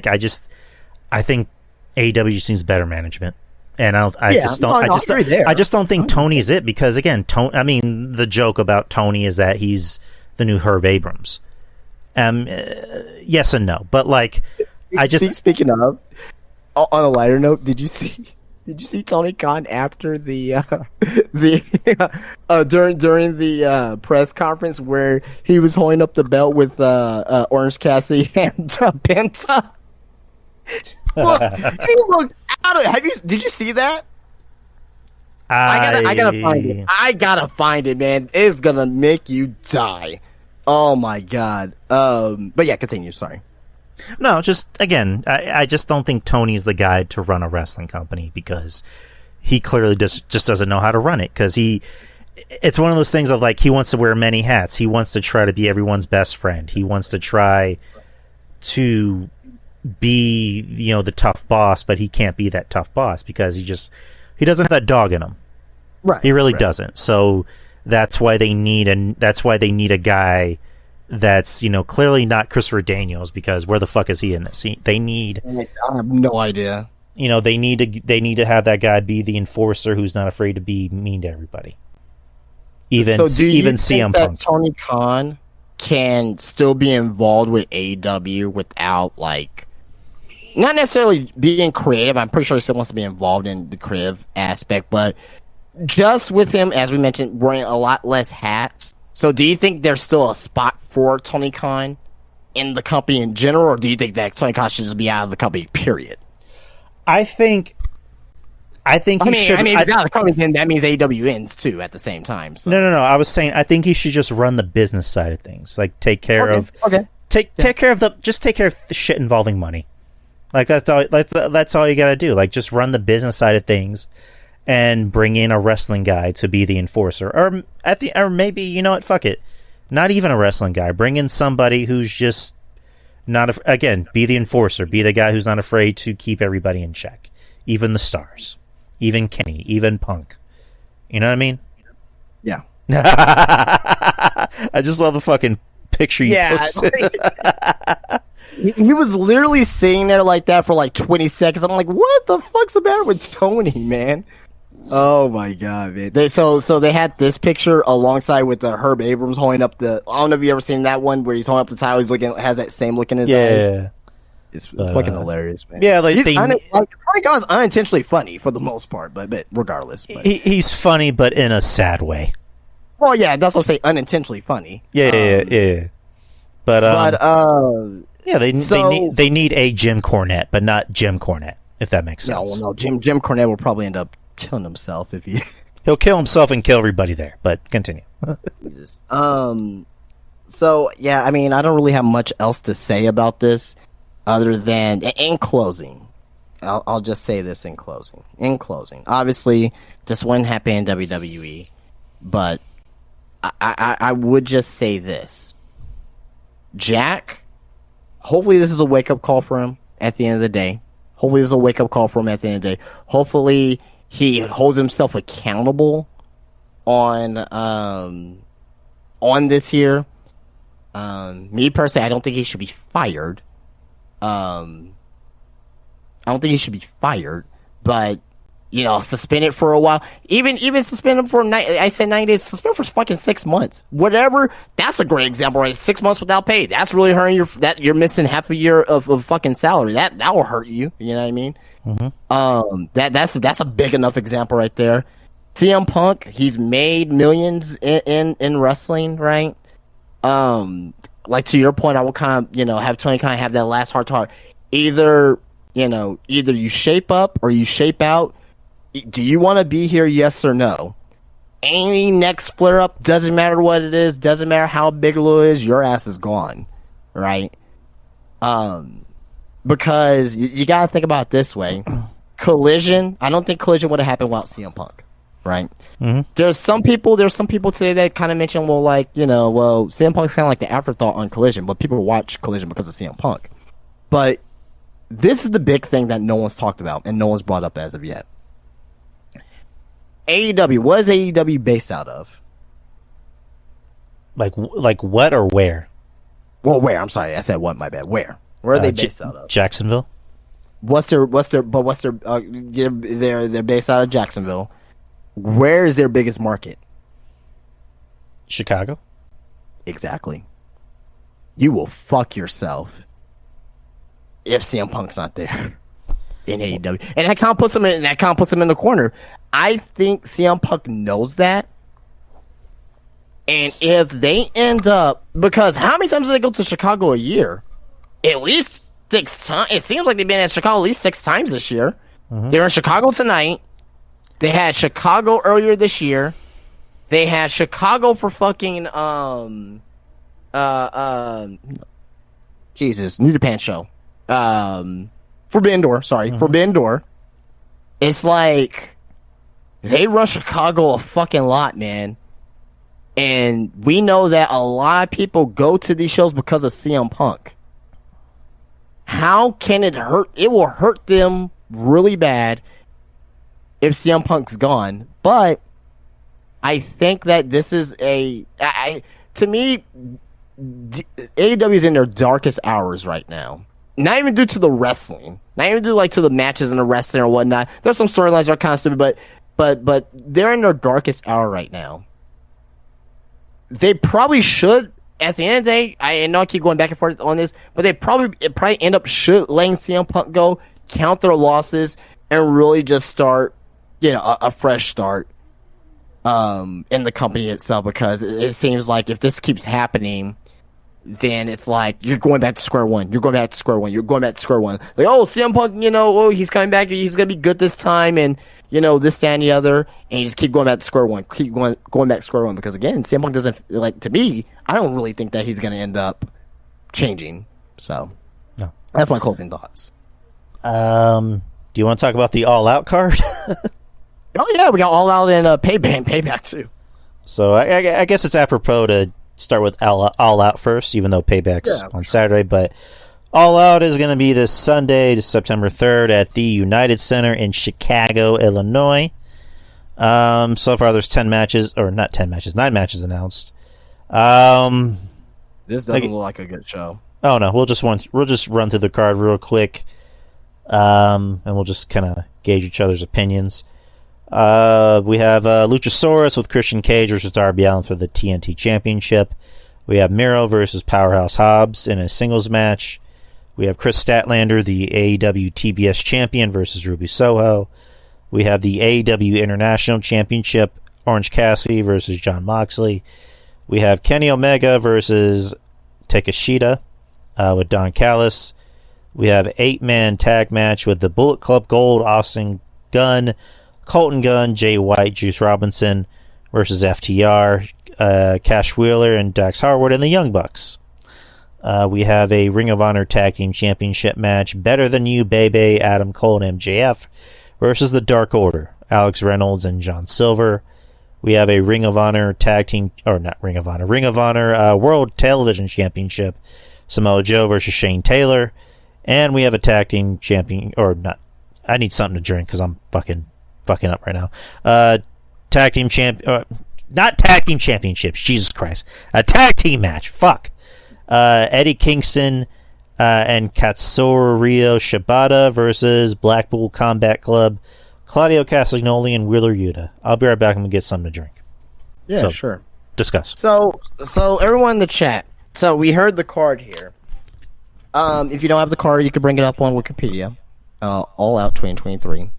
B: think AEW seems better management. And I just don't think Tony's it, because again, the joke about Tony is that he's the new Herb Abrams. Yes and no, but
C: speaking of, on a lighter note, did you see Tony Khan after the during the press conference where he was holding up the belt with Orange Cassidy and Penta? Look, he looked out of. Did you see that? I gotta find it. I gotta find it, man. It's gonna make you die. Oh my god. But yeah, continue. Sorry.
B: No, just again, I just don't think Tony's the guy to run a wrestling company, because he clearly just doesn't know how to run it. Because it's one of those things of he wants to wear many hats. He wants to try to be everyone's best friend. He wants to try to be the tough boss, but he can't be that tough boss because he doesn't have that dog in him.
C: Right.
B: He really doesn't. So that's why they need a guy that's clearly not Christopher Daniels, because where the fuck is he in this? I
C: have no idea.
B: They need to have that guy be the enforcer who's not afraid to be mean to everybody. Even CM Punk.
C: Tony Khan can still be involved with AEW without not necessarily being creative. I'm pretty sure he still wants to be involved in the creative aspect, but just with him, as we mentioned, wearing a lot less hats. So do you think there's still a spot for Tony Khan in the company in general, or do you think that Tony Khan should just be out of the company, period?
B: I think if he's out
C: of the company, then that means AEW ends too at the same time. So.
B: No. I was saying I think he should just run the business side of things, take care of take care of the shit involving money. That's all you got to do. Just run the business side of things, and bring in a wrestling guy to be the enforcer, or maybe, you know what, fuck it, not even a wrestling guy. Bring in somebody who's just not again, be the enforcer, be the guy who's not afraid to keep everybody in check, even the stars, even Kenny, even Punk. You know what I mean?
C: Yeah.
B: I just love the fucking picture you posted.
C: He was literally sitting there like that for like 20 seconds. I'm like, what the fuck's the matter with Tony, man? Oh my god, man. So they had this picture alongside with the Herb Abrams holding up the. I don't know if you ever seen that one where he's holding up the title. He's has that same look in his eyes.
B: Yeah,
C: it's fucking hilarious, man.
B: Yeah, like
C: Tony Khan's unintentionally funny for the most part, but regardless,
B: he's funny, but in a sad way.
C: Well, yeah, that's what I'm saying. Unintentionally funny.
B: Yeah. But yeah, they need a Jim Cornette, but not Jim Cornette, if that makes sense.
C: No, Jim Cornette will probably end up killing himself if he.
B: He'll kill himself and kill everybody there. But continue.
C: So yeah, I mean, I don't really have much else to say about this, other than in closing. I'll just say this in closing. In closing, obviously, this wouldn't happen in WWE, but I would just say this. Jack, hopefully this is a wake-up call for him at the end of the day. Hopefully this is a wake-up call for him at the end of the day. Hopefully he holds himself accountable on this here. Me personally, I don't think he should be fired. I don't think he should be fired, but you know, suspend it for a while. Even suspend him for I said 9 days. Suspend for fucking 6 months. Whatever. That's a great example, right? 6 months without pay. That's really hurting you're missing half a year of fucking salary. That will hurt you. You know what I mean? Mm-hmm. That's a big enough example right there. CM Punk, he's made millions in wrestling, right? Like to your point, I will kind of have Tony kind of have that last heart to heart. Either you shape up or you shape out. Do you want to be here? Yes or no? Any next flare up, doesn't matter what it is, doesn't matter how big or little it is, your ass is gone, right? Because you got to think about it this way. Collision, I don't think Collision would have happened without CM Punk, right? Mm-hmm. There's some people today that kind of mention, CM Punk's kind of like the afterthought on Collision, but people watch Collision because of CM Punk. But this is the big thing that no one's talked about and no one's brought up as of yet. AEW, what is AEW based out of?
B: Like what or where?
C: Well, where? I'm sorry, I said what? My bad. Where are they based out of?
B: Jacksonville.
C: They're based out of Jacksonville. Where is their biggest market?
B: Chicago.
C: Exactly. You will fuck yourself if CM Punk's not there in AEW, and that kind of puts him in the corner. I think CM Punk knows that, and if they end up, because how many times do they go to Chicago a year? At least 6 times. It seems like they've been at Chicago at least 6 times this year. Mm-hmm. They're in Chicago tonight. They had Chicago earlier this year. They had Chicago for fucking New Japan show. Forbidden Door, sorry. Mm-hmm. Forbidden Door. It's like they run Chicago a fucking lot, man. And we know that a lot of people go to these shows because of CM Punk. How can it hurt? It will hurt them really bad if CM Punk's gone. But I think that this is to me, AEW is in their darkest hours right now. Not even due to the wrestling. Not even due to the matches and the wrestling or whatnot. There's some storylines that are kind of stupid, but they're in their darkest hour right now. They probably should, at the end of the day, I know I keep going back and forth on this, but it probably end up letting CM Punk go, count their losses, and really just start, a fresh start in the company itself, because it seems like if this keeps happening, then it's like you're going back to square one. You're going back to square one. Like, oh, CM Punk, he's coming back. He's going to be good this time, and, this, that, and the other. And you just keep going back to square one. Keep going back to square one. Because, again, CM Punk doesn't, to me, I don't really think that he's going to end up changing. So, no. That's my closing thoughts.
B: Do you want to talk about the All Out card?
C: Oh yeah, we got All Out and Payback too.
B: So I guess it's apropos to start with All Out first, even though Payback's on Saturday. But All Out is going to be this Sunday, September 3rd, at the United Center in Chicago, Illinois. So far, there's 9 matches announced.
C: This doesn't look like a good show.
B: Oh no, we'll just run through the card real quick, and we'll just kind of gauge each other's opinions. We have Luchasaurus with Christian Cage versus Darby Allin for the TNT Championship. We have Miro versus Powerhouse Hobbs in a singles match. We have Chris Statlander, the AEW TBS champion, versus Ruby Soho. We have the AEW International Championship, Orange Cassidy versus Jon Moxley. We have Kenny Omega versus Takeshita with Don Callis. We have an 8-man tag match with the Bullet Club Gold, Austin Gunn, Colton Gunn, Jay White, Juice Robinson versus FTR, Cash Wheeler, and Dax Harwood, and the Young Bucks. We have a Ring of Honor Tag Team Championship match, Better Than You, Bebe, Adam Cole, and MJF versus the Dark Order, Alex Reynolds and John Silver. We have a Ring of Honor Ring of Honor World Television Championship, Samoa Joe versus Shane Taylor. And we have a tag team champion, I need something to drink because I'm fucking up right now. Not tag team championships, Jesus Christ. A tag team match, fuck. Eddie Kingston and Katsuyori Shibata versus Blackpool Combat Club, Claudio Castagnoli and Wheeler Yuta. I'll be right back and get something to drink.
C: Yeah, sure.
B: Discuss.
C: So everyone in the chat. So we heard the card here. If you don't have the card, you can bring it up on Wikipedia. All Out 2023.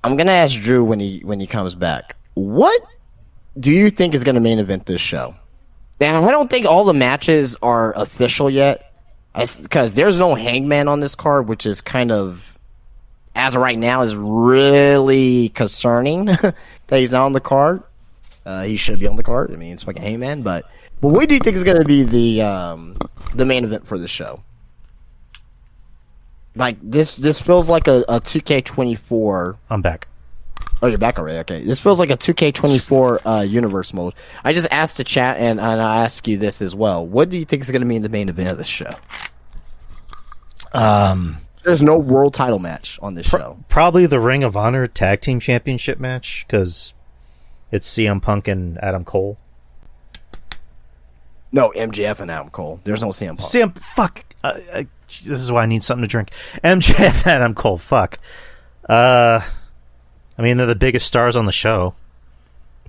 C: I'm gonna ask Drew when he comes back. What do you think is gonna main event this show? And I don't think all the matches are official yet, because there's no Hangman on this card, which is kind of, as of right now, is really concerning that he's not on the card. He should be on the card. I mean, it's fucking Hangman, but what do you think is going to be the main event for the show? Like this feels like a 2K24.
B: I'm back.
C: Oh, you're back already. Okay, this feels like a 2K24 universe mode. I just asked the chat, and I ask you this as well. What do you think is going to be the main event of this show? There's no world title match on this show.
B: Probably the Ring of Honor Tag Team Championship match, because it's CM Punk and Adam Cole.
C: No, MJF and Adam Cole. There's no CM Punk.
B: Fuck. This is why I need something to drink. MJF and Adam Cole. Fuck. I mean, they're the biggest stars on the show.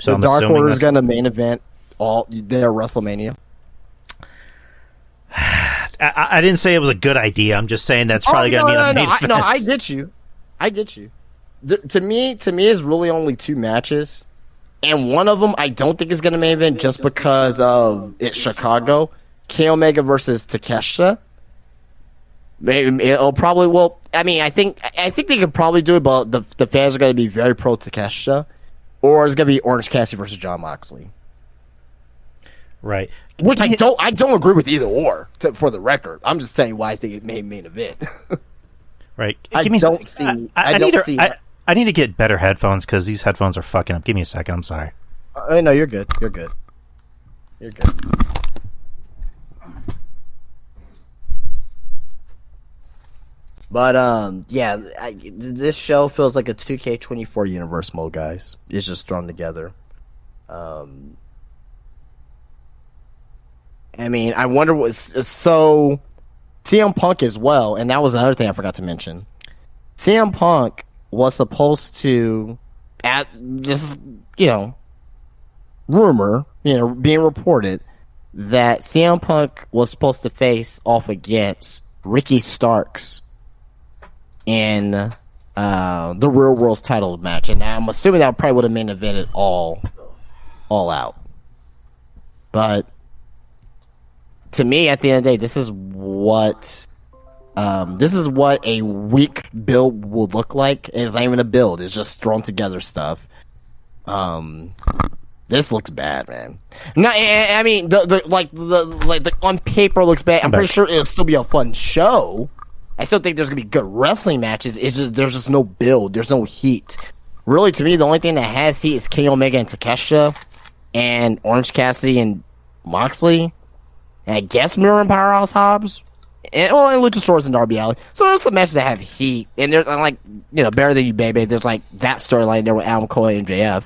B: So
C: the Dark Order is going to main event their WrestleMania.
B: I didn't say it was a good idea. I'm just saying that's probably going to be the main event.
C: No, I get you. To me, it's really only 2 matches. And one of them I don't think is going to main event just because of it's Chicago. Kenny Omega versus Takeshita. Maybe it'll probably. Well, I mean, I think they could probably do it, but the fans are going to be very pro Takeshita, or it's going to be Orange Cassidy versus Jon Moxley.
B: Right.
C: Which I don't agree with either or. For the record, I'm just saying why I think it may main event.
B: Right.
C: I
B: need to get better headphones because these headphones are fucking up. Give me a second. I'm sorry.
C: No, you're good. You're good. But yeah, this show feels like a 2K24 universe mode, guys. It's just thrown together. I mean, I wonder so CM Punk as well, and that was the other thing I forgot to mention. CM Punk was supposed to, at this, rumor, being reported that CM Punk was supposed to face off against Ricky Starks in the Real World's title match, and I'm assuming that probably would have main evented all out. But to me, at the end of the day, this is what a weak build will look like. And it's not even a build; it's just thrown together stuff. This looks bad, man. No, I mean, the on paper looks bad. I'm pretty sure it'll still be a fun show. I still think there's gonna be good wrestling matches. It's just there's just no build. There's no heat. really, to me, the only thing that has heat is Kenny Omega and Takeshita, and Orange Cassidy and Moxley, and I guess Miro and Powerhouse Hobbs, and Luchasaurus and Darby Allin. So there's some matches that have heat, and there's like, Better Than You Baby. There's like that storyline there with Adam Cole and MJF,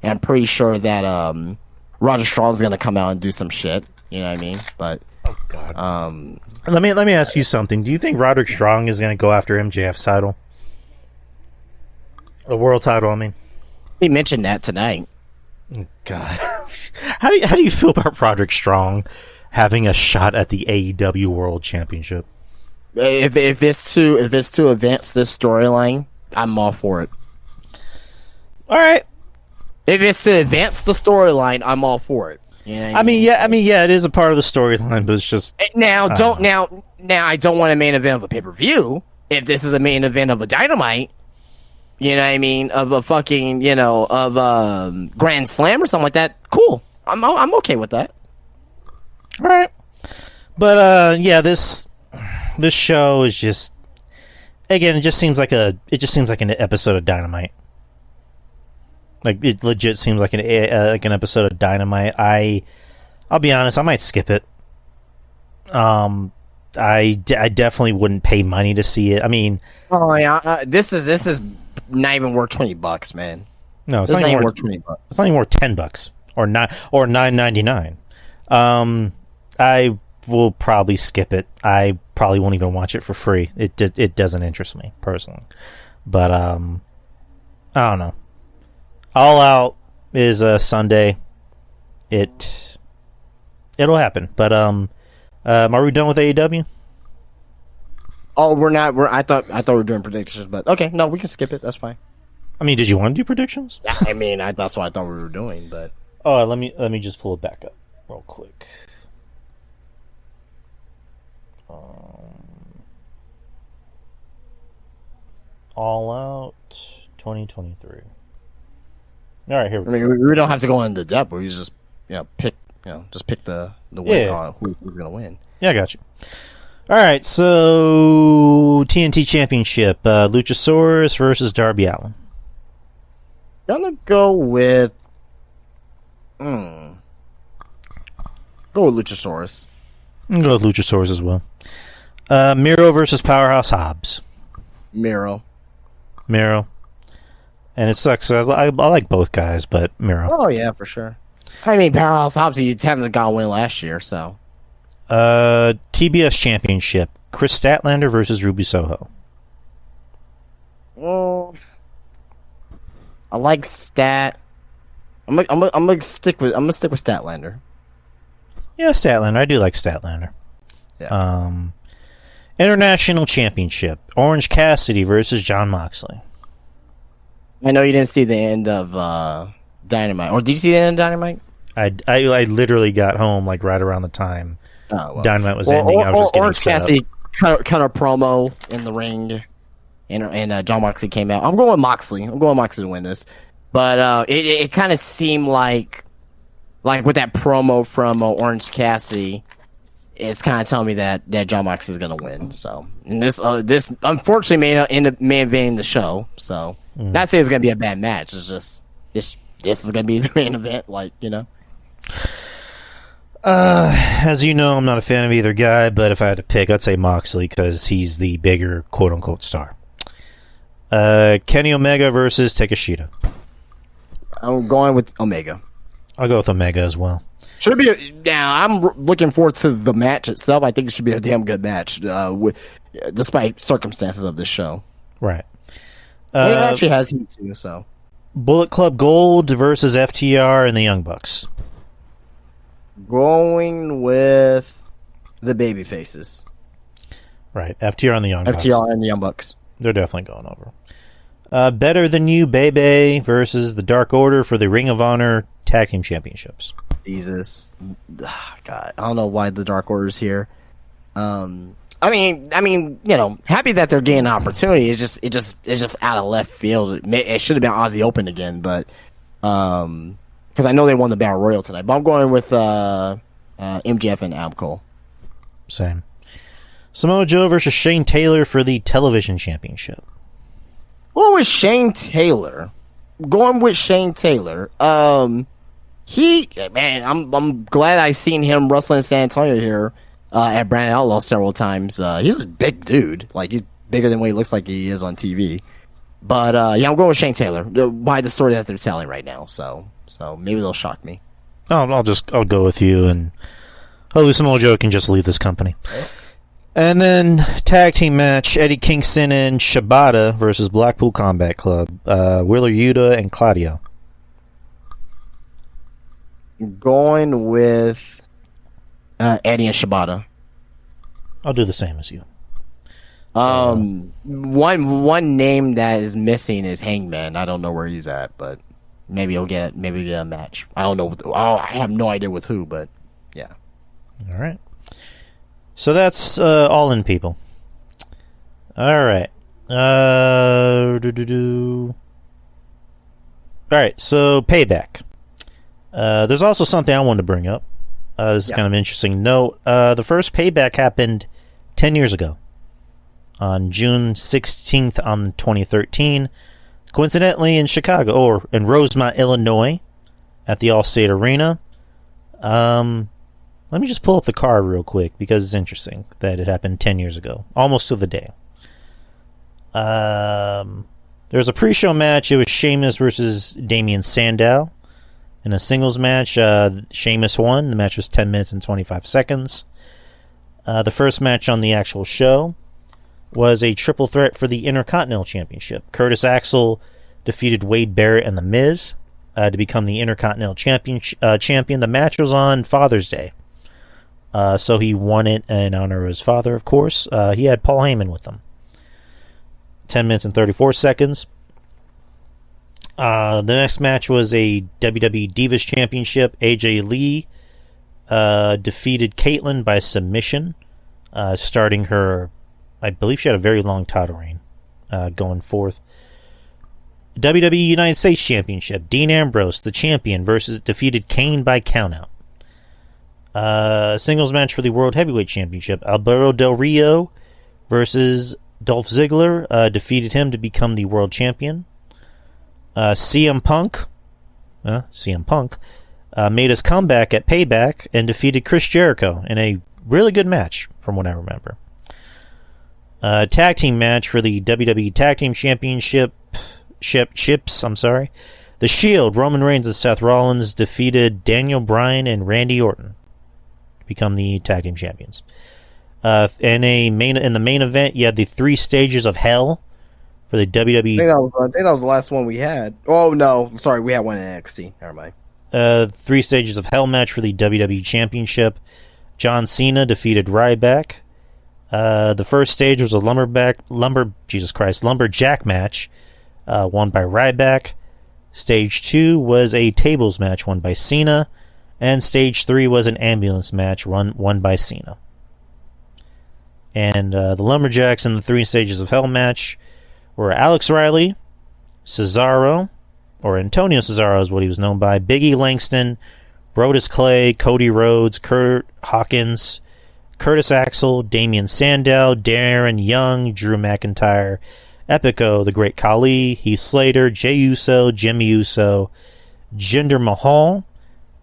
C: and I'm pretty sure that Roger Strong's gonna come out and do some shit. You know what I mean? But
B: oh god. Let me ask you something. Do you think Roderick Strong is gonna go after MJF's title? The world title, I mean.
C: He mentioned that tonight.
B: God, how do you feel about Roderick Strong having a shot at the AEW World Championship?
C: If it's to advance this storyline, I'm all for it.
B: All right.
C: If it's to advance the storyline, I'm all for it. You know what
B: I mean, it is a part of the storyline, but it's just
C: now I don't want a main event of a pay-per-view. If this is a main event of a Dynamite, you know what I mean, of a fucking, Grand Slam or something like that, cool. I'm okay with that.
B: All right. But this show is just, again, it just seems like an episode of Dynamite. Like, it legit seems like an episode of Dynamite. I'll be honest, I might skip it. I definitely wouldn't pay money to see it. I mean,
C: oh yeah, this is not even worth $20, man.
B: No, it's not even worth $20. It's not even worth $10 or $9.99. I will probably skip it. I probably won't even watch it for free. It doesn't interest me personally. But I don't know. All Out is Sunday. It'll happen. But are we done with AEW?
C: Oh, we're not. I thought we were doing predictions, but okay, no, we can skip it. That's fine.
B: I mean, did you want to do predictions?
C: I mean, that's what I thought we were doing, but
B: let me just pull it back up real quick. All Out 2023. All right, here we go.
C: I mean, we don't have to go into depth. We just pick the win who's gonna win.
B: Yeah, I got you. All right, so TNT Championship, Luchasaurus versus Darby Allin.
C: Gonna go with Luchasaurus.
B: I'm gonna go with Luchasaurus as well. Miro versus Powerhouse Hobbs.
C: Miro.
B: And it sucks. I like both guys, but Miro.
C: Oh yeah, for sure. I mean, Powerhouse Hobbs, you haven't got a win last year, so.
B: TBS Championship, Chris Statlander versus Ruby Soho.
C: Well, I like Stat. I'm gonna stick with Statlander.
B: Yeah, Statlander. I do like Statlander.
C: Yeah.
B: International Championship, Orange Cassidy versus Jon Moxley.
C: I know you didn't see the end of Dynamite, or did you see the end of Dynamite?
B: I literally got home like right around the time Dynamite was ending. I was just getting
C: Orange Cassidy cut a promo in the ring, and Jon Moxley came out. I'm going with Moxley. I'm going with Moxley to win this, but it kind of seemed like with that promo from Orange Cassidy, it's kind of telling me that Jon Moxley is going to win. So, and this unfortunately may end up main eventing the show. So, not saying it's going to be a bad match. It's just this is going to be the main event,
B: As you know, I'm not a fan of either guy, but if I had to pick, I'd say Moxley because he's the bigger quote-unquote star. Kenny Omega versus Takeshita.
C: I'm going with Omega.
B: I'll go with Omega as well.
C: Should be now. I'm looking forward to the match itself. I think it should be a damn good match, despite circumstances of this show.
B: Right.
C: It actually has heat too. So,
B: Bullet Club Gold versus FTR and the Young Bucks.
C: Going with the baby faces.
B: Right, FTR and the Young Bucks.
C: FTR and the Young Bucks.
B: They're definitely going over. Better Than You, Bebe versus the Dark Order for the Ring of Honor Tag Team Championships.
C: Jesus, God, I don't know why the Dark Order's here. I mean, happy that they're getting an opportunity. It's just out of left field. It should have been Aussie Open again, but because I know they won the Battle Royal tonight. But I'm going with MJF and Adam Cole.
B: Same. Samoa Joe versus Shane Taylor for the Television Championship.
C: What was Shane Taylor? going with Shane Taylor. I'm glad I've seen him wrestle in San Antonio here at Brand Outlaw several times. He's a big dude. Like, he's bigger than what he looks like he is on TV. But I'm going with Shane Taylor by the story that they're telling right now. So maybe they'll shock me.
B: I'll go with you, and hopefully Samoa Joe can just leave this company. And then tag team match: Eddie Kingston and Shibata versus Blackpool Combat Club. Wheeler Yuta and Claudio.
C: Going with Eddie and Shibata.
B: I'll do the same as you.
C: One name that is missing is Hangman. I don't know where he's at, but maybe he'll get a match. I don't know. I have no idea with who, but yeah.
B: All right. So that's all in, people. All right. All right. So Payback. There's also something I wanted to bring up. This is kind of an interesting note. The first Payback happened 10 years ago, on June 16th on 2013, coincidentally in Chicago, or in Rosemont, Illinois, at the Allstate Arena. Let me just pull up the card real quick, because it's interesting that it happened 10 years ago, almost to the day. There was a pre-show match. It was Sheamus versus Damian Sandow. In a singles match, Sheamus won. The match was 10 minutes and 25 seconds. The first match on the actual show was a triple threat for the Intercontinental Championship. Curtis Axel defeated Wade Barrett and The Miz to become the Intercontinental champion. The match was on Father's Day. So he won it in honor of his father, of course. He had Paul Heyman with him. 10 minutes and 34 seconds. The next match was a WWE Divas Championship. AJ Lee defeated Caitlyn by submission, starting her, I believe she had a very long title reign going forth. WWE United States Championship. Dean Ambrose, the champion, defeated Kane by countout. Singles match for the World Heavyweight Championship. Alberto Del Rio versus Dolph Ziggler, defeated him to become the world champion. CM Punk made his comeback at Payback and defeated Chris Jericho in a really good match, from what I remember. Tag team match for the WWE Tag Team Championship. The Shield, Roman Reigns and Seth Rollins defeated Daniel Bryan and Randy Orton to become the Tag Team Champions. In the main event, you had the 3 stages of hell for the WWE.
C: I think that was the last one we had. Oh no, sorry, we had one in NXT. Never mind.
B: 3 stages of hell match for the WWE Championship. John Cena defeated Ryback. The first stage was a lumberjack match, won by Ryback. Stage 2 was a tables match, won by Cena, and stage 3 was an ambulance match, won by Cena. And the lumberjacks in the 3 stages of hell match were Alex Riley, Cesaro, or Antonio Cesaro is what he was known by, Big E Langston, Brodus Clay, Cody Rhodes, Kurt Hawkins, Curtis Axel, Damian Sandow, Darren Young, Drew McIntyre, Epico, the Great Khali, Heath Slater, Jey Uso, Jimmy Uso, Jinder Mahal,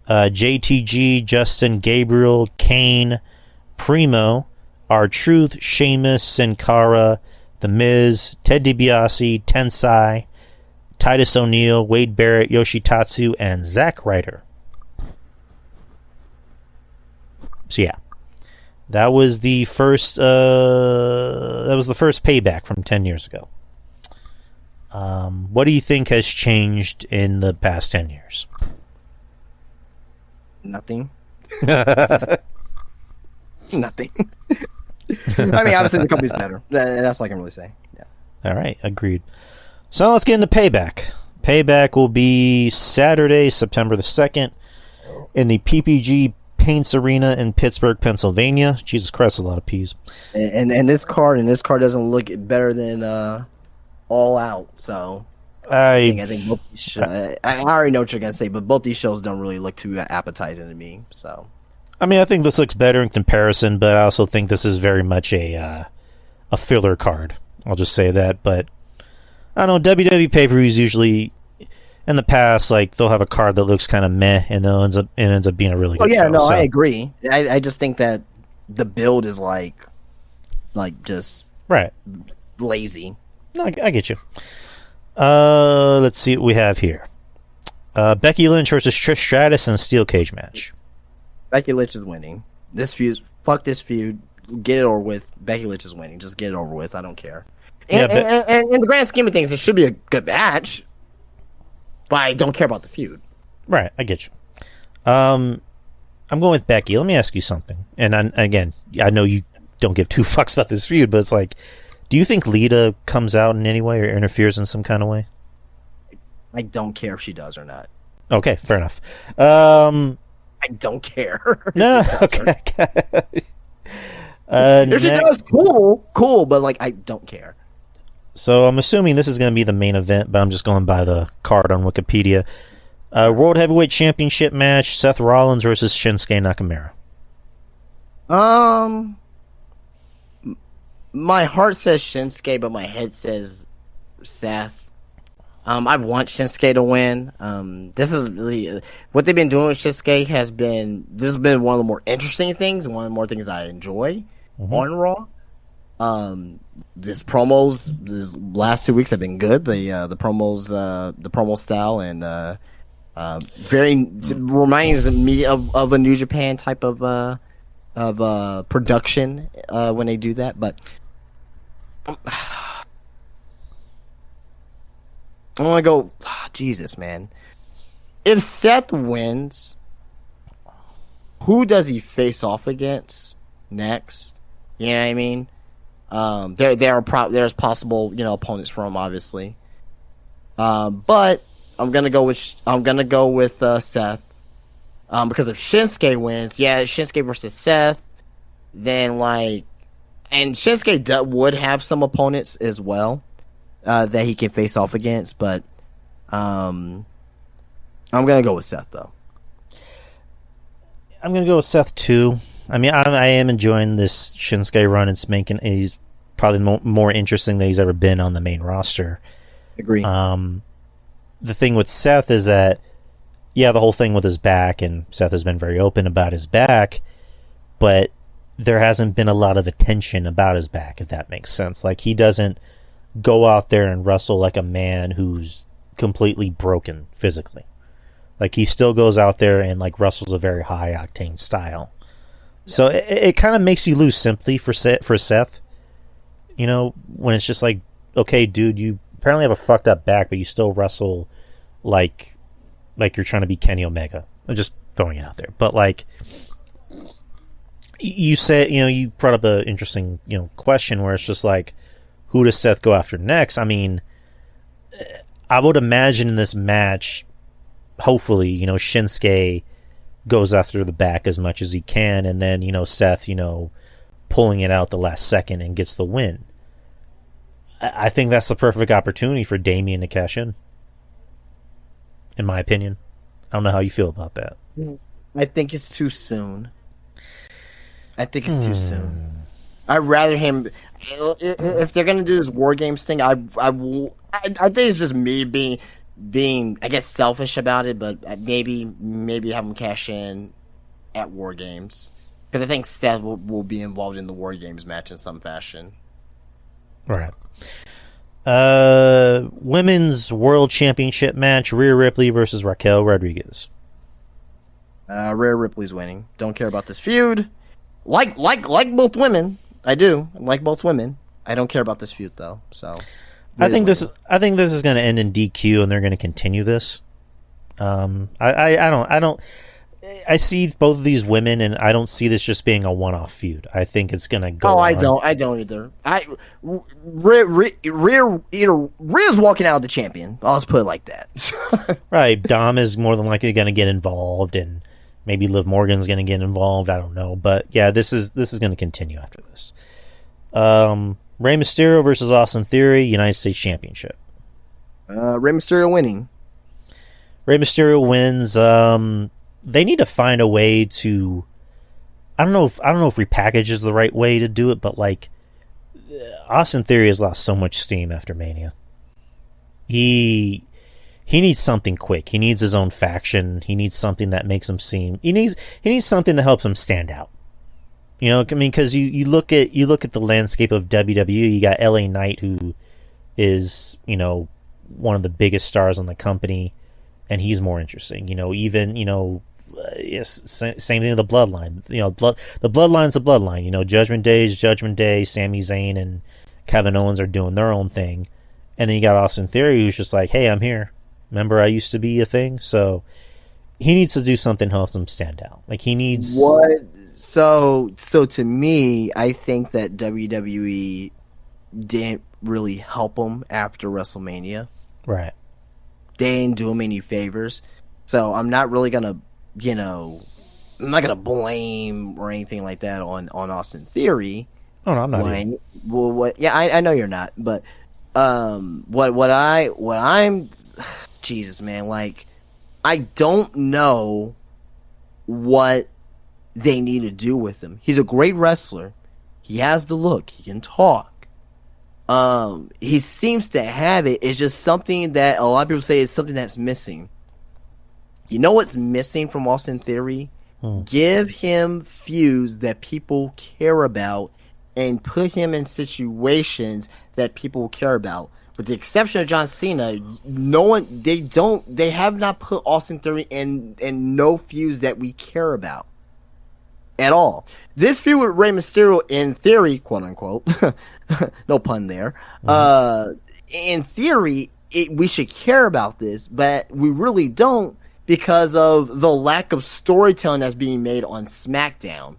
B: JTG, Justin Gabriel, Kane, Primo, R-Truth, Sheamus, Sin Cara, The Miz, Ted DiBiase, Tensai, Titus O'Neil, Wade Barrett, Yoshitatsu, and Zack Ryder. So yeah, that was the first Payback from 10 years ago. What do you think has changed in the past 10 years?
C: Nothing. Nothing. I mean, obviously the company's better. That's all I can really say. Yeah.
B: All right, agreed. So let's get into Payback. Payback will be Saturday, September the 2nd, in the PPG Paints Arena in Pittsburgh, Pennsylvania. Jesus Christ, a lot of P's.
C: And this card doesn't look better than All Out. So I think both these I already know what you're gonna say, but both these shows don't really look too appetizing to me. So
B: I mean, I think this looks better in comparison, but I also think this is very much a filler card. I'll just say that. But I don't know, WWE pay-per-views usually, in the past, like they'll have a card that looks kind of meh, and it ends up being a really good show.
C: No, I agree. I just think that the build is like just
B: right
C: lazy.
B: No, I get you. Let's see what we have here. Becky Lynch versus Trish Stratus in a steel cage match.
C: Becky Lynch is winning. Fuck this feud. Get it over with. Becky Lynch is winning. Just get it over with. I don't care. And in the grand scheme of things, it should be a good match. But I don't care about the feud.
B: Right, I get you. I'm going with Becky. Let me ask you something. And again, I know you don't give two fucks about this feud, but it's like, do you think Lita comes out in any way or interferes in some kind of way?
C: I don't care if she does or not.
B: Okay, fair enough.
C: I don't care.
B: No, okay.
C: If she does, cool, but like I don't care.
B: So I'm assuming this is going to be the main event, but I'm just going by the card on Wikipedia. World Heavyweight Championship match: Seth Rollins versus Shinsuke Nakamura.
C: My heart says Shinsuke, but my head says Seth. I want Shinsuke to win. This is really what they've been doing with Shinsuke has been one of the more interesting things, one of the more things I enjoy on Raw. These last 2 weeks have been good. The promo style and very reminds me of a New Japan type of production when they do that, but. I want to go. Jesus, man. If Seth wins, who does he face off against next? You know what I mean? There's possible opponents for him, obviously. But I'm gonna go with Seth. Because if Shinsuke wins, Shinsuke versus Seth, then and Shinsuke would have some opponents as well. That he can face off against, but I'm gonna go with Seth though.
B: I'm gonna go with Seth too. I mean, I am enjoying this Shinsuke run. He's probably more interesting than he's ever been on the main roster.
C: Agree.
B: The thing with Seth is that, the whole thing with his back, and Seth has been very open about his back, but there hasn't been a lot of attention about his back, if that makes sense. Like, he doesn't go out there and wrestle like a man who's completely broken physically. Like, he still goes out there and wrestles a very high octane style. So it kind of makes you lose sympathy for Seth. When it's just like, okay, dude, you apparently have a fucked up back, but you still wrestle like you're trying to be Kenny Omega. I'm just throwing it out there. But you said, you brought up an interesting, question where it's just like, who does Seth go after next? I mean, I would imagine in this match, hopefully, Shinsuke goes after the back as much as he can, and then, Seth, pulling it out the last second and gets the win. I think that's the perfect opportunity for Damian to cash in my opinion. I don't know how you feel about that.
C: I think it's too soon. I'd rather him. If they're gonna do this War Games thing, I think it's just me being I guess selfish about it, but maybe have him cash in at War Games because I think Seth will be involved in the War Games match in some fashion.
B: All right. Women's World Championship match: Rhea Ripley versus Raquel Rodriguez.
C: Rhea Ripley's winning. Don't care about this feud. Like both women. I do. I like both women. I don't care about this feud though. So
B: I think this is going to end in DQ, and they're going to continue this. I see both of these women, and I don't see this just being a one-off feud. I think it's going to go.
C: Oh, I don't either. Rhea's walking out the champion. I'll just put it like that.
B: Right. Dom is more than likely going to get involved, and maybe Liv Morgan's going to get involved. I don't know, but yeah, this is going to continue after this. Rey Mysterio versus Austin Theory, United States Championship.
C: Rey Mysterio winning.
B: Rey Mysterio wins. They need to find a way to. I don't know if repackage is the right way to do it, but Austin Theory has lost so much steam after Mania. He he needs something quick. He needs his own faction. He needs something that makes him seem. He needs something that helps him stand out. You know, I mean, because you look at the landscape of WWE. You got LA Knight, who is, you know, one of the biggest stars on the company, and he's more interesting. You know, even, you know, yes, same thing with the Bloodline. You know, the Bloodline's the Bloodline. You know, Judgment Day is Judgment Day. Sami Zayn and Kevin Owens are doing their own thing, and then you got Austin Theory, who's just like, hey, I'm here. Remember, I used to be a thing. So he needs to do something to help him stand out. Like, he needs
C: what. So to me, I think that WWE didn't really help him after WrestleMania.
B: Right.
C: They didn't do him any favors. So I'm not really gonna, you know, I'm not gonna blame or anything like that on Austin Theory.
B: Oh no, I'm not.
C: What? Yeah, I know you're not. But what I'm, Jesus, man, like, I don't know what they need to do with him. He's a great wrestler. He has the look. He can talk. He seems to have it. It's just something that a lot of people say is something that's missing. You know what's missing from Austin Theory? Give him feuds that people care about and put him in situations that people care about. With the exception of John Cena, they have not put Austin Theory in no feuds that we care about at all. This feud with Rey Mysterio, in theory, quote unquote, no pun there. In theory, we should care about this, but we really don't because of the lack of storytelling that's being made on SmackDown.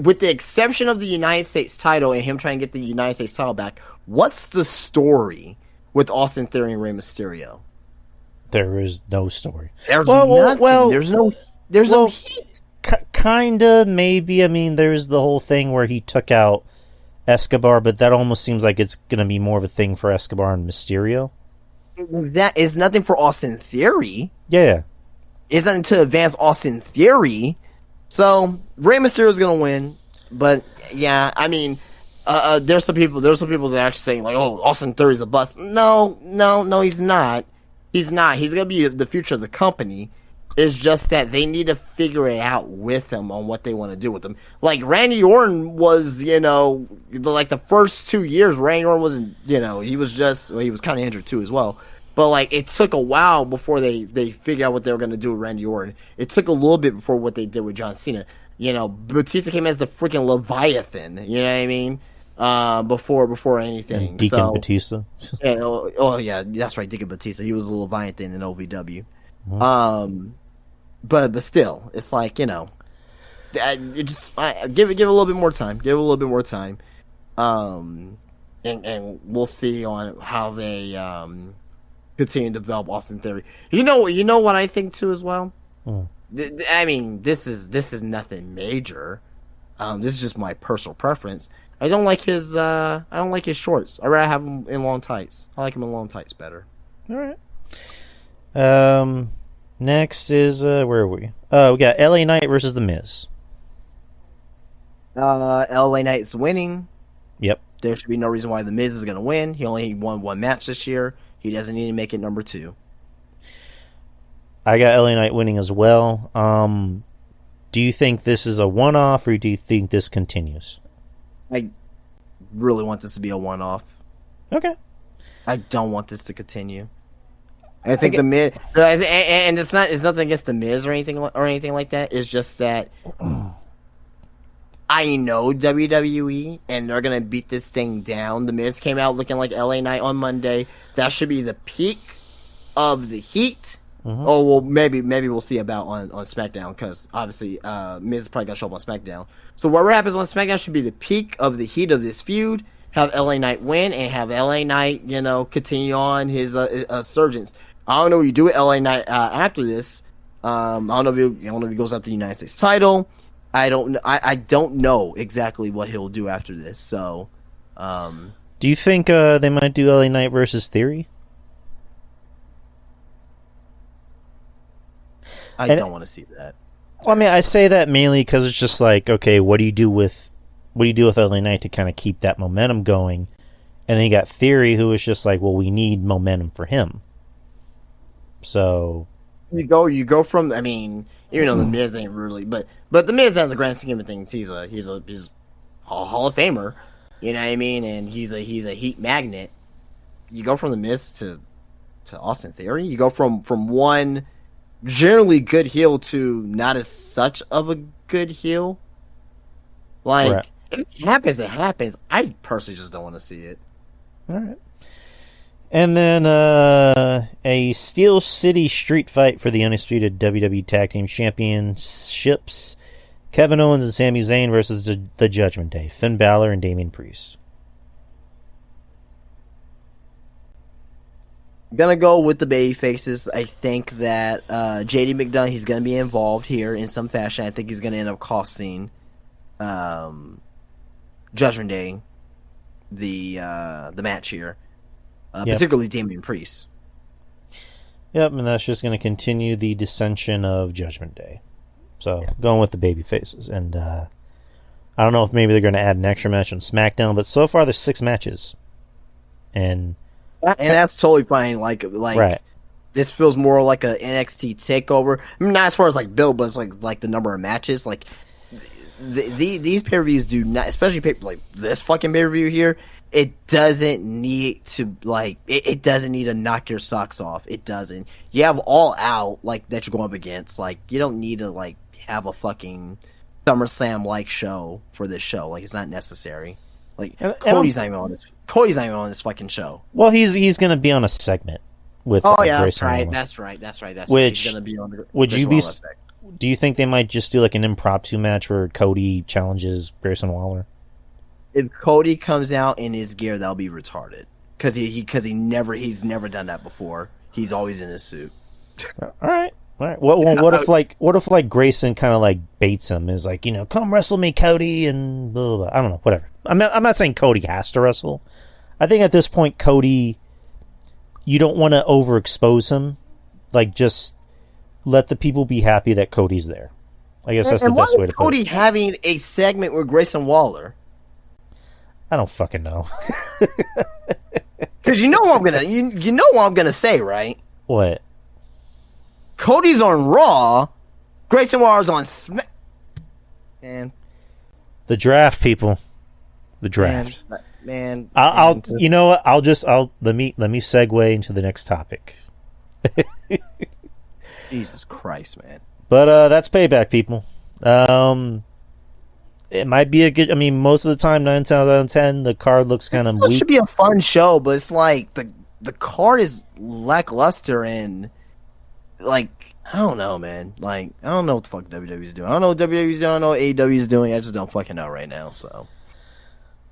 C: With the exception of the United States title and him trying to get the United States title back, what's the story with Austin Theory and Rey Mysterio?
B: There is no story.
C: There's nothing. There's no heat.
B: Kinda, maybe. I mean, there's the whole thing where he took out Escobar, but that almost seems like it's going to be more of a thing for Escobar and Mysterio.
C: That is nothing for Austin Theory.
B: Yeah.
C: It's nothing to advance Austin Theory. So Rey Mysterio is going to win, but yeah, I mean, there's some people that are actually saying like, "Oh, Austin Theory's a bust." No, he's not. He's not. He's going to be the future of the company. It's just that they need to figure it out with him on what they want to do with him. Like, Randy Orton was, you know, like the first 2 years, Randy Orton wasn't, you know, he was kind of injured too as well. But, like, it took a while before they figured out what they were going to do with Randy Orton. It took a little bit before what they did with John Cena. You know, Batista came as the freaking Leviathan, you know what I mean? Before anything.
B: And Deacon Batista.
C: Yeah, oh, yeah, that's right, Deacon Batista. He was the Leviathan in OVW. But still, it's like, you know, give it a little bit more time. Give it a little bit more time, and we'll see on how they continue to develop Austin Theory. You know what I think too as well. I mean, this is nothing major. This is just my personal preference. I don't like his shorts. I'd rather have him in long tights. I like him in long tights better.
B: All right. Next is where are we? We got LA Knight versus The Miz.
C: LA Knight's winning.
B: Yep.
C: There should be no reason why The Miz is going to win. He only won one match this year. He doesn't need to make it number 2.
B: I got LA Knight winning as well. Do you think this is a one-off, or do you think this continues?
C: I really want this to be a one-off.
B: Okay.
C: I don't want this to continue. I think The Miz, and it's nothing against The Miz or anything like that. It's just that I know WWE, and they're gonna beat this thing down. The Miz came out looking like LA Knight on Monday. That should be the peak of the heat. Oh well, maybe we'll see about on SmackDown, because obviously Miz is probably gonna show up on SmackDown. So whatever happens on SmackDown should be the peak of the heat of this feud. Have LA Knight win and have LA Knight, you know, continue on his surgence. I don't know what you do with LA Knight after this. I don't know if he goes after the United States title. I don't know exactly what he'll do after this. So,
B: do you think they might do LA Knight versus Theory?
C: I don't want to see that.
B: Well, I mean, I say that mainly because it's just like, okay, what do you do with LA Knight to kind of keep that momentum going? And then you got Theory, who was just like, well, we need momentum for him. So
C: you go from, I mean, even though the Miz ain't really, but the Miz, on the grand scheme of things, he's a Hall of Famer, you know what I mean, and he's a heat magnet. You go from the Miz to Austin Theory. You go from one generally good heel to not as such of a good heel. Like, right. If it happens, it happens. I personally just don't want to see it.
B: All right. And then a Steel City street fight for the undisputed WWE Tag Team Championships. Kevin Owens and Sami Zayn versus the Judgment Day. Finn Balor and Damian Priest.
C: Gonna go with the baby faces. I think that JD McDonough, he's gonna be involved here in some fashion. I think he's gonna end up costing Judgment Day the match here. Particularly Damian Priest.
B: Yep, and that's just going to continue the dissension of Judgment Day. So, going with the baby faces. And I don't know if maybe they're going to add an extra match on SmackDown, but so far there's 6 matches. And
C: that's totally fine. Like right. This feels more like a NXT takeover. I mean, not as far as like build, but it's like the number of matches. Like these pay-per-views do not, especially like this fucking pay-per-view here. It doesn't need to it doesn't need to knock your socks off. It doesn't. You have All Out like that you're going up against. Like, you don't need to like have a fucking SummerSlam like show for this show. Like, it's not necessary. Like, Cody's not even on this fucking show.
B: Well, he's going to be on a segment with.
C: Oh yeah, that's right. Which
B: he's going to be on the. Would you be? Do you think they might just do like an impromptu match where Cody challenges Grayson Waller?
C: If Cody comes out in his gear, that'll be retarded. Because he's never done that before. He's always in his suit.
B: All right. What if like Grayson kind of like baits him? Is like, you know, come wrestle me, Cody, and blah, blah, blah. I don't know, whatever. I'm not saying Cody has to wrestle. I think at this point, Cody, you don't want to overexpose him. Like, just let the people be happy that Cody's there. I guess that's the best way to put it.
C: Cody having a segment with Grayson Waller.
B: I don't fucking know.
C: Because you know what I'm gonna say, right?
B: What?
C: Cody's on Raw, Grayson Waller's on Smack. Man,
B: the draft, people. The draft.
C: Man.
B: You know what? Let me segue into the next topic.
C: Jesus Christ, man.
B: But that's Payback, people. It might be a good. I mean, most of the time, 9 out of 10, the card looks kind of weak.
C: It should be a fun show, but it's like the card is lackluster and like, I don't know, man. Like, I don't know what the fuck WWE's doing. I don't know what WWE's doing. I don't know what AEW's doing. I just don't fucking know right now. So,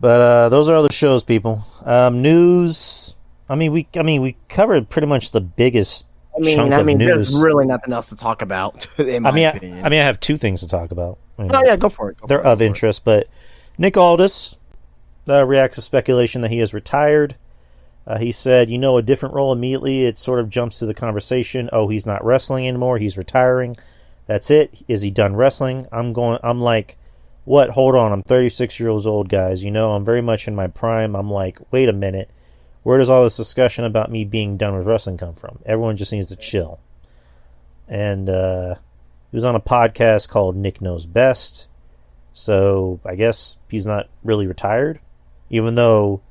B: but those are other shows, people. News. I mean, we covered pretty much the biggest. Chunk of news.
C: There's really nothing else to talk about. In my opinion.
B: I have 2 things to talk about.
C: Oh yeah, go for it.
B: They're of interest, but Nick Aldis reacts to speculation that he has retired. He said, a different role immediately. It sort of jumps to the conversation. Oh, he's not wrestling anymore. He's retiring. That's it. Is he done wrestling? I'm like, what? Hold on. I'm 36 years old, guys. I'm very much in my prime. I'm like, wait a minute. Where does all this discussion about me being done with wrestling come from? Everyone just needs to chill. And he was on a podcast called Nick Knows Best. So I guess he's not really retired. Even though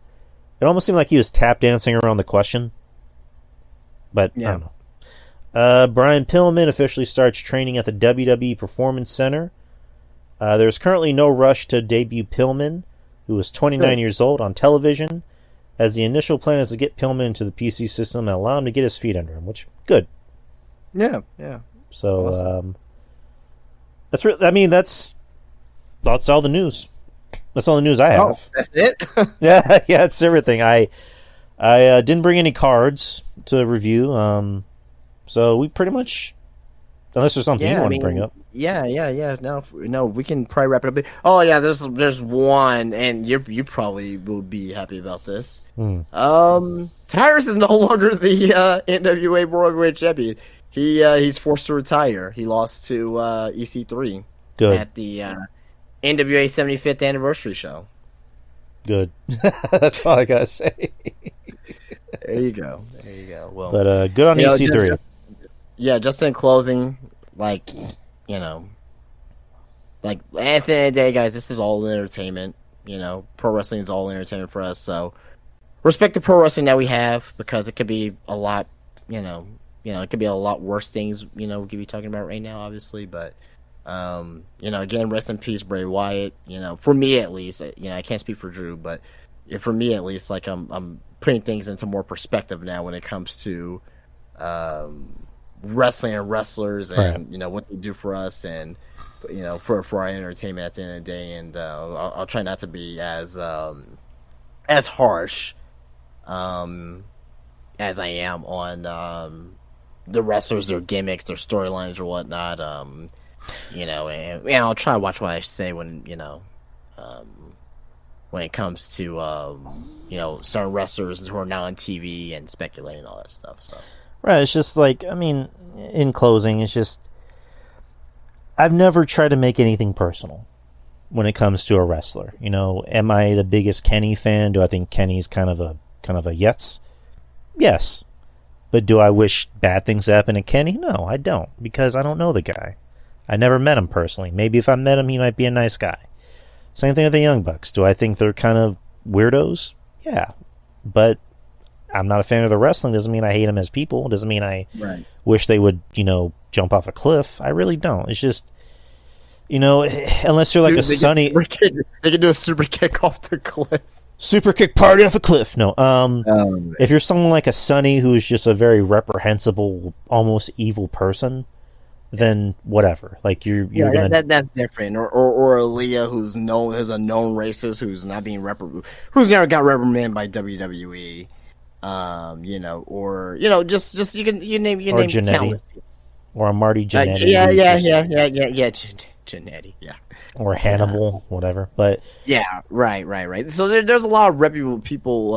B: it almost seemed like he was tap dancing around the question. But yeah. I don't know. Brian Pillman officially starts training at the WWE Performance Center. There's currently no rush to debut Pillman, who is 29 years old, on television, as the initial plan is to get Pillman into the PC system and allow him to get his feet under him, which, good.
C: Yeah.
B: So,
C: awesome.
B: That's all the news. That's all the news I have.
C: Oh, that's it?
B: yeah, it's everything. I didn't bring any cards to review, so we pretty much, unless there's something you want to bring up.
C: Yeah. No, we can probably wrap it up. Oh yeah, there's one, and you probably will be happy about this. Tyrus is no longer the NWA World Heavyweight Champion. He's forced to retire. He lost to EC3
B: Good.
C: at the NWA 75th anniversary show.
B: Good. That's all I gotta say.
C: There you go. Well,
B: but good on EC3.
C: Just in closing, like, you know, like at the end of the day, guys, this is all entertainment. You know, pro wrestling is all entertainment for us. So respect the pro wrestling that we have, because it could be a lot. It could be a lot worse things. We could be talking about right now, obviously, but. Again, rest in peace, Bray Wyatt. For me at least, I can't speak for Drew, but for me at least, like I'm putting things into more perspective now when it comes to wrestling and wrestlers and
B: right.
C: What they do for us and for our entertainment at the end of the day. And I'll try not to be as harsh as I am on the wrestlers, their gimmicks, their storylines, or whatnot. And I'll try to watch what I say when it comes to certain wrestlers who are now on TV and speculating all that stuff. So
B: right, it's just like, I mean, in closing, it's just I've never tried to make anything personal when it comes to a wrestler. Am I the biggest Kenny fan? Do I think Kenny's kind of a yes? Yes. But do I wish bad things happen to Kenny? No, I don't, because I don't know the guy. I never met him personally. Maybe if I met him, he might be a nice guy. Same thing with the Young Bucks. Do I think they're kind of weirdos? Yeah. But I'm not a fan of the wrestling. Doesn't mean I hate them as people. Doesn't mean I wish they would, jump off a cliff. I really don't. It's just, unless they're like a Sunny...
C: They can do a super kick off the cliff.
B: Super kick party off a cliff. No. If you're someone like a Sunny who's just a very reprehensible, almost evil person... then whatever. Like you're gonna
C: that's different. Or Aaliyah, who's a known racist, who's not being who's never got reprimanded by WWE. Just you name
B: Jannetty.
C: countless people.
B: Or a Marty Jannetty.
C: Yeah. Jannetty, yeah.
B: Or Hannibal, whatever. But
C: right. So there's a lot of reputable people,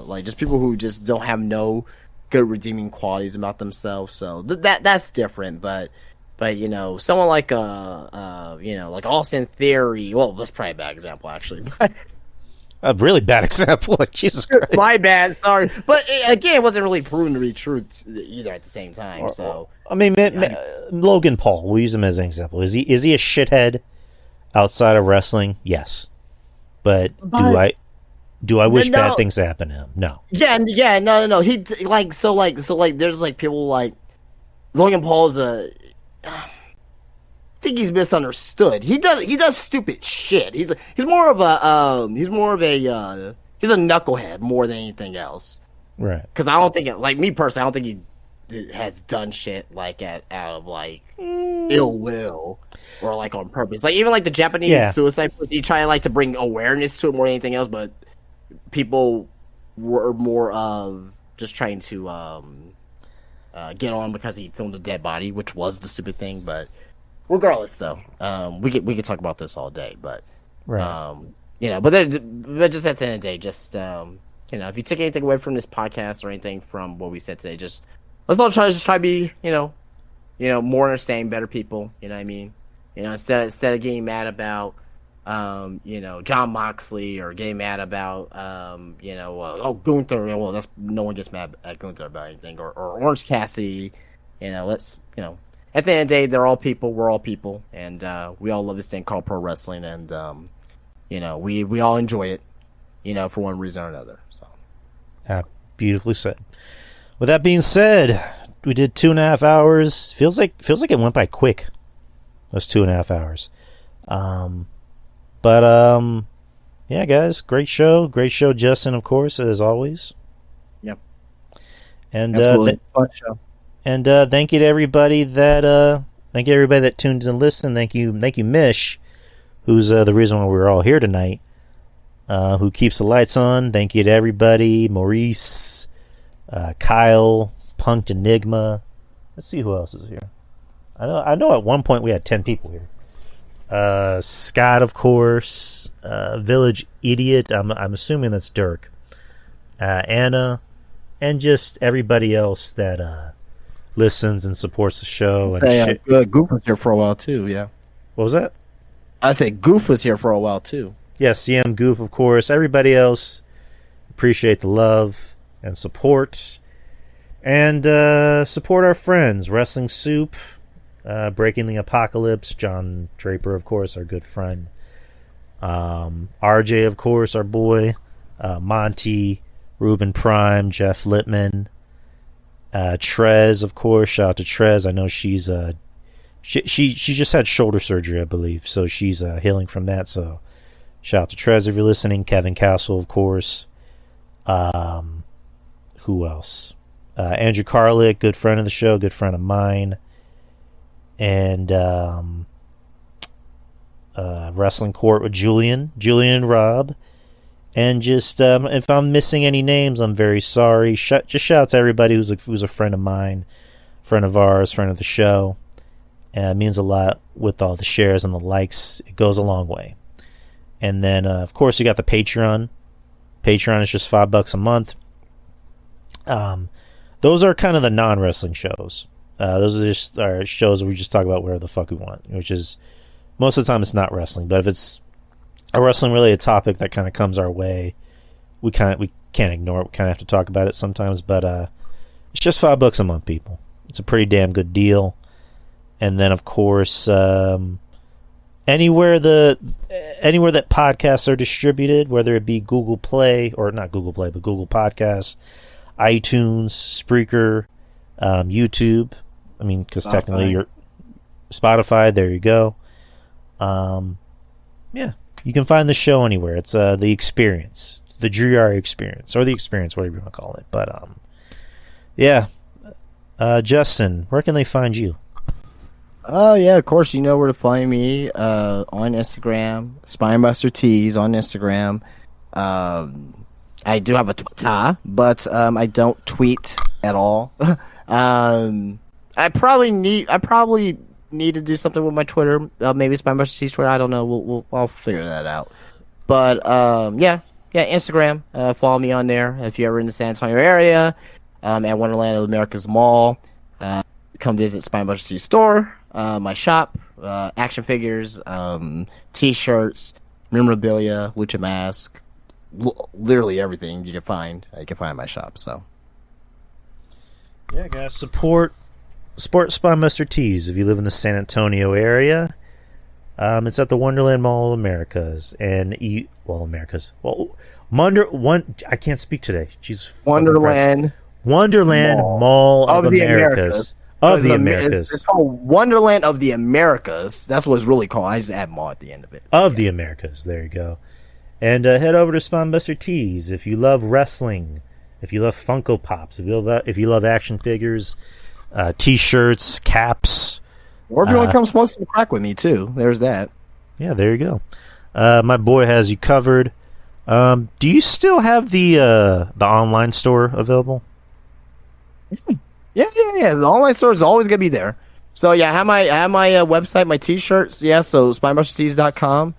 C: like just people who just don't have no good redeeming qualities about themselves, so that's different. But someone like like Austin Theory. Well, that's probably a bad example, actually. But
B: a really bad example. Like Jesus Christ.
C: My bad. Sorry, but again, it wasn't really proven to be true either at the same time. So
B: I mean, Logan Paul. We'll use him as an example. Is he a shithead outside of wrestling? Yes, but do I wish bad things happen to him? No.
C: Yeah, no. He there's like people like Logan Paul's I think he's misunderstood. He does stupid shit. He's more of a he's a knucklehead more than anything else.
B: Right.
C: Because I don't think me personally, I don't think he has done shit like out of like ill will or like on purpose. Like even like the Japanese suicide, he tried to bring awareness to it more than anything else, but people were more of just trying to get on because he filmed a dead body, which was the stupid thing. But regardless, though, we could talk about this all day. But
B: right.
C: But just at the end of the day, just if you take anything away from this podcast or anything from what we said today, just let's all try to be more understanding, better people. You know what I mean? Instead of getting mad about John Moxley, or getting mad about Gunther. Well, that's no one gets mad at Gunther about anything, or Orange Cassidy. Let's at the end of the day, they're all people. We're all people, and we all love this thing called pro wrestling, and we all enjoy it, for one reason or another. So,
B: beautifully said. With that being said, we did 2.5 hours. Feels like it went by quick. Those 2.5 hours. But yeah, guys, great show, Justin, of course, as always.
C: Yep.
B: And
C: absolutely fun show.
B: And thank you to everybody that tuned in and listened. Thank you, Mish, who's the reason why we're all here tonight. Who keeps the lights on. Thank you to everybody, Maurice, Kyle, Punked Enigma. Let's see who else is here. I know. At one point we had 10 people here. Scott, of course, Village Idiot. I'm assuming that's Dirk. Anna, and just everybody else that listens and supports the show.
C: Goof was here for a while too. Yeah.
B: What was that?
C: I said Goof was here for a while too.
B: CM Goof, of course. Everybody else, appreciate the love and support. And support our friends, Wrestling Soup, Breaking the Apocalypse, John Draper, of course, our good friend. RJ, of course, our boy. Monty, Ruben Prime, Jeff Littman. Trez, of course. Shout out to Trez. I know she's she just had shoulder surgery, I believe, so she's healing from that. So shout out to Trez if you're listening. Kevin Castle, of course. Who else? Andrew Carlick, good friend of the show, good friend of mine. And Wrestling Court with Julian and Rob. And just if I'm missing any names, I'm very sorry. Just shout out to everybody who's a friend of mine, friend of ours, friend of the show. It means a lot with all the shares and the likes. It goes a long way. And then, of course, you got the Patreon. Patreon is just $5 a month. Those are kind of the non-wrestling shows. Those are just our shows where we just talk about whatever the fuck we want, which is most of the time it's not wrestling. But if it's a wrestling-related topic that kind of comes our way, we can't ignore it. We kind of have to talk about it sometimes. But it's just $5 a month, people. It's a pretty damn good deal. And then, of course, anywhere that podcasts are distributed, whether it be Google Play or not Google Play, but Google Podcasts, iTunes, Spreaker, YouTube. I mean, because technically you're Spotify. There you go. Yeah, you can find the show anywhere. It's the Experience, the Drew Yari Experience, or the Experience, whatever you want to call it. But yeah, Justin, where can they find you?
C: Oh, yeah, of course, you know where to find me on Instagram, Spinebuster Tees on Instagram. I do have a Twitter, but I don't tweet at all. I probably need to do something with my Twitter. Maybe Spinebuster Tees Twitter. I don't know. I'll figure that out. But yeah, Instagram. Follow me on there if you're ever in the San Antonio area. At Wonderland of America's Mall. Come visit Spinebuster Tees store. My shop, action figures, T-shirts, memorabilia, lucha mask, literally everything you can find in my shop. So,
B: yeah, guys, support Spinebuster Tees if you live in the San Antonio area. It's at the Wonderland Mall of Americas and I can't speak today. Wonderland Mall of the Americas. Of the Americas.
C: It's called Wonderland of the Americas. That's what it's really called. I just add "mall" at the end of it.
B: Of the Americas. There you go. And head over to Spinebuster Tees if you love wrestling, if you love Funko Pops, if you love action figures, T-shirts, caps.
C: Or if you want to come smoke some crack with me too. There's that.
B: Yeah, there you go. My boy has you covered. Do you still have the online store available?
C: Yeah. The online store is always gonna be there. So yeah, I have my website, my T-shirts. Yeah, so spinebustertees.com.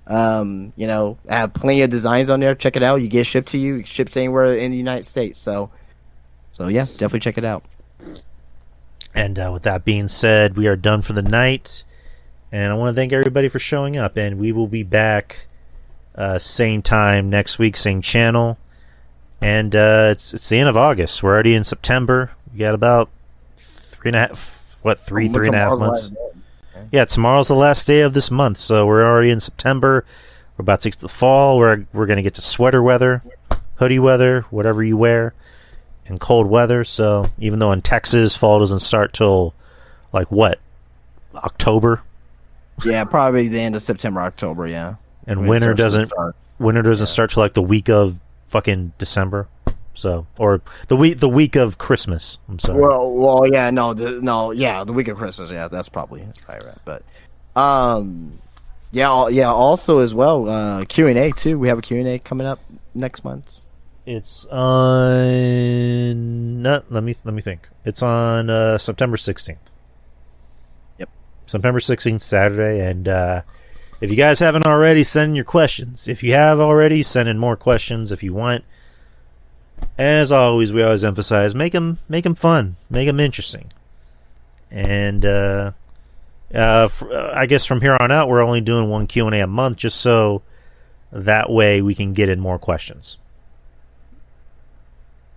C: I have plenty of designs on there. Check it out. You get shipped to you. Ships anywhere in the United States. So yeah, definitely check it out.
B: And with that being said, we are done for the night. And I want to thank everybody for showing up. And we will be back same time next week, same channel. And it's the end of August. We're already in September. We got about 3.5 months. Yeah, tomorrow's the last day of this month, so we're already in September. We're about to get to the fall. We're going to get to sweater weather, hoodie weather, whatever you wear, and cold weather. So even though in Texas fall doesn't start till October?
C: Yeah, probably the end of September, October. Yeah,
B: and winter doesn't start till the week of fucking December. So, or the week of Christmas. I'm sorry.
C: Well, yeah, the week of Christmas. Yeah, that's probably right. But, Also as well, Q&A too. We have a Q&A coming up next month.
B: It's on. Let me think. It's on September 16th.
C: Yep,
B: September 16th, Saturday, and if you guys haven't already, send in your questions. If you have already, send in more questions if you want. And as always, we always emphasize, make them fun, make them interesting. And I guess from here on out, we're only doing one Q&A a month, just so That way we can get in more questions.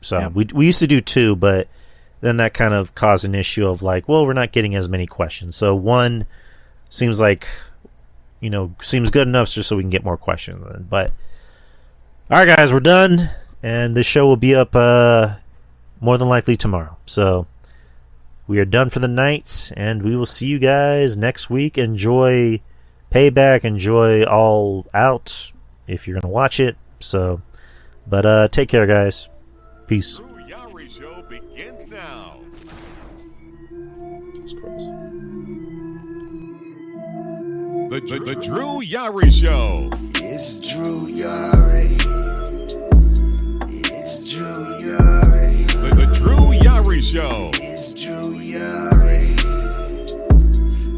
B: So we used to do 2, but then that kind of caused an issue of like, well, we're not getting as many questions. So 1 seems like, seems good enough just so we can get more questions. But all right, guys, we're done, and this show will be up more than likely tomorrow. So we are done for the night, and we will see you guys next week. Enjoy Payback, enjoy All Out if you're going to watch it. So, but take care, guys. Peace.
A: Drew Yari Show begins now. The Drew Yari Show.
D: It's Drew Yari. It's Drew Yari.
A: The Drew Yari Show.
D: It's Drew Yari.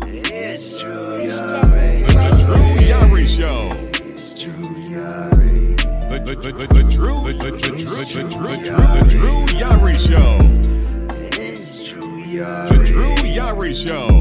D: It's Drew Yari.
A: The Drew Yari Show.
D: It's Drew Yari.
A: The Drew Yari Show.
D: It's Drew Yari.
A: The Drew Yari Show.